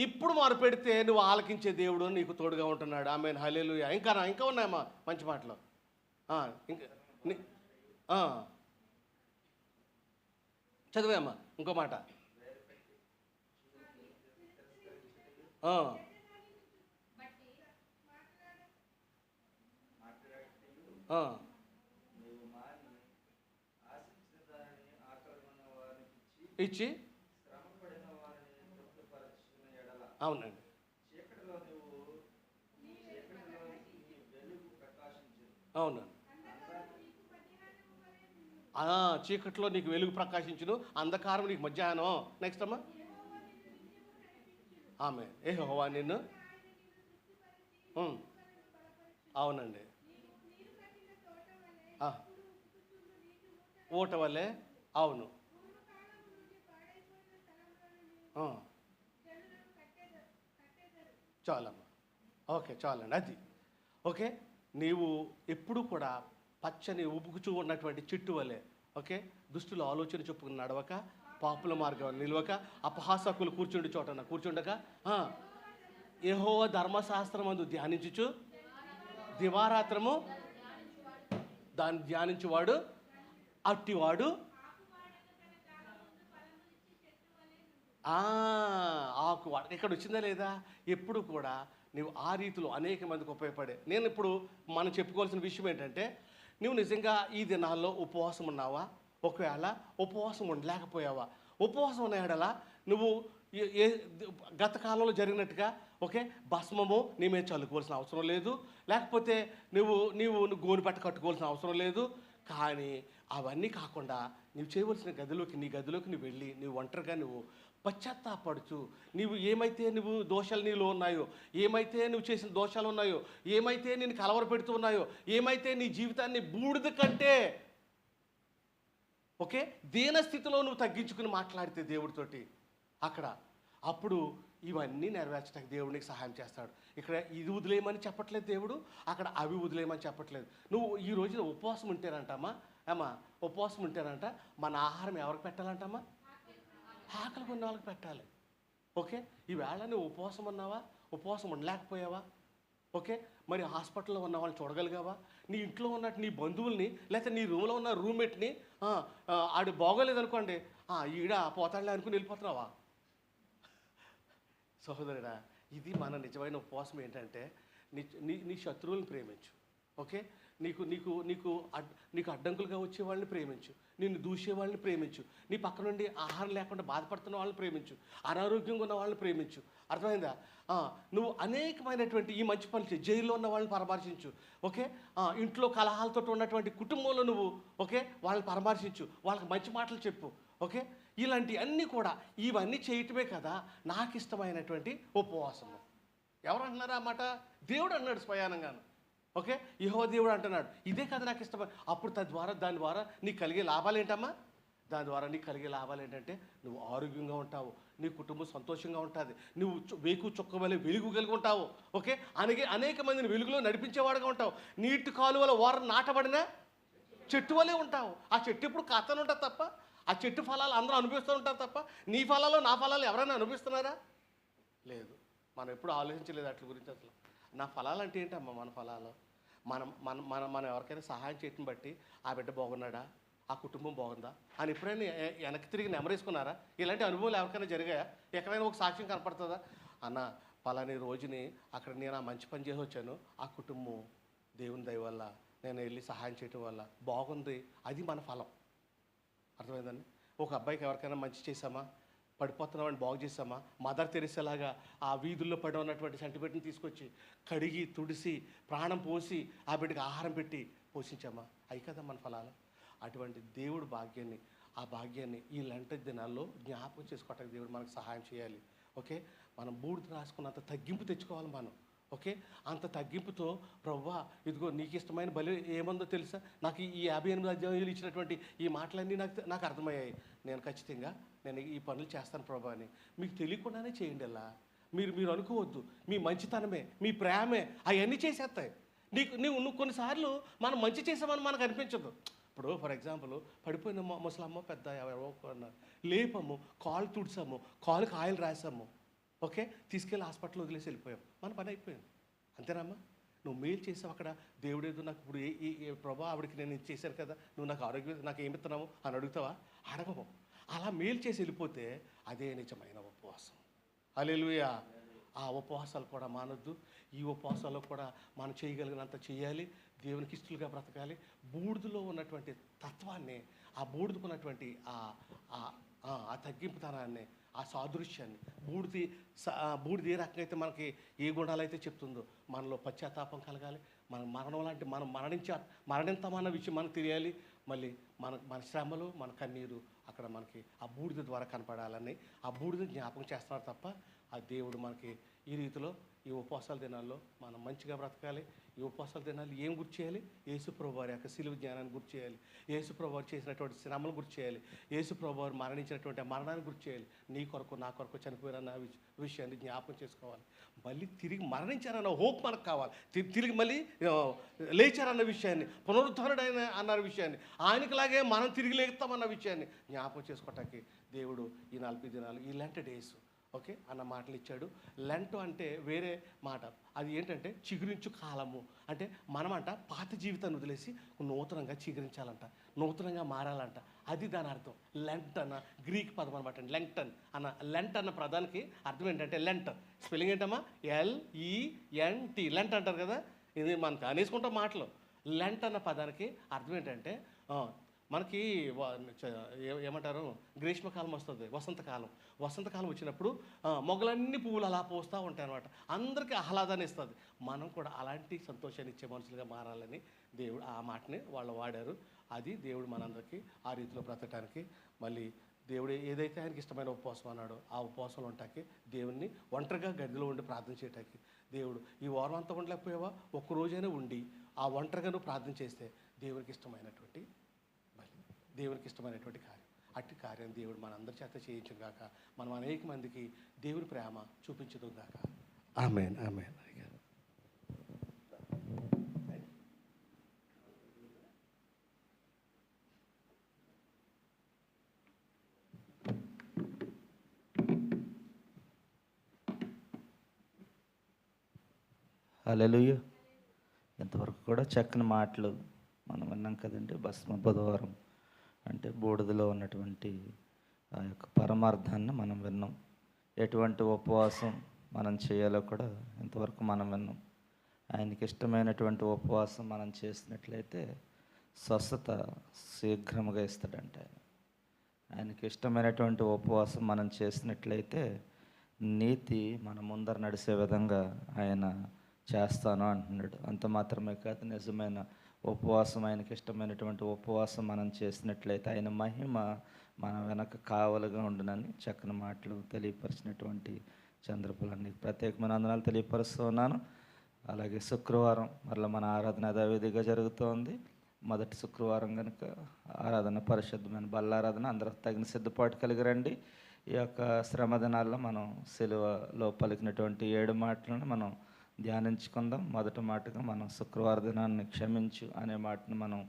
ఇప్పుడు మొర పెడితే నువ్వు ఆలకించే దేవుడు నీకు తోడుగా ఉంటున్నాడు. ఆమేన్, హల్లెలూయా. ఇంకా ఉన్నాయమ్మా మంచి మాటలు. ఇంకా చదివామ్మా ఇంకో మాట. ఇచ్చి అవునండి. అవును, చీకట్లో నీకు వెలుగు ప్రకాశించును, అంధకారం నీకు మధ్యాహ్నం. నెక్స్ట్ అమ్మా, ఆమె యెహోవా నిన్ను. అవునండి, ఊట వల్లే. అవును, చాలమ్మా, ఓకే చాలండి. అది ఓకే. నీవు ఎప్పుడు కూడా పచ్చని ఉబుకుచూ ఉన్నటువంటి చెట్టు వలె, ఓకే, దుష్టుల ఆలోచన చెప్పుకుని నడవక, పాపుల మార్గం నిలవక, అపహాసకులు కూర్చుండక యెహోవా ధర్మశాస్త్రమందు ధ్యానించుచు దివారాత్రము దాన్ని ధ్యానించువాడు అట్టివాడు ఆకు. ఇక్కడ వచ్చిందా లేదా? ఎప్పుడు కూడా నువ్వు ఆ రీతిలో అనేక మందికి ఉపయోగపడే. నేను ఇప్పుడు మనం చెప్పుకోవాల్సిన విషయం ఏంటంటే, నువ్వు నిజంగా ఈ దినాల్లో ఉపవాసం ఉన్నావా? ఒకవేళ ఉపవాసం ఉండలేకపోయావా? ఉపవాసం ఉన్న ఎడల నువ్వు గత కాలంలో జరిగినట్టుగా ఓకే భస్మము నీ మీద చల్లుకోవాల్సిన అవసరం లేదు, లేకపోతే నీవు గోను పట్ట కట్టుకోవాల్సిన అవసరం లేదు. కానీ అవన్నీ కాకుండా నువ్వు చేయవలసిన నీ గదిలోకి నువ్వు వెళ్ళి నువ్వు ఒంటరిగా నువ్వు పశ్చాత్తాపడుచు, ఏమైతే దోషాలు నీలో ఉన్నాయో, ఏమైతే నువ్వు చేసిన దోషాలు ఉన్నాయో, ఏమైతే నేను కలవర పెడుతూ ఉన్నాయో, ఏమైతే నీ జీవితాన్ని బూడిద కంటే ఓకే దీనస్థితిలో నువ్వు తగ్గించుకుని మాట్లాడితే దేవుడితోటి అప్పుడు ఇవన్నీ నెరవేర్చడానికి దేవుడు నీకు సహాయం చేస్తాడు. ఇక్కడ ఇది వదిలేయమని చెప్పట్లేదు దేవుడు, అక్కడ అవి వదిలేయమని చెప్పట్లేదు. నువ్వు ఈ రోజున ఉపవాసం ఉంటేనంటమ్మా ఉపవాసం ఉంటేనంట మన ఆహారం ఎవరికి పెట్టాలంటమ్మా? ఆకలి ఉన్న వాళ్ళకి పెట్టాలి. ఓకే, ఈవేళ నువ్వు ఉపవాసం ఉన్నావా? ఉపవాసం ఉండలేకపోయావా? ఓకే, మరి హాస్పిటల్లో ఉన్న వాళ్ళని చూడగలిగావా? నీ ఇంట్లో ఉన్నట్టు నీ బంధువుల్ని, లేకపోతే నీ రూమ్లో ఉన్న రూమ్మేట్ని ఆడు బాగోలేదనుకోండి, ఈడ పోతాడులే అనుకుని వెళ్ళిపోతున్నావా? సహోదరుడా, ఇది మన నిజమైన ఉపవాసం. ఏంటంటే నీ శత్రువులను ప్రేమించు. ఓకే, నీకు అడ్డంకులుగా వచ్చే వాళ్ళని ప్రేమించు, నిన్ను దూసే వాళ్ళని ప్రేమించు, నీ పక్క నుండి ఆహారం లేకుండా బాధపడుతున్న వాళ్ళని ప్రేమించు, అనారోగ్యంగా ఉన్న వాళ్ళని ప్రేమించు. అర్థమైందా? నువ్వు అనేకమైనటువంటి ఈ మంచి పనులు జైల్లో ఉన్న వాళ్ళని పరామర్శించు. ఓకే, ఇంట్లో కలహాలతో ఉన్నటువంటి కుటుంబంలో నువ్వు ఓకే వాళ్ళని పరామర్శించు, వాళ్ళకి మంచి మాటలు చెప్పు. ఓకే, ఇలాంటి అన్నీ కూడా ఇవన్నీ చేయటమే కదా నాకు ఇష్టమైనటువంటి ఉపవాసము. ఎవరు అంటున్నారా ఆ మాట? దేవుడు అన్నాడు స్వయానంగాను. ఓకే, యెహోవా దేవుడు అంటున్నాడు ఇదే కదా నాకు ఇష్టం. అప్పుడు దాని ద్వారా నీకు కలిగే లాభాలు ఏంటమ్మా? దాని ద్వారా నీకు కలిగే లాభాలు ఏంటంటే నువ్వు ఆరోగ్యంగా ఉంటావు, నీ కుటుంబం సంతోషంగా ఉంటుంది, నువ్వు వేకు చుక్క వల్ల వెలుగు కలిగి ఉంటావు. ఓకే, అనేక మందిని వెలుగులో నడిపించేవాడుగా ఉంటావు, నీటి కాలువల వారం నాటబడిన చెట్టు వల్లే ఉంటావు. ఆ చెట్టు ఎప్పుడు కాతను ఉంటుంది తప్ప, ఆ చెట్టు ఫలాలు అందరూ అనుభవిస్తూ ఉంటారు తప్ప నీ ఫలాలు నా ఫలాలు ఎవరైనా అనుభవిస్తున్నారా? లేదు. మనం ఎప్పుడు ఆలోచించలేదు వాటి గురించి. అసలు నా ఫలాలు అంటే ఏంటమ్మా? మన ఫలాలు మనం ఎవరికైనా సహాయం చేయటం బట్టి ఆ బిడ్డ బాగున్నాడా, ఆ కుటుంబం బాగుందా అని ఎప్పుడైనా వెనక్కి తిరిగి నెమరేసుకున్నారా? ఇలాంటి అనుభవాలు ఎవరికైనా జరిగాయా? ఎక్కడైనా ఒక సాక్ష్యం కనపడుతుందా? అన్న పలాని రోజుని అక్కడ నేను ఆ మంచి పని చేసి వచ్చాను, ఆ కుటుంబం దేవుని దయ వల్ల నేను వెళ్ళి సహాయం చేయటం వల్ల బాగుంది, అది మన ఫలం. అర్థమైందండి? ఒక అబ్బాయికి ఎవరికైనా మంచి చేసామా, పడిపోతున్నామని బాగు చేసామా, మదర్ తెరిసేలాగా ఆ వీధుల్లో పడి ఉన్నటువంటి సెంటిమెంట్ని తీసుకొచ్చి కడిగి తుడిసి ప్రాణం పోసి ఆ బిడ్డకి ఆహారం పెట్టి పోషించామా? అవి కదా మన ఫలాలు. అటువంటి దేవుడు భాగ్యాన్ని ఆ భాగ్యాన్ని ఈ లెంట దినాల్లో జ్ఞాపకం చేసుకోవటానికి దేవుడు మనకు సహాయం చేయాలి. ఓకే, మనం బూడిద రాసుకున్నంత తగ్గింపు తెచ్చుకోవాలి మనం. ఓకే, అంత తగ్గింపుతో ప్రభువా ఇదిగో నీకు ఇష్టమైన బలి ఏముందో తెలుసా, నాకు ఈ 58 అధ్యాయాలు ఇచ్చినటువంటి ఈ మాటలన్నీ నాకు అర్థమయ్యాయి. నేను ఖచ్చితంగా ఈ పనులు చేస్తాను ప్రభా అని మీకు తెలియకుండానే చేయండి. అలా మీరు అనుకోవద్దు, మీ మంచితనమే, మీ ప్రేమే అవన్నీ చేసేస్తాయి. నువ్వు కొన్నిసార్లు మనం మంచి చేసామని మనకు అనిపించదు. ఇప్పుడు ఫర్ ఎగ్జాంపుల్ పడిపోయిన ముసలమ్మ పెద్ద ఎవరో లేపము, కాలు తుడిసాము, కాలుకి ఆయిల్ రాసాము, ఓకే, తీసుకెళ్ళి హాస్పిటల్ వదిలేసి వెళ్ళిపోయాం, మన పని అయిపోయింది. అంతేనమ్మా? నువ్వు మేలు చేసావు అక్కడ. దేవుడేదో నాకు ఇప్పుడు ప్రభా ఆవిడకి నేను చేశాను కదా, నువ్వు నాకు ఆరోగ్యం నాకు ఏమిస్తున్నావు అని అడుగుతావా? అడగము. అలా మేలు చేసి వెళ్ళిపోతే అదే నిజమైన ఉపవాసం. హల్లెలూయా. ఆ ఉపవాసాలు కూడా మానొద్దు. ఈ ఉపవాసాల్లో కూడా మనం చేయగలిగినంత చేయాలి. దేవునికి ఇష్టలుగా బ్రతకాలి. బూడిదలో ఉన్నటువంటి తత్వాన్ని, ఆ బూడిదకున్నటువంటి ఆ తగ్గింపుతనాన్ని, ఆ సాదృశ్యాన్ని, బూడిద ఏ రకంగా అయితే మనకి ఏ గుణాలైతే చెప్తుందో మనలో పశ్చాత్తాపం కలగాలి. మనం మనం మరణింతామన్న విషయం మనకు తెలియాలి. మళ్ళీ మన శ్రమలు, మన కన్నీరు అక్కడ మనకి ఆ బూడిద ద్వారా కనపడాలని ఆ బూడిద జ్ఞాపకం చేస్తున్నారు తప్ప ఆ దేవుడు మనకి ఈ రీతిలో ఈ ఉపవాసాల దినాల్లో మనం మంచిగా బ్రతకాలి. ఈ ఉపవాసాల దినాలు ఏం గుర్తు చేయాలి? యేసుప్రభు వారి యొక్క సిలువ జ్ఞానాన్ని గుర్తు చేయాలి. యేసుప్రభు వారు చేసినటువంటి శ్రమలు గుర్తు చేయాలి. యేసుప్రభు వారు మరణించినటువంటి మరణాన్ని గుర్తు చేయాలి. నీ కొరకు నా కొరకు చనిపోయారన్న విషయాన్ని జ్ఞాపకం చేసుకోవాలి. మళ్ళీ తిరిగి మరణించారన్న హోప్ మనకు కావాలి. తిరిగి మళ్ళీ లేచారన్న విషయాన్ని, పునరుద్ధరణుడైన అన్న విషయాన్ని, ఆయనకులాగే మనం తిరిగి లేస్తామన్న విషయాన్ని జ్ఞాపకం చేసుకోవటానికి దేవుడు ఈ 40 దినాలు, ఈ లెంట్ డేస్, ఓకే అన్న మాటలు ఇచ్చాడు. లెంట్ అంటే వేరే మాట. అది ఏంటంటే చిగురించు కాలము. అంటే మనమంట పాత జీవితాన్ని వదిలేసి నూతనంగా చిగురించాలంట, నూతనంగా మారాలంట. అది దాని అర్థం. లెంట్ అన్న గ్రీక్ పదం అనమాట. లెంట్ అన్న పదానికి అర్థం ఏంటంటే, లెంట్ స్పెల్లింగ్ ఏంటమ్మా? LENT. లెంట్ అంటారు కదా, ఇది మనకు అనేసుకుంటాం మాటలు. లెంట్ అన్న పదానికి అర్థం ఏంటంటే, మనకి ఏమంటారు, గ్రీష్మకాలం వస్తుంది, వసంతకాలం వచ్చినప్పుడు మొగలన్నీ పువ్వులు అలా పోస్తూ ఉంటాయి అనమాట. అందరికీ ఆహ్లాదాన్ని ఇస్తుంది. మనం కూడా అలాంటి సంతోషాన్ని ఇచ్చే మనుషులుగా మారాలని దేవుడు ఆ మాటని వాళ్ళు వాడారు. అది దేవుడు మనందరికీ ఆ రీతిలో బ్రతకడానికి, మళ్ళీ దేవుడు ఏదైతే ఆయనకి ఇష్టమైన ఉపవాసం అన్నాడో ఆ ఉపవాసంలో ఉంటాకి, దేవుణ్ణి ఒంటరిగా గదిలో ఉండి ప్రార్థన చేయటానికి, దేవుడు ఈ వారం అంతా ఉండలేకపోయావా, ఒక్కరోజైనా ఉండి ఆ ఒంటరిగా నువ్వు ప్రార్థన చేస్తే దేవునికి ఇష్టమైనటువంటి కార్యం. అట్టి కార్యం దేవుడు మనందరి చేత చేయించును గాక. మనం అనేక మందికి దేవుని ప్రేమ చూపించదు గాక. ఆమేన్, ఆమేన్. హల్లెలూయా. ఇంతవరకు కూడా చక్కని మాటలు మనం విన్నాం కదండి. భస్మ బుధవారం అంటే బూడిదలో ఉన్నటువంటి ఆ యొక్క పరమార్థాన్ని మనం విన్నాం. ఎటువంటి ఉపవాసం మనం చేయాలో కూడా ఇంతవరకు మనం విన్నాం. ఆయనకి ఇష్టమైనటువంటి ఉపవాసం మనం చేసినట్లయితే స్వస్థత శీఘ్రముగా ఇస్తాడంట. ఆయనకి ఇష్టమైనటువంటి ఉపవాసం మనం చేసినట్లయితే నీతి మన ముందర నడిచే విధంగా ఆయన చేస్తాను అంటున్నాడు. అంత మాత్రమే కాదు, నిజమైన ఉపవాసం, ఆయనకి ఇష్టమైనటువంటి ఉపవాసం మనం చేసినట్లయితే ఆయన మహిమ మన వెనక కావలుగా ఉండునని చక్కని మాటలు తెలియపరిచినటువంటి చంద్రపులానికి ప్రత్యేకమైన వందనాలు తెలియపరుస్తున్నాను. అలాగే శుక్రవారం మరలా మన ఆరాధన యథావిధిగా జరుగుతోంది. మొదటి శుక్రవారం కనుక ఆరాధన పరిశుద్ధమైన బల్లారాధన, అందరూ తగిన సిద్ధపాటు కలిగి రండి. ఈ యొక్క శ్రమ దినాల్లో మనం సిలువలో పలికినటువంటి 7 మాటలను మనం ధ్యానించుకుందాం. మొదటి మాటగా మనం శుక్రవార దినాన్ని క్షమించు అనే మాటను మనం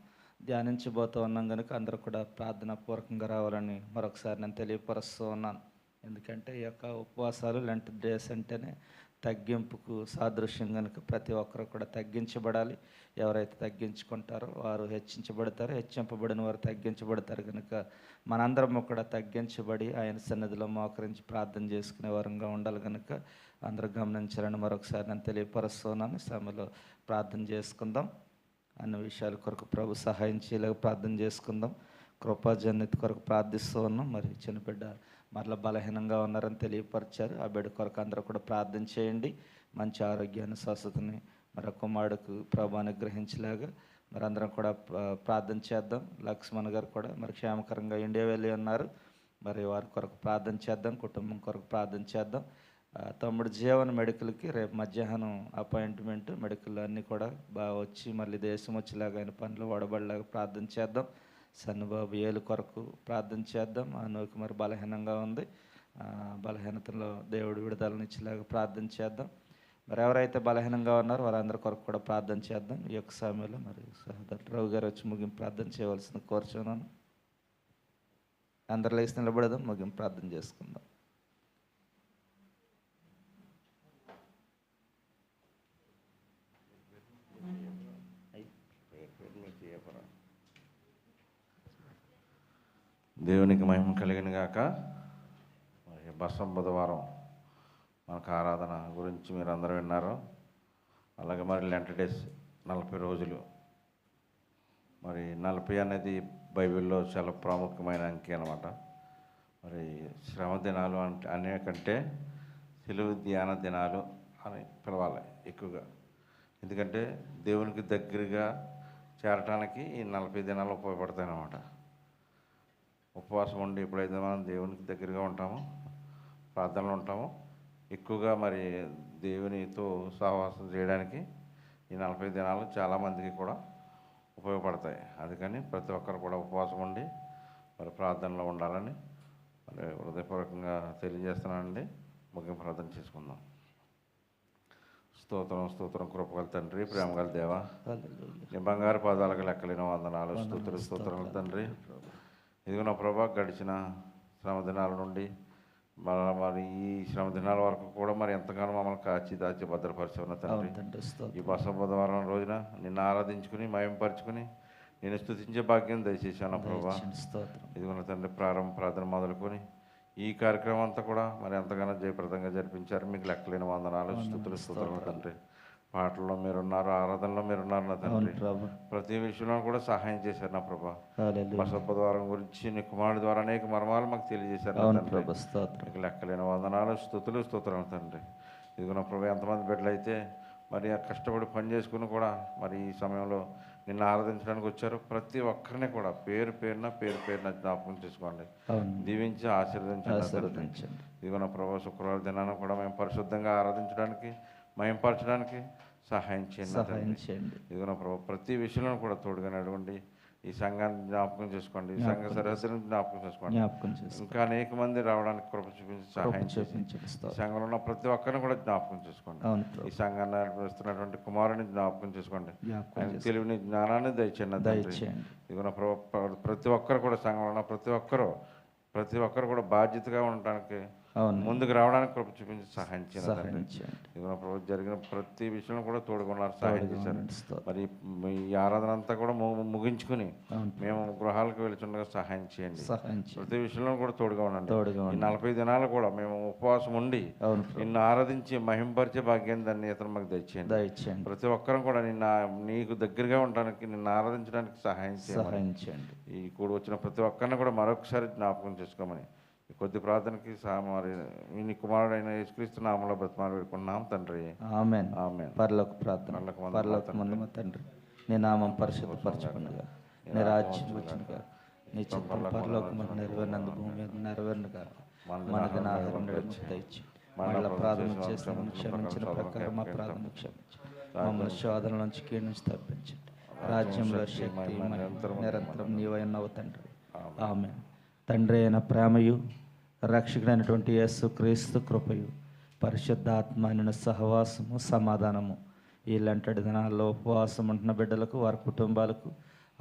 ధ్యానించబోతూ ఉన్నాం కనుక అందరూ కూడా ప్రార్థనాపూర్వకంగా రావాలని మరొకసారి నేను తెలియపరుస్తూ ఉన్నాను. ఎందుకంటే ఈ యొక్క ఉపవాసాలు లెంట్ డేస్ అంటేనే తగ్గింపుకు సాదృశ్యం కనుక ప్రతి ఒక్కరు కూడా తగ్గించబడాలి. ఎవరైతే తగ్గించుకుంటారో వారు హెచ్చించబడతారు, హెచ్చింపబడిన వారు తగ్గించబడతారు. కనుక మనందరము కూడా తగ్గించబడి ఆయన సన్నిధిలో మోకరించి ప్రార్థన చేసుకునే వారంగా ఉండాలి. కనుక అందరూ గమనించాలని మరొకసారి నేను తెలియపరుస్తున్నాను. సమయంలో ప్రార్థన చేసుకుందాం. అన్ని విషయాల కొరకు ప్రభు సహాయం చేయలేక ప్రార్థన చేసుకుందాం. కృపాజన్యత కొరకు ప్రార్థిస్తూ ఉన్నాం. మరి చిన్న బిడ్డ మరలా బలహీనంగా ఉన్నారని తెలియపరిచారు. ఆ బిడ్డ కొరకు అందరూ కూడా ప్రార్థన చేయండి. మంచి ఆరోగ్యాన్ని, స్వస్థతని మరి ఆ కుమారుడికి ప్రభు అనుగ్రహించలాగా మరి అందరం కూడా ప్రార్థన చేద్దాం. లక్ష్మణ్ గారు కూడా మరి క్షేమకరంగా ఇండియా వెళ్ళి ఉన్నారు. మరి వారి కొరకు ప్రార్థన చేద్దాం, కుటుంబం కొరకు ప్రార్థన చేద్దాం. తమ్ముడు జీవన్ మెడికల్కి రేపు మధ్యాహ్నం అపాయింట్మెంట్, మెడికల్ అన్నీ కూడా బాగా వచ్చి మళ్ళీ దేశం వచ్చేలాగా ఆయన పనులు వడబడలాగా ప్రార్థన చేద్దాం. సన్నుబాబు ఏలు కొరకు ప్రార్థన చేద్దాం. నోకి మరి బలహీనంగా ఉంది, బలహీనతలో దేవుడు విడుదలనిచ్చేలాగా ప్రార్థన చేద్దాం. మరి ఎవరైతే బలహీనంగా ఉన్నారో వారందరి కొరకు కూడా ప్రార్థన చేద్దాం. ఈ యొక్క సమయంలో మరి సహోదరు రావు గారు వచ్చి ముగింపు ప్రార్థన చేయవలసిన కోరుచున్నాను. అందరు లేచి నిలబడదాం, ముగింపు ప్రార్థన చేసుకుందాం. దేవునికి మహిమ కలిగిన గాక. మరి బసం బుధవారం మనకు ఆరాధన గురించి మీరు అందరూ విన్నారు. అలాగే మరి లెంట్ డేస్ 40 రోజులు. మరి 40 అనేది బైబిల్లో చాలా ప్రాముఖ్యమైన అంకె అన్నమాట. మరి శ్రమ దినాలు అంటే అనేకంటే సెలవు ధ్యాన దినాలు అని పిలవాలి ఎక్కువగా. ఎందుకంటే దేవునికి దగ్గరగా చేరటానికి ఈ 40 దినాలు ఉపయోగపడతాయి అన్నమాట. ఉపవాసం ఉండి ఎప్పుడైతే మనం దేవునికి దగ్గరగా ఉంటామో, ప్రార్థనలు ఉంటామో, ఎక్కువగా మరి దేవునితో సహవాసం చేయడానికి ఈ 40 దినాలు చాలామందికి కూడా ఉపయోగపడతాయి. అందుకని ప్రతి ఒక్కరు కూడా ఉపవాసం ఉండి మరి ప్రార్థనలో ఉండాలని మరి హృదయపూర్వకంగా తెలియజేస్తున్నానండి. ముఖ్యం ప్రార్థన చేసుకుందాం. స్తోత్రం స్తోత్రం కృపగల తండ్రి, ప్రేమగల దేవా, నీ బంగారు పాదాలకు లెక్కలేని వందనాలు, స్తోత్రాలు తండ్రి. ఇదిగో నా ప్రభా, గడిచిన శ్రమ దినాల నుండి మరి ఈ శ్రమ దినాల వరకు కూడా మరి ఎంతగానో మమ్మల్ని కాచి దాచి భద్రపరిచిన తండ్రి, ఈ బస బుధవారం రోజున నిన్ను ఆరాధించుకుని మయంపరుచుకుని నేను స్తుతించే భాగ్యం దయచేసాను ప్రభా. ఇదిగో నా తండ్రి, ప్రార్థన మొదలుకొని ఈ కార్యక్రమం అంతా కూడా మరి ఎంతగానో జయప్రదంగా జరిపించారు. మీకు లెక్కలేని వందనాలు, స్తోత్రాలు తండ్రి. పాటల్లో మీరున్నారు, ఆరాధనలో మీరున్నారు నా తండ్రి. ప్రతి విషయంలో కూడా సహాయం చేశారు నా ప్రభా. బస బుధవారం గురించి నీ కుమారుడి ద్వారా అనేక మర్మాలు మాకు తెలియజేశారు. మీకు లెక్కలేని వందనాలు, స్తోత్రాలు తండ్రి. ఇదిగో నా ప్రభా, ఎంతమంది బిడ్డలైతే మరి కష్టపడి పని చేసుకుని కూడా మరి ఈ సమయంలో నిన్ను ఆరాధించడానికి వచ్చారు. ప్రతి ఒక్కరిని కూడా పేరు పేరున జ్ఞాపకం చేసుకోండి, దీవించి ఆశీర్వదించండి. ఇదిగో నా ప్రభా, శుక్రవారం దినాన్ని కూడా మేము పరిశుద్ధంగా ఆరాధించడానికి మయంపరచడానికి సహాయం చేయండి. ఇదిగో నా ప్రభా, ప్రతి విషయంలో కూడా తోడుగా నడవండి. ఈ సంఘాన్ని జ్ఞాపకం చేసుకోండి, ఈ సంఘ సరస్సులను జ్ఞాపకం చేసుకోండి. ఇంకా అనేక మంది రావడానికి కృప చూపించి సహాయం చేయండి. సంఘంలో ఉన్న ప్రతి ఒక్కరిని కూడా జ్ఞాపకం చేసుకోండి. ఈ సంఘాన్ని నడిపిస్తున్నటువంటి కుమారుని జ్ఞాపకం చేసుకోండి. ఆయన తెలివిని, జ్ఞానాన్ని దయచేయండి. ఇదిగో నా ప్రభా, ప్రతి ఒక్కరు కూడా సంఘంలో ఉన్న ప్రతి ఒక్కరు కూడా బాధ్యతగా ఉండటానికి ముందుకు రావడానికి కృప చూపించి సహాయం చేయండి. ఇదిగో ప్రభు, జరిగిన ప్రతి విషయంలో కూడా తోడుకున్నారు, సహాయం చేశారు. మరి ఈ ఆరాధన అంతా కూడా ముగించుకుని మేము గృహాలకు వెళ్తుండగా సహాయం చేయండి. ప్రతి విషయంలో కూడా తోడుగా ఉండండి. ఈ 40 దినాలు కూడా మేము ఉపవాసం ఉండి నిన్ను ఆరాధించి మహింపరిచే భాగ్యం దాన్ని ఇతను మాకు దయచేయండి. ప్రతి ఒక్కరం కూడా నీకు దగ్గరగా ఉండడానికి, నిన్ను ఆరాధించడానికి సహాయం చేయండి. ఈ కూడి వచ్చిన ప్రతి ఒక్కరిని కూడా మరొకసారి జ్ఞాపకం చేసుకోమని ఈ కొద్ది ప్రార్థనకి మరి నీ కుమారుడైన యేసుక్రీస్తు నామములో బ్రతిమాలు పెట్టుకున్నాం తండ్రి, ఆమేన్. పరలోక ప్రార్థన. పరలోకమందున్న తండ్రి, నీ నామం పరిశుద్ధపరచబడునుగా, నీ రాజ్యం వచ్చునుగా, నీ చిత్తం పరలోకమందు నెరవేరినందు భూమి మీద నెరవేరునుగా. మనకు ఆహారం దయచేయండి. మళ్ళీ ప్రార్థన చేస్తే క్షమించిన ప్రకారం మా ప్రార్థన క్షమించి మమ్మల్ని శోధన నుంచి కీడు నుంచి తప్పించండి. రాజ్యంలో శక్తి నిరంతరం నీవై ఉన్నావు తండ్రి, ఆమేన్. తండ్రి అయిన ప్రేమయు రక్షకుడైనటువంటి యేసు క్రీస్తు కృపయు పరిశుద్ధాత్మైన సహవాసము సమాధానము ఈ లంటడి దినాల్లో ఉపవాసం ఉంటున్న బిడ్డలకు, వారి కుటుంబాలకు,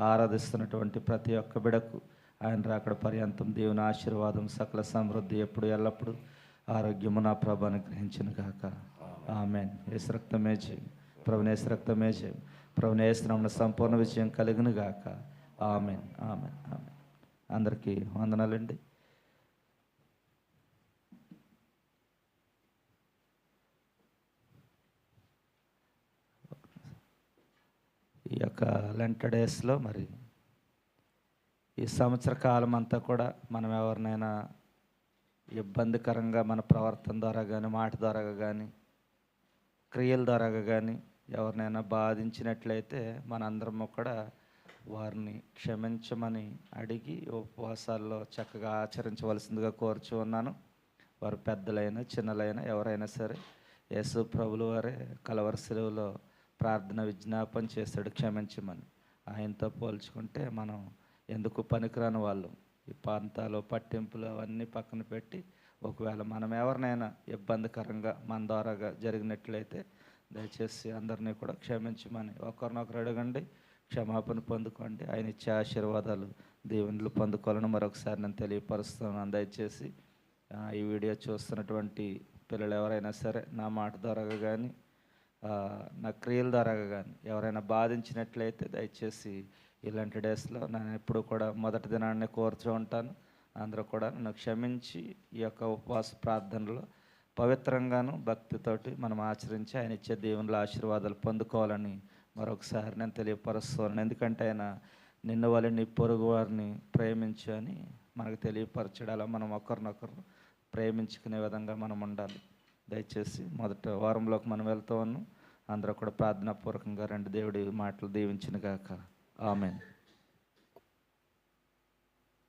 ఆరాధిస్తున్నటువంటి ప్రతి ఒక్క బిడకు ఆయన రాకడ పర్యంతం దేవుని ఆశీర్వాదం, సకల సమృద్ధి ఎప్పుడు ఎల్లప్పుడూ ఆరోగ్యము నా ప్రభు అనుగ్రహించును గాక, ఆమేన్. యేసు రక్తమే జయం, ప్రభుని యేసు రక్తమే జయం, ప్రభుని యేసు నామమున సంపూర్ణ విజయం కలుగును గాక, ఆమేన్, ఆమేన్, ఆమేన్. అందరికీ వందనాలండి. ఈ యొక్క లెంట్ డేస్లో మరి ఈ సంవత్సర కాలం అంతా కూడా మనం ఎవరినైనా ఇబ్బందికరంగా మన ప్రవర్తన ద్వారా కానీ, మాట ద్వారా కానీ, క్రియల ద్వారా కానీ ఎవరినైనా బాధించినట్లయితే మనందరము కూడా వారిని క్షమించమని అడిగి ఉపవాసాల్లో చక్కగా ఆచరించవలసిందిగా కోరుచు ఉన్నాను. వారు పెద్దలైనా చిన్నలైనా ఎవరైనా సరే యేసు ప్రభులు వారే కలవరి శిలువలో ప్రార్థన విజ్ఞాపన చేశాడు క్షమించమని. ఆయనతో పోల్చుకుంటే మనం ఎందుకు పనికిరాని వాళ్ళు. ఈ ప్రాంతాలు పట్టింపులు అవన్నీ పక్కన పెట్టి ఒకవేళ మనం ఎవరినైనా ఇబ్బందికరంగా మన ద్వారాగా జరిగినట్లయితే దయచేసి అందరినీ కూడా క్షమించమని ఒకరినొకరు అడగండి, క్షమాపణ పొందుకోండి. ఆయన ఇచ్చే ఆశీర్వాదాలు దీవెనలు పొందుకోవాలని మరొకసారి నేను తెలియపరుస్తున్నాను. దయచేసి ఈ వీడియో చూస్తున్నటువంటి పిల్లలు ఎవరైనా సరే నా మాట ద్వారాగా కానీ నా క్రియల ద్వారాగా కానీ ఎవరైనా బాధించినట్లయితే దయచేసి ఇలాంటి డేస్లో నేను ఎప్పుడు కూడా మొదటి దినాన్ని కోరుతూ ఉంటాను. అందరూ కూడా నన్ను క్షమించి ఈ యొక్క ఉపవాస ప్రార్థనలో పవిత్రంగాను భక్తితోటి మనం ఆచరించి ఆయన ఇచ్చే దేవునిలో ఆశీర్వాదాలు పొందుకోవాలని మరొకసారి నేను తెలియపరుస్తున్నాను. ఎందుకంటే ఆయన నిన్ను వాళ్ళ నీ పొరుగు వారిని ప్రేమించు అని మనకు తెలియపరచడం. అలా మనం ఒకరినొకరు ప్రేమించుకునే విధంగా మనం ఉండాలి. దయచేసి మొదట వారంలోకి మనం వెళ్తూ ఉన్నాం. అందరూ కూడా ప్రార్థనాపూర్వకంగా రెండు దేవుడి మాటలు దీవించిన గాక. ఆమెన్.